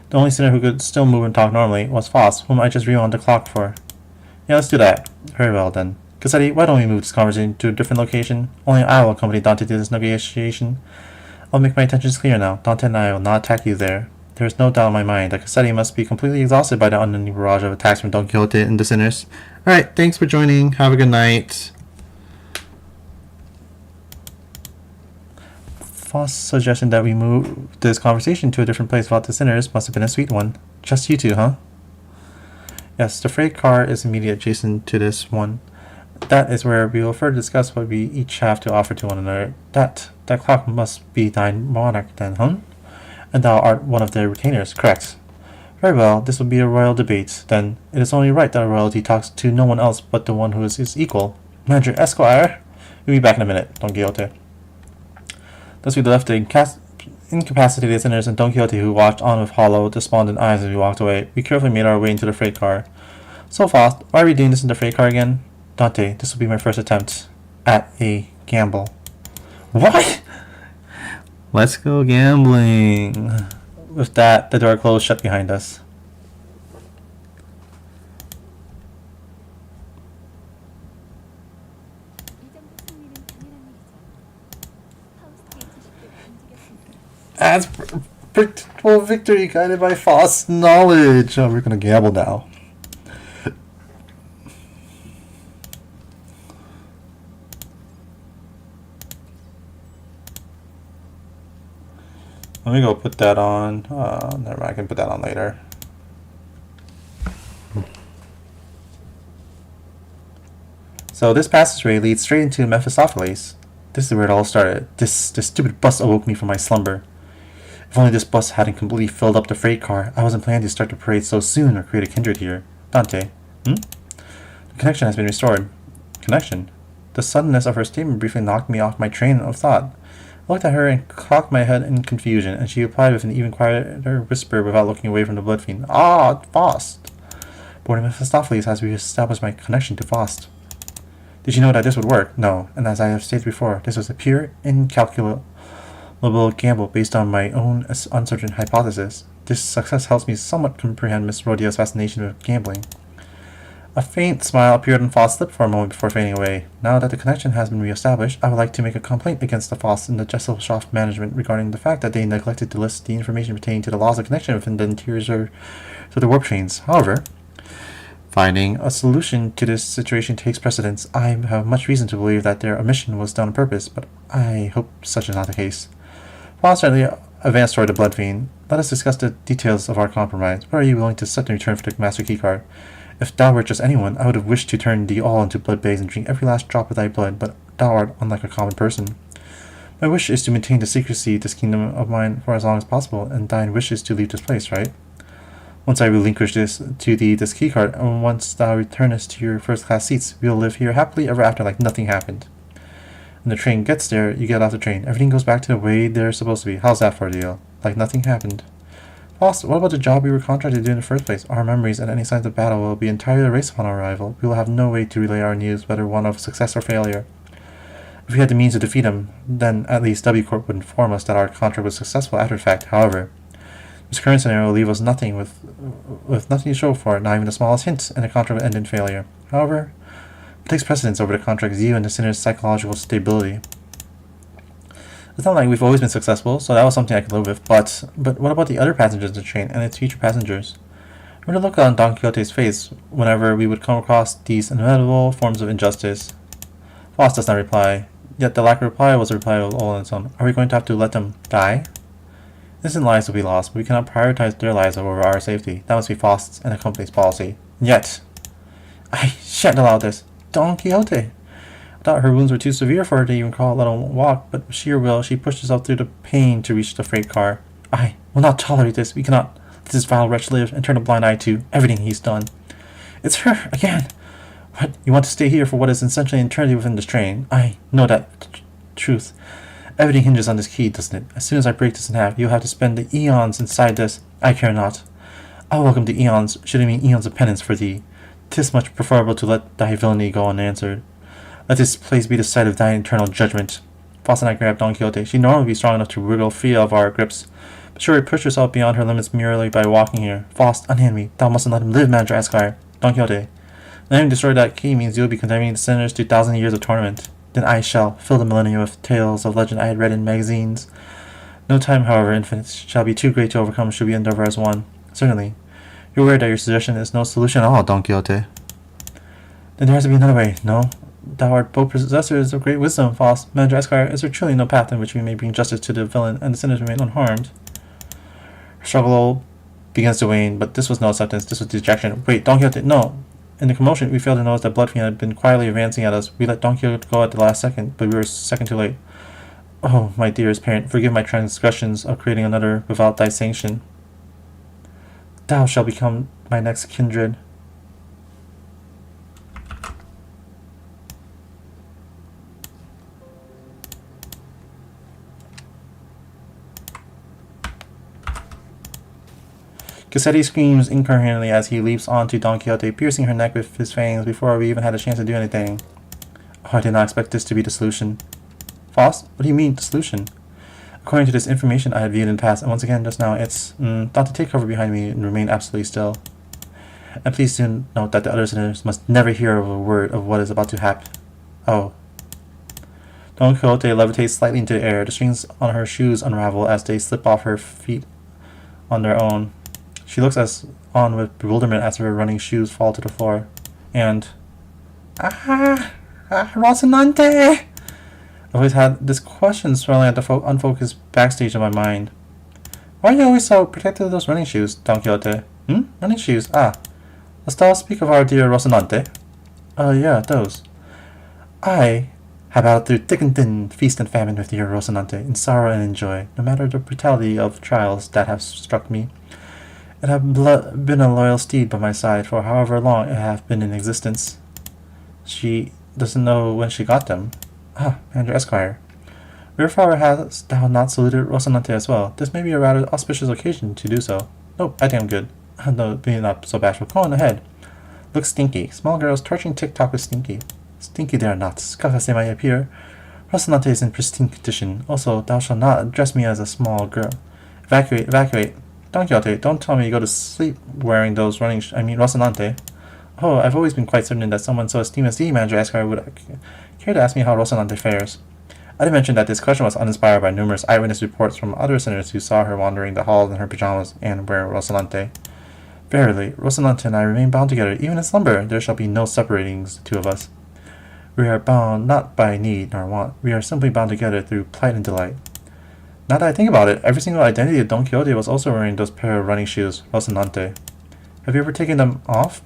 The only sinner who could still move and talk normally was Faust, whom I just rewound the clock for. Yeah, let's do that. Very well, then. Cassetti, why don't we move this conversation to a different location? Only I will accompany Dante to this negotiation. I'll make my intentions clear now. Dante and I will not attack you there. There is no doubt in my mind that Cassetti must be completely exhausted by the unending barrage of attacks from Don Quixote and the sinners. Alright, thanks for joining. Have a good night. Faust's suggestion that we move this conversation to a different place without the sinners must have been a sweet one. Just you two, huh? Yes, the freight car is immediately adjacent to this one. That is where we will further discuss what we each have to offer to one another. That clock must be thy monarch then, huh? And thou art one of their retainers, correct? Very well, this will be a royal debate. Then it is only right that royalty talks to no one else but the one who is his equal. Manager Esquire! We'll be back in a minute, Don Quixote. Thus we left the incapacitated sinners and Don Quixote, who watched on with hollow, despondent eyes as we walked away. We carefully made our way into the freight car. So Faust, why are we doing this in the freight car again? Dante, this will be my first attempt at a gamble. What? Let's go gambling. With that, the door closed shut behind us. 이 정도 승리는 당연한 일이죠. 파우스트의 지식도 움직였습니다. As predictable victory guided by false knowledge. Oh, we're gonna gamble now. Let me go put that on. Never mind, I can put that on later. So this passageway leads straight into Mephistopheles. This is where it all started. This stupid bus awoke me from my slumber. If only this bus hadn't completely filled up the freight car, I wasn't planning to start the parade so soon or create a kindred here. Dante. The connection has been restored. Connection? The suddenness of her statement briefly knocked me off my train of thought. I looked at her and cocked my head in confusion, and she replied with an even quieter whisper without looking away from the blood fiend. Ah, Faust! Boarding Mephistopheles has re-established my connection to Faust. Did you know that this would work? No, and as I have stated before, this was a pure, incalculable gamble based on my own uncertain hypothesis. This success helps me somewhat comprehend Miss Rodia's fascination with gambling. A faint smile appeared on Faust's lip for a moment before fading away. Now that the connection has been re-established, I would like to make a complaint against the Faust and the Gesellschaft management regarding the fact that they neglected to list the information pertaining to the laws of connection within the interiors to the warp trains. However, finding a solution to this situation takes precedence. I have much reason to believe that their omission was done on purpose, but I hope such is not the case. Faust slightly advanced toward the blood fiend. Let us discuss the details of our compromise. What are you willing to set in return for the master keycard? If thou wert just anyone, I would have wished to turn thee all into blood bags and drink every last drop of thy blood, but thou art unlike a common person. My wish is to maintain the secrecy of this kingdom of mine for as long as possible, and thine wish is to leave this place, right? Once I relinquish this to thee, this keycard, and once thou returnest to your first-class seats, we will live here happily ever after like nothing happened. When the train gets there, you get off the train. Everything goes back to the way they're supposed to be. How's that for a deal? Like nothing happened. Faust, what about the job we were contracted to do in the first place? Our memories and any signs of battle will be entirely erased upon our arrival. We will have no way to relay our news, whether one of success or failure. If we had the means to defeat him, then at least W Corp would inform us that our contract was successful after the fact. However, this current scenario will leave us nothing with nothing to show for it, not even the smallest hint, and the contract will end in failure. However, it takes precedence over the contract's view and the sinner's psychological stability. It's not like we've always been successful, so that was something I could live with, but what about the other passengers of the train and its future passengers? Remember the look on Don Quixote's face whenever we would come across these inevitable forms of injustice? Faust does not reply, yet the lack of reply was a reply all on its own. Are we going to have to let them die? Innocent lives will be lost, but we cannot prioritize their lives over our safety. That must be Faust's and the company's policy. Yet, I shan't allow this. Don Quixote! I thought her wounds were too severe for her to even crawl, let alone walk, but with sheer will, she pushed herself through the pain to reach the freight car. I will not tolerate this. We cannot let this vile wretch live and turn a blind eye to everything he's done. It's her again! What? You want to stay here for what is essentially an eternity within this train? I know that truth. Everything hinges on this key, doesn't it? As soon as I break this in half, you'll have to spend the eons inside this. I care not. I welcome the eons, should it mean eons of penance for thee. 'Tis much preferable to let thy villainy go unanswered. Let this place be the site of thine eternal judgment. Faust and I grabbed Don Quixote. She'd normally be strong enough to wriggle free of our grips, but she would push herself beyond her limits merely by walking here. Faust, unhand me. Thou mustn't let him live, Manager Esquire. Don Quixote. Letting him destroy that key means you'll be condemning the sinners to 1,000 years of torment. Then I shall fill the millennium with tales of legend I had read in magazines. No time, however, infinite, shall be too great to overcome should we endeavor as one. Certainly. You're aware that your suggestion is no solution at all, Don Quixote. Then there has to be another way, no? Thou art both possessors of great wisdom, Faust. Manager Esquire, is there truly no path in which we may bring justice to the villain and the sinners remain unharmed? Her struggle begins to wane, but this was no acceptance, this was dejection. Wait, Don Quixote, no! In the commotion, we failed to notice that Bloodfiend had been quietly advancing at us. We let Don Quixote go at the last second, but we were a second too late. Oh, my dearest parent, forgive my transgressions of creating another without thy sanction. Thou shalt become my next kindred. Cassetti screams incoherently as he leaps onto Don Quixote, piercing her neck with his fangs before we even had a chance to do anything. Oh, I did not expect this to be the solution. Faust? What do you mean, the solution? According to this information I had viewed in the past, and once again just now, it's thought to take cover behind me and remain absolutely still. And please do note that the other sinners must never hear of a word of what is about to happen. Oh. Don Quixote levitates slightly into the air. The strings on her shoes unravel as they slip off her feet on their own. She looks on with bewilderment as her running shoes fall to the floor. And... Rocinante! I've always had this question swirling at the unfocused backstage of my mind. Why are you always so protective of those running shoes, Don Quixote? Running shoes? Ah. Dost thou speak of our dear Rocinante? Yeah, those. I have battled through thick and thin, feast and famine with dear Rocinante, in sorrow and in joy, no matter the brutality of trials that have struck me. It have been a loyal steed by my side for however long it hath been in existence. She doesn't know when she got them. Ah, Andrew Esquire. Wherefore hast thou not saluted Rocinante as well? This may be a rather auspicious occasion to do so. Nope, I think I'm good. No, being not so bashful. Go on ahead. Look Stinky. Small girls torching TikTok with Stinky. Stinky dare not. Scuff as they might appear. Rocinante is in pristine condition. Also, thou shalt not address me as a small girl. Evacuate, evacuate. Don Quixote, don't tell me you go to sleep wearing those running Rocinante. Oh, I've always been quite certain that someone so esteemed as thee, Manager Esquire, would care to ask me how Rocinante fares. I did mention that this question was uninspired by numerous eyewitness reports from other sinners who saw her wandering the halls in her pajamas and wearing Rocinante. Verily, Rocinante and I remain bound together, even in slumber. There shall be no separating the two of us. We are bound not by need nor want. We are simply bound together through plight and delight. Now that I think about it, every single identity of Don Quixote was also wearing those pair of running shoes, Rocinante. Have you ever taken them off?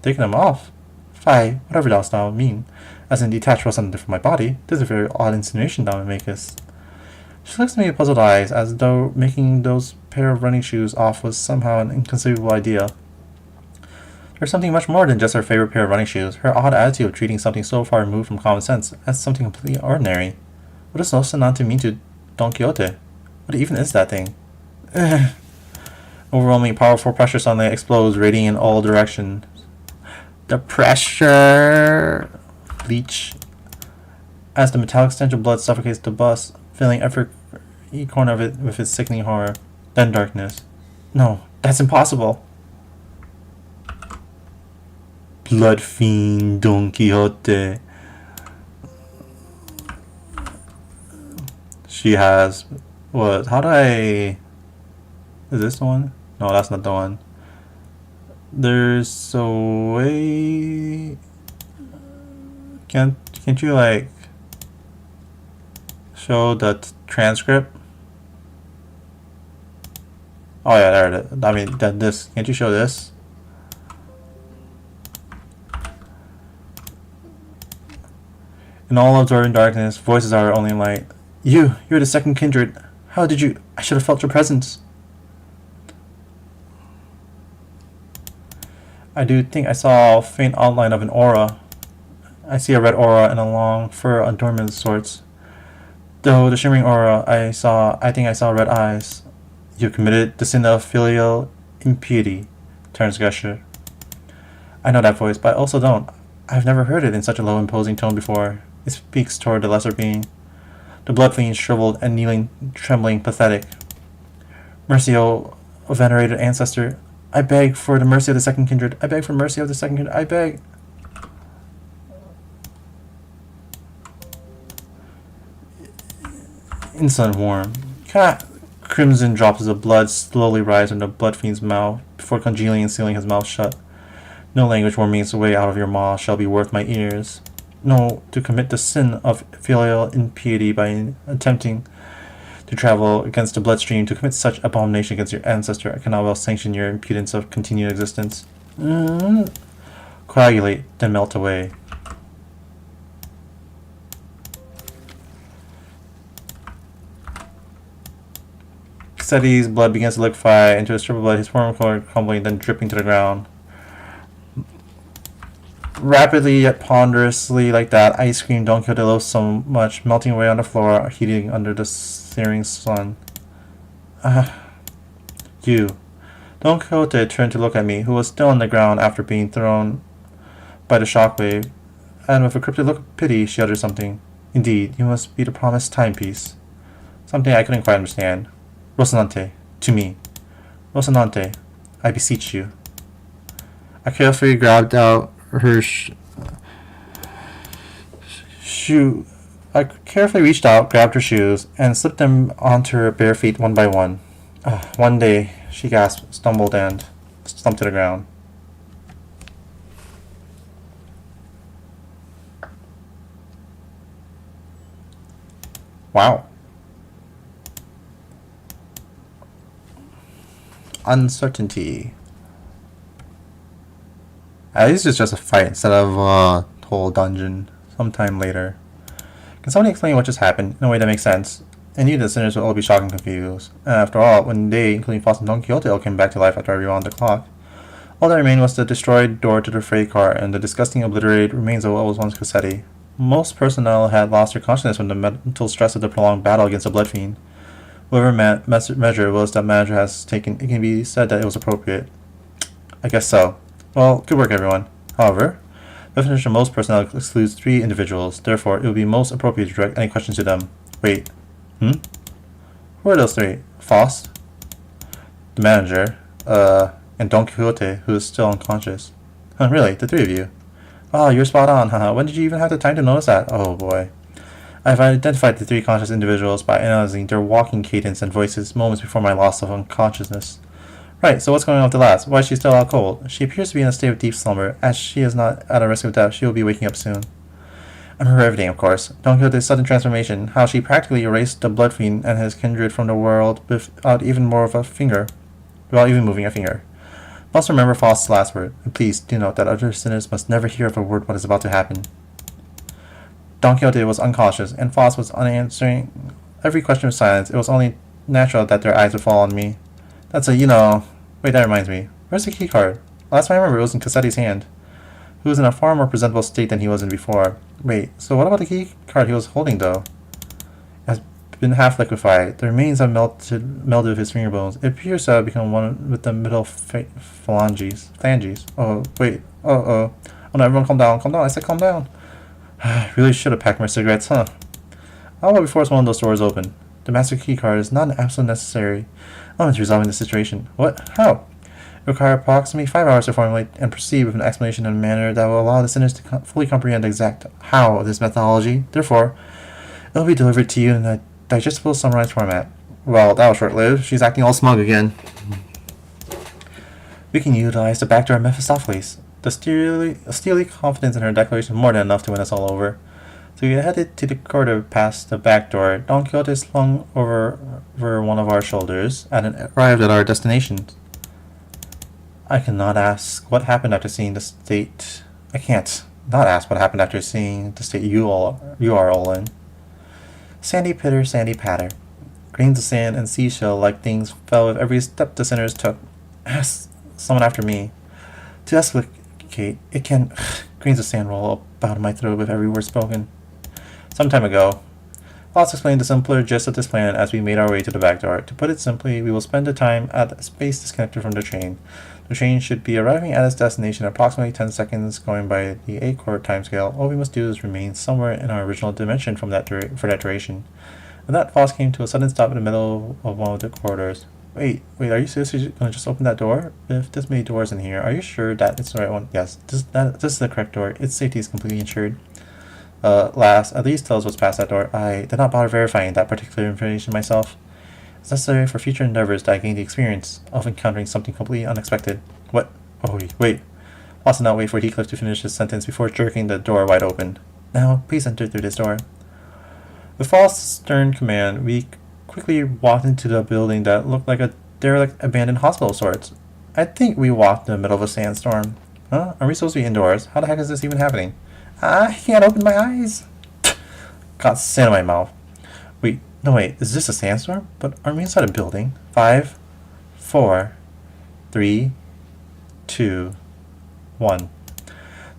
Taken them off? Fie, whatever dost thou mean? As in detach Rocinante from my body? 'Tis a very odd insinuation thou makest. She looks at me with puzzled eyes, as though making those pair of running shoes off was somehow an inconceivable idea. There's something much more than just her favorite pair of running shoes. Her odd attitude of treating something so far removed from common sense as something completely ordinary. What does Rocinante mean to Don Quixote? What even is that thing? Overwhelming powerful pressure suddenly explodes, radiating in all directions. The pressure! Leech. As the metallic stench of blood suffocates the bus, filling every corner of it with its sickening horror. Then darkness. No, that's impossible! Blood fiend Don Quixote. She has... What? How do I... Is this the one? No, that's not the one. There's a way... Can't you, like... show the transcript? Oh yeah, there it is. I mean, this. Can't you show this? In all absorbing darkness, voices are our only light. You're the second kindred. How did you... I should have felt your presence. I do think I saw a faint outline of an aura. I see a red aura and a long fur adornment of sorts. Though the shimmering aura I think I saw red eyes. You committed the sin of filial impiety, transgressor. I know that voice, but I also don't. I've never heard it in such a low, imposing tone before. It speaks toward the lesser being. The blood fiend, shriveled and kneeling, trembling, pathetic. Mercy, O venerated ancestor. I beg for the mercy of the second kindred. I beg for mercy of the second kindred. I beg. Insolent worm. Crimson drops of blood slowly rise from the blood fiend's mouth before congealing and sealing his mouth shut. No language worming its way out of your maw shall be worth my ears. No, to commit the sin of filial impiety by attempting to travel against the bloodstream, to commit such abomination against your ancestor, I cannot well sanction your impudence of continued existence. Coagulate, then melt away. Xeti's blood begins to liquefy into a strip of blood, his form crumbling, then dripping to the ground. Rapidly yet ponderously like that, ice cream Don Quixote loves so much, melting away on the floor, heating under the searing sun. You. Don Quixote turned to look at me, who was still on the ground after being thrown by the shockwave, and with a cryptic look of pity, she uttered something. Indeed, you must be the promised timepiece. Something I couldn't quite understand. Rocinante, to me. Rocinante, I beseech you. I carefully grabbed out her shoe. I carefully reached out, grabbed her shoes, and slipped them onto her bare feet one by one. One day, she gasped, stumbled, and slumped to the ground. Wow. uncertainty. At least it's just a fight instead of a whole dungeon sometime later. Can somebody explain what just happened in a way that makes sense? I knew the sinners would all be shocked and confused. After all, when they, including Faust and Don Quixote, all came back to life after I rewound the clock, all that remained was the destroyed door to the freight car and the disgusting obliterated remains of what was once Cassetti. Most personnel had lost their consciousness from the mental stress of the prolonged battle against the Blood Fiend. Whatever measure was that manager has taken, it can be said that it was appropriate. I guess so. Well, good work, everyone. However, the definition of most personnel excludes 3 individuals. Therefore, it would be most appropriate to direct any questions to them. Wait. Who are those 3? Faust, the manager, and Don Quixote, who is still unconscious. Huh, really? The 3 of you? Oh, you're spot on, haha. When did you even have the time to notice that? Oh boy. I've identified the 3 conscious individuals by analyzing their walking cadence and voices moments before my loss of unconsciousness. Right, so what's going on with the last? Why is she still out cold? She appears to be in a state of deep slumber. As she is not at a risk of death, she will be waking up soon. I remember everything, of course. Don Quixote's sudden transformation, how she practically erased the Blood Fiend and his kindred from the world without even moving a finger. Must remember Faust's last word, and please do note that other sinners must never hear of a word what is about to happen. Don Quixote was unconscious, and Faust was unanswering every question with silence. It was only natural that their eyes would fall on me. That's wait, that reminds me. Where's the key card? Last time I remember it was in Cassetti's hand. He was in a far more presentable state than he was in before. Wait, so what about the key card he was holding, though? It has been half liquefied. The remains have melded with his finger bones. It appears to have become one with the middle phalanges. Oh, wait. Oh no, everyone calm down. Calm down. I said calm down. I really should have packed my cigarettes, huh? How about we force one of those doors open? The master key card is not an absolute necessary element to resolving the situation. What? How? It requires approximately 5 hours to formulate and proceed with an explanation in a manner that will allow the sinners to fully comprehend the exact how of this methodology. Therefore, it will be delivered to you in a digestible, summarized format. Well, that was short-lived. She's acting all smug again. We can utilize the backdoor Mephistopheles. The steely confidence in her declaration is more than enough to win us all over. So we headed to the corridor past the back door. Don Quixote slung over one of our shoulders and arrived at our destination. I cannot ask what happened after seeing the state. I can't not ask what happened after seeing the state you are all in. Sandy pitter, sandy patter. Grains of sand and seashell-like things fell with every step the sinners took. Ask someone after me. To explicate, it can. Grains of sand roll about in my throat with every word spoken. Some time ago, Faust explained the simpler gist of this plan as we made our way to the back door. To put it simply, we will spend the time at a space disconnected from the train. The train should be arriving at its destination in approximately 10 seconds, going by the 8-quarter timescale. All we must do is remain somewhere in our original dimension for that duration. With that, Faust came to a sudden stop in the middle of one of the corridors. Wait, are you seriously going to just open that door? If there's many doors in here, are you sure that it's the right one? Yes, this is the correct door. Its safety is completely ensured. Last, at least tell us what's past that door. I did not bother verifying that particular information myself. It's necessary for future endeavors that I gain the experience of encountering something completely unexpected. What? Oh, wait. Faust did not wait for Heathcliff to finish his sentence before jerking the door wide open. Now, please enter through this door. With Faust's stern command, we quickly walked into the building that looked like a derelict abandoned hospital of sorts. I think we walked in the middle of a sandstorm. Huh? Are we supposed to be indoors? How the heck is this even happening? I can't open my eyes. Got sand in my mouth. Wait, is this a sandstorm? But aren't we inside a building? 5, 4, 3, 2, 1.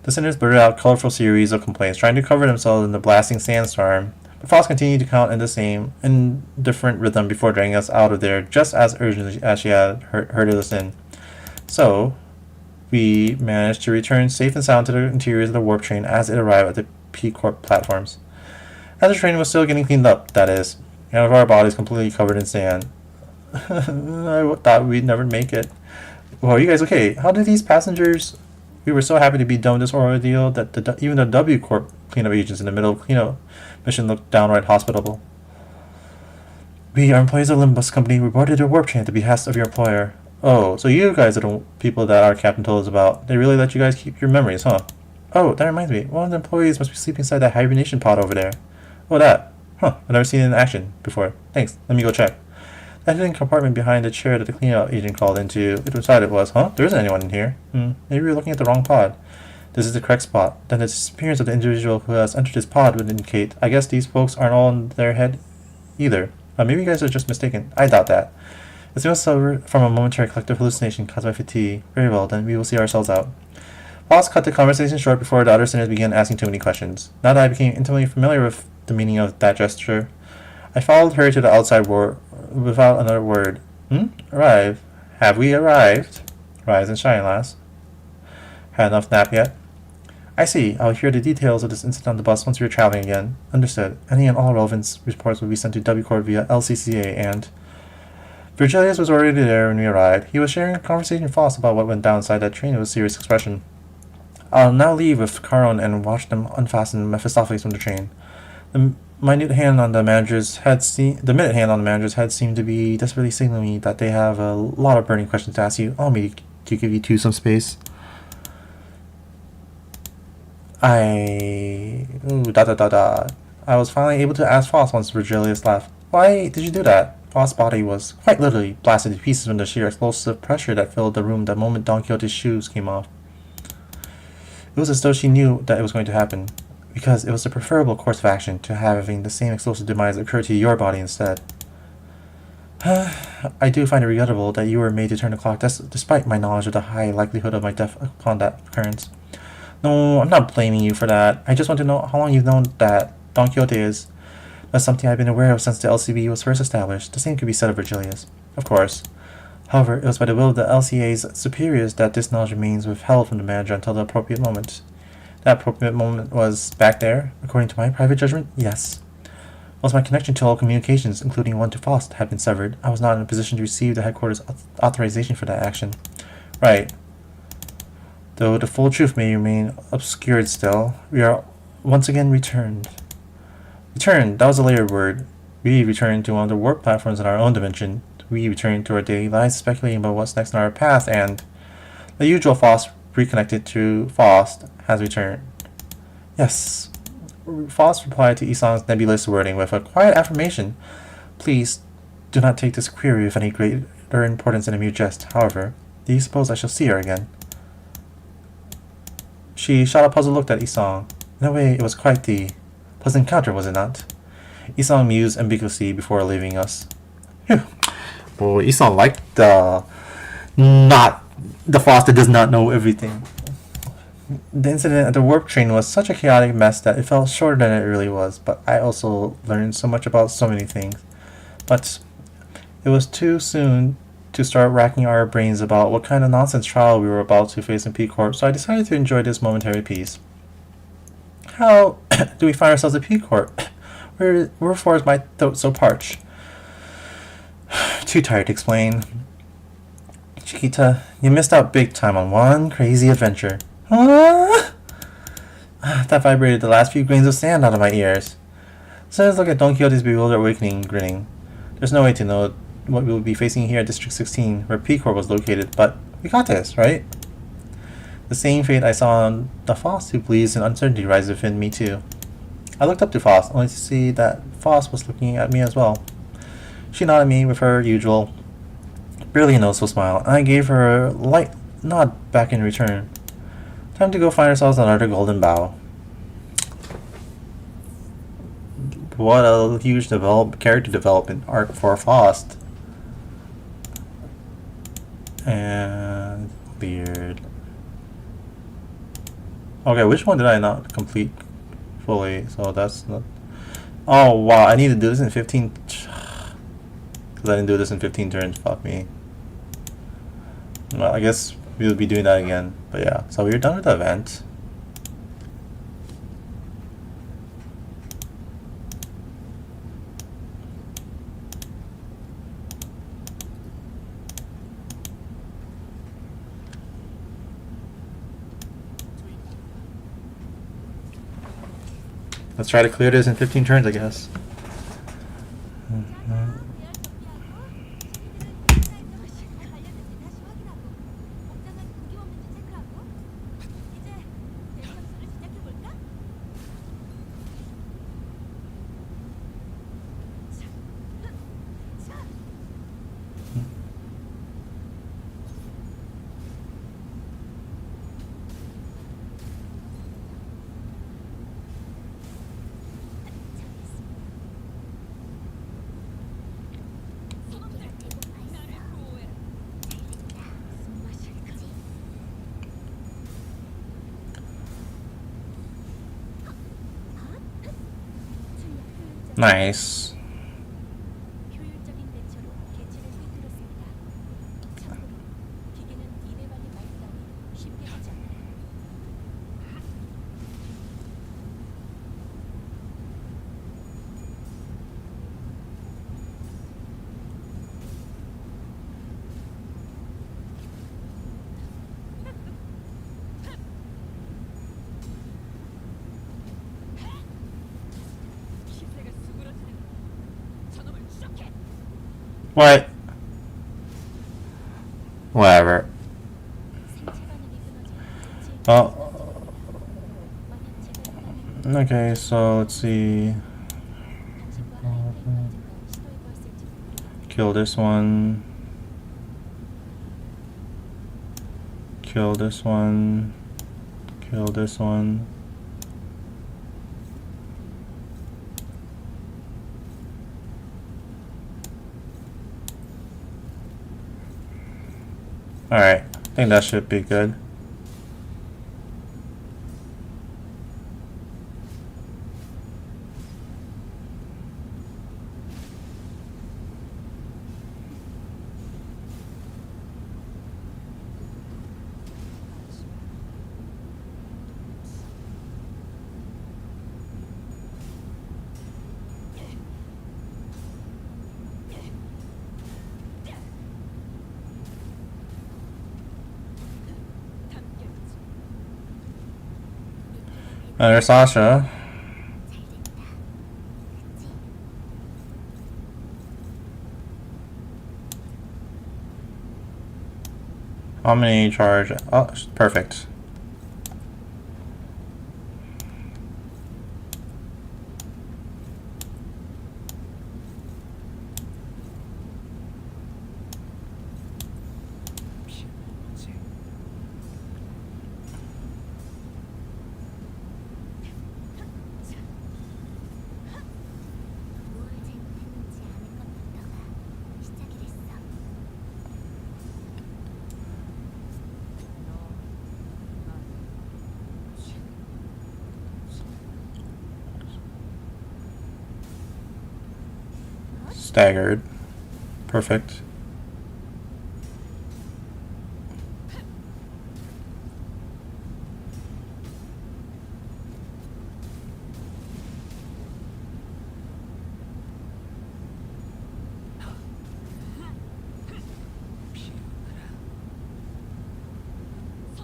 The sinners blurted out a colorful series of complaints, trying to cover themselves in the blasting sandstorm. But Faust continued to count in the same indifferent rhythm before dragging us out of there just as urgently as she had herded us in. So, we managed to return safe and sound to the interiors of the warp train as it arrived at the P-Corp platforms. As the train was still getting cleaned up, that is, and with our bodies completely covered in sand. I thought we'd never make it. Well, are you guys okay? How did these passengers... We were so happy to be done with this ordeal that even the W Corp cleanup agents in the middle of cleanup mission looked downright hospitable. We are employees of Limbus Company. We boarded your warp train at the behest of your employer. Oh, so you guys are the people that our captain told us about. They really let you guys keep your memories, huh? Oh, that reminds me. One of the employees must be sleeping inside that hibernation pod over there. Oh, that. Huh, I've never seen it in action before. Thanks, let me go check. That hidden compartment behind the chair that the cleanout agent called into, it was it was, huh? There isn't anyone in here. Maybe we're looking at the wrong pod. This is the correct spot. Then the disappearance of the individual who has entered this pod would indicate. I guess these folks aren't all in their head either. Maybe you guys are just mistaken. I doubt that. If we must suffer from a momentary collective hallucination caused by fatigue, very well, then we will see ourselves out. Boss cut the conversation short before the other sinners began asking too many questions. Now that I became intimately familiar with the meaning of that gesture, I followed her to the outside without another word. Arrive. Have we arrived? Rise and shine, lass. Had enough nap yet? I see. I'll hear the details of this incident on the bus once we are traveling again. Understood. Any and all relevant reports will be sent to W Court via LCCA and... Virgilius was already there when we arrived. He was sharing a conversation with Faust about what went down inside that train with a serious expression. I'll now leave with Caron and watch them unfasten Mephistopheles from the train. The minute hand on the manager's head seemed to be desperately signaling me that they have a lot of burning questions to ask you. Allow me to give you two some space. I was finally able to ask Faust once Virgilius laughed. Why did you do that? Faust's body was quite literally blasted to pieces from the sheer explosive pressure that filled the room the moment Don Quixote's shoes came off. It was as though she knew that it was going to happen, because it was the preferable course of action to having the same explosive demise occur to your body instead. I do find it regrettable that you were made to turn the clock despite my knowledge of the high likelihood of my death upon that occurrence. No, I'm not blaming you for that. I just want to know how long you've known that Don Quixote is. That's something I've been aware of since the LCB was first established. The same could be said of Virgilius. Of course. However, it was by the will of the LCA's superiors that this knowledge remains withheld from the manager until the appropriate moment. That appropriate moment was back there, according to my private judgment? Yes. Whilst my connection to all communications, including one to Faust, had been severed, I was not in a position to receive the headquarters' authorization for that action. Right. Though the full truth may remain obscured still, we are once again returned. Returned, that was a layered word. We returned to one of the warp platforms in our own dimension. We returned to our daily lives speculating about what's next in our path, and the usual Faust reconnected to Faust has returned. Yes. Faust replied to Isong's nebulous wording with a quiet affirmation. Please do not take this query with any greater importance than a mere jest. However, do you suppose I shall see her again? She shot a puzzled look at Isong. In a way, it was quite the pleasant encounter, was it not? Isong mused ambiguously before leaving us. Phew. Well, Isong liked the Faust that does not know everything. The incident at the warp train was such a chaotic mess that it felt shorter than it really was, but I also learned so much about so many things. But it was too soon to start racking our brains about what kind of nonsense trial we were about to face in P Corp, so I decided to enjoy this momentary peace. How do we find ourselves at P Corp? Wherefore is my throat so parched? Too tired to explain. Chiquita, you missed out big time on one crazy adventure. Huh? That vibrated the last few grains of sand out of my ears. So let's look at Don Quixote's bewildered awakening, grinning. There's no way to know what we will be facing here at District 16, where P Corp was located, but we got this, right? The same fate I saw on the Faust who believes in uncertainty rises within me too. I looked up to Faust, only to see that Faust was looking at me as well. She nodded at me with her usual, barely noticeable smile, and I gave her a light nod back in return. Time to go find ourselves another golden bough. What a huge character development arc for Faust. And beard. Okay, which one did I not complete fully? So that's not... Oh wow, I need to do this in 15... Because I didn't do this in 15 turns, fuck me. Well, I guess we'll be doing that again. But yeah, so we're done with the event. Let's try to clear this in 15 turns, I guess. Nice. 효율적인 대처로 개체를 꿰뚫었습니다. 참고로 기계는 이네발리 말 따위 쉽게 하지 않아요. 기세가 수그러지는 저놈을 추적해. What? Whatever. 생체 반응이 끊어진 개체의 Oh. 만약 제가 있다면 Okay, so let's see. 당신과 하이파이브 같은 거 시도해보았을지 모르겠네요. Kill this one. Kill this one. Kill this one. Alright, I think that should be good. There's Sasha. How many charge? Oh, perfect. 피해지. 뭘 잘못했는지 아는 것부터가 시작이 됐어. Staggered. Perfect.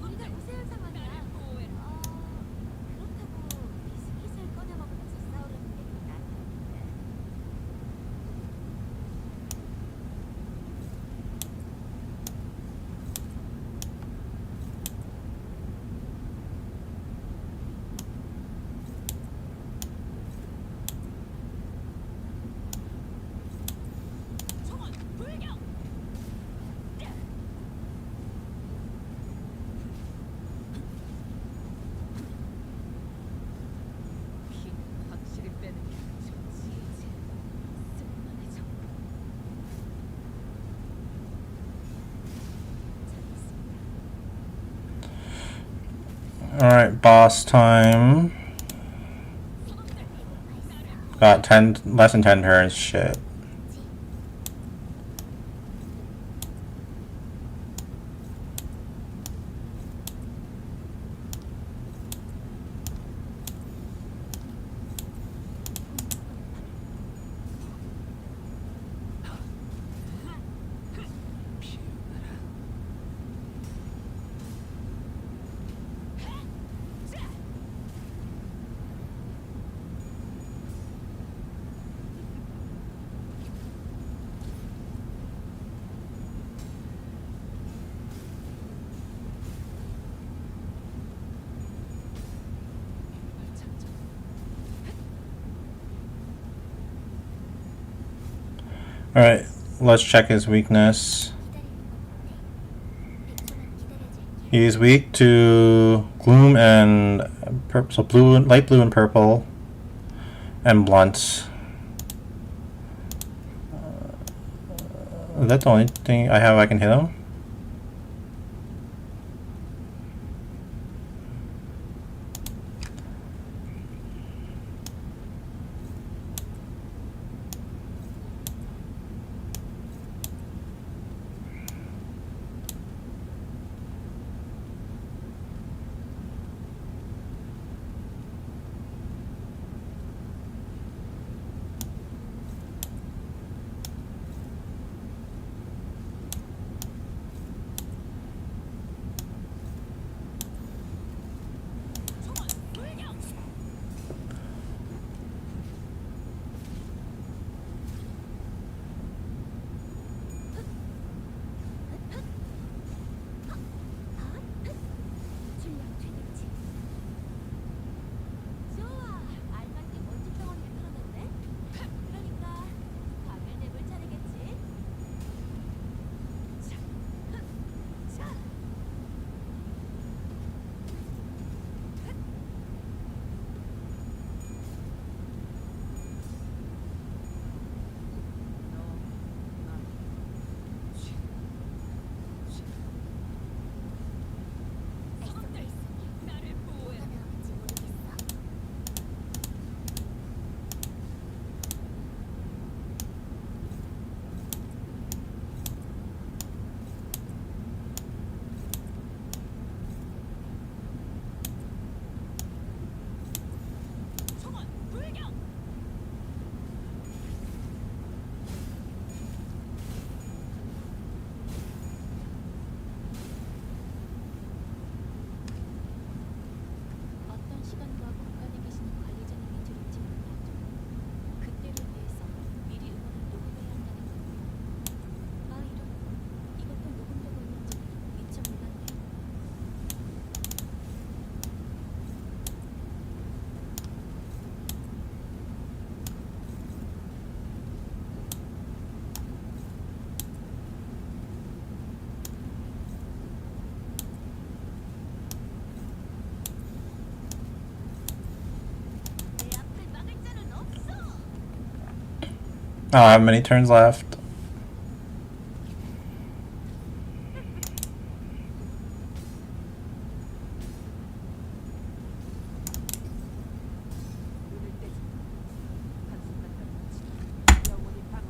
우리가 무슨 상황이야? 그렇다고 비스킷을 꺼내 먹으면서 싸우려는 얘기는 아니었는데. 총은 불격. 피는 확실히 빼는 게 좋지. 이제 쓸만해져. Alright, boss time. Got 10, less than 10 turns. Shit. Alright, let's check his weakness. He's weak to gloom and so blue, light blue and purple, and blunt. Is that the only thing I have I can hit him? I don't have many turns left.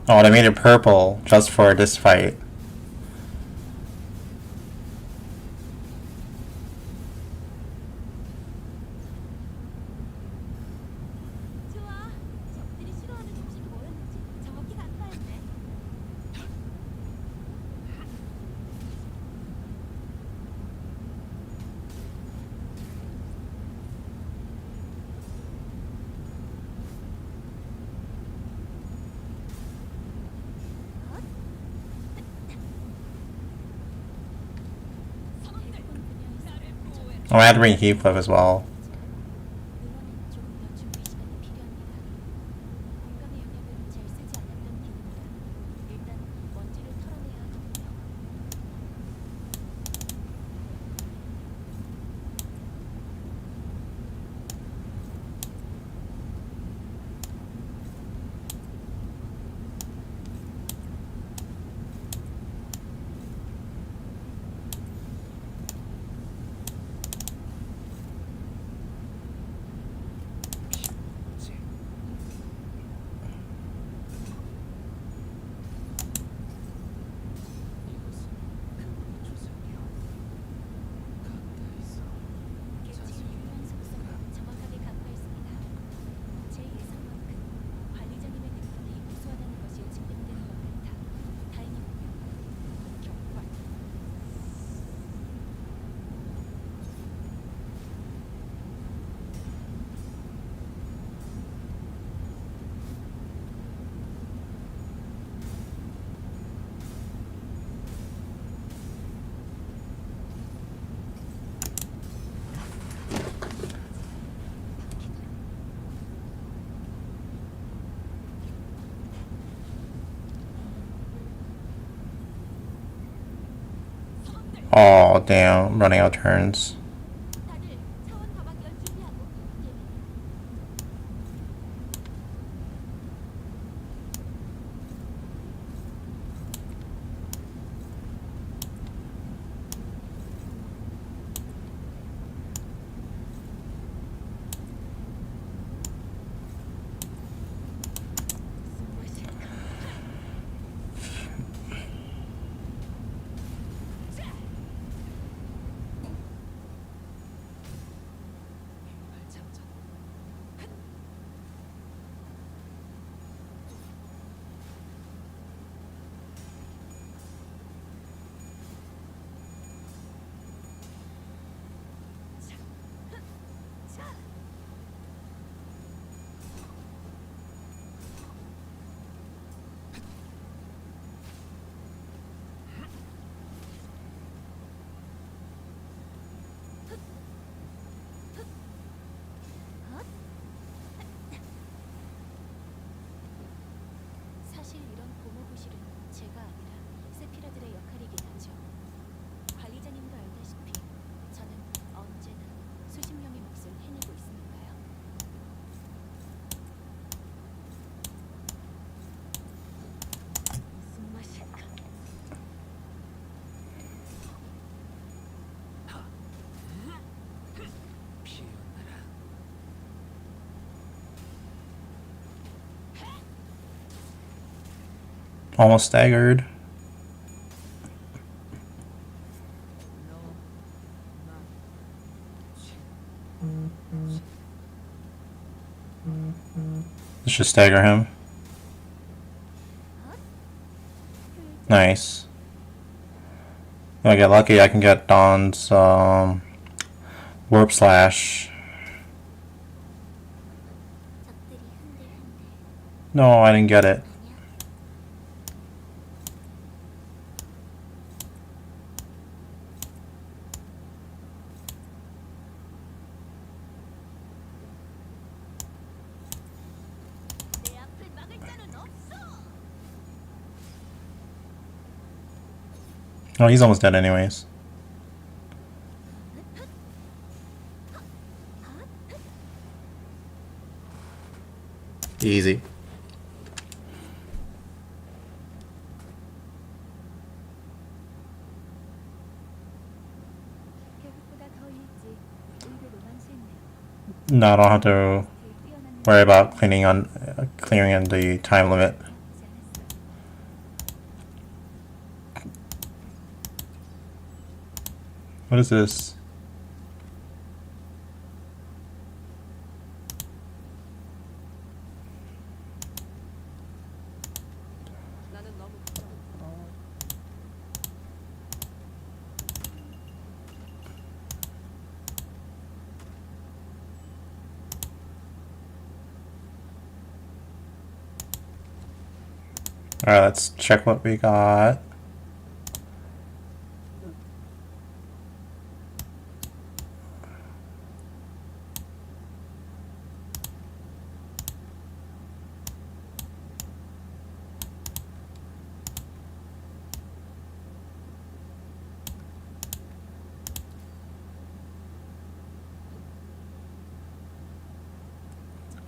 Oh, they made it purple just for this fight. 좋아. 적들이 싫어하는 음식이 뭐였는지 정확히 간파했네. Oh, I had to bring Heathcliff as well. 이번엔 조금 더 준비 시간이 필요합니다. 공감의 영역을 잘 쓰지 않았던 기분이라 일단 먼지를 털어내야 하거든요. 뭐지? 이것은 그분의 조상이요. 가까이서 개체의 유효한 속성을 정확하게 간파했습니다. 제 예상만큼 관리자님의 능력이 우수하다는 것이 증명되는 것 같아 다행이군요. 격발. Oh, damn. Running out of turns. 다들 차원 가방 열 준비하고 발장전. 사실 이런 보호구실은 제가 아니라 세피라들의 역할이긴 하죠. 관리자님도 알다시피 저는 언제나 수십 명의 몫을 해내고 있으니까요. 무슨 맛일까? 피어나라. Almost staggered. Let's just stagger him. Nice. If I get lucky, I can get Dawn's Warp Slash. 적들이 흔들흔들 No, I didn't get it. 아니야? 내 앞을 막을 자는 없어. Oh, he's almost dead anyways. Easy. No, I don't have to worry about clearing on the time limit. What is this? 나는 너무 걱정. Alright, let's check what we got.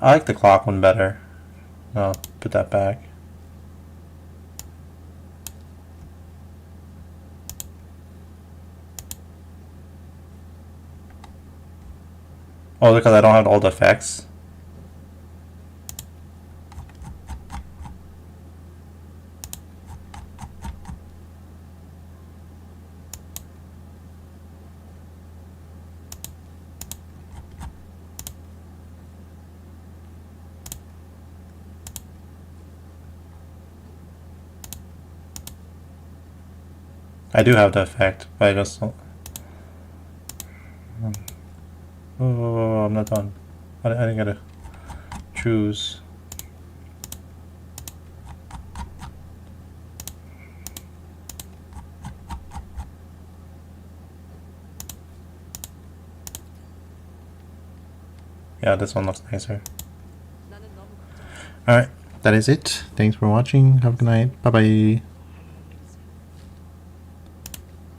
I like the clock one better. I'll put that back. Oh, because I don't have all the effects. I do have the effect, but I just don't. Oh, I'm not done. I didn't get to choose. Yeah, this one looks nicer. 나는 너무 걱정. Alright, that is it. Thanks for watching. Have a good night. Bye bye.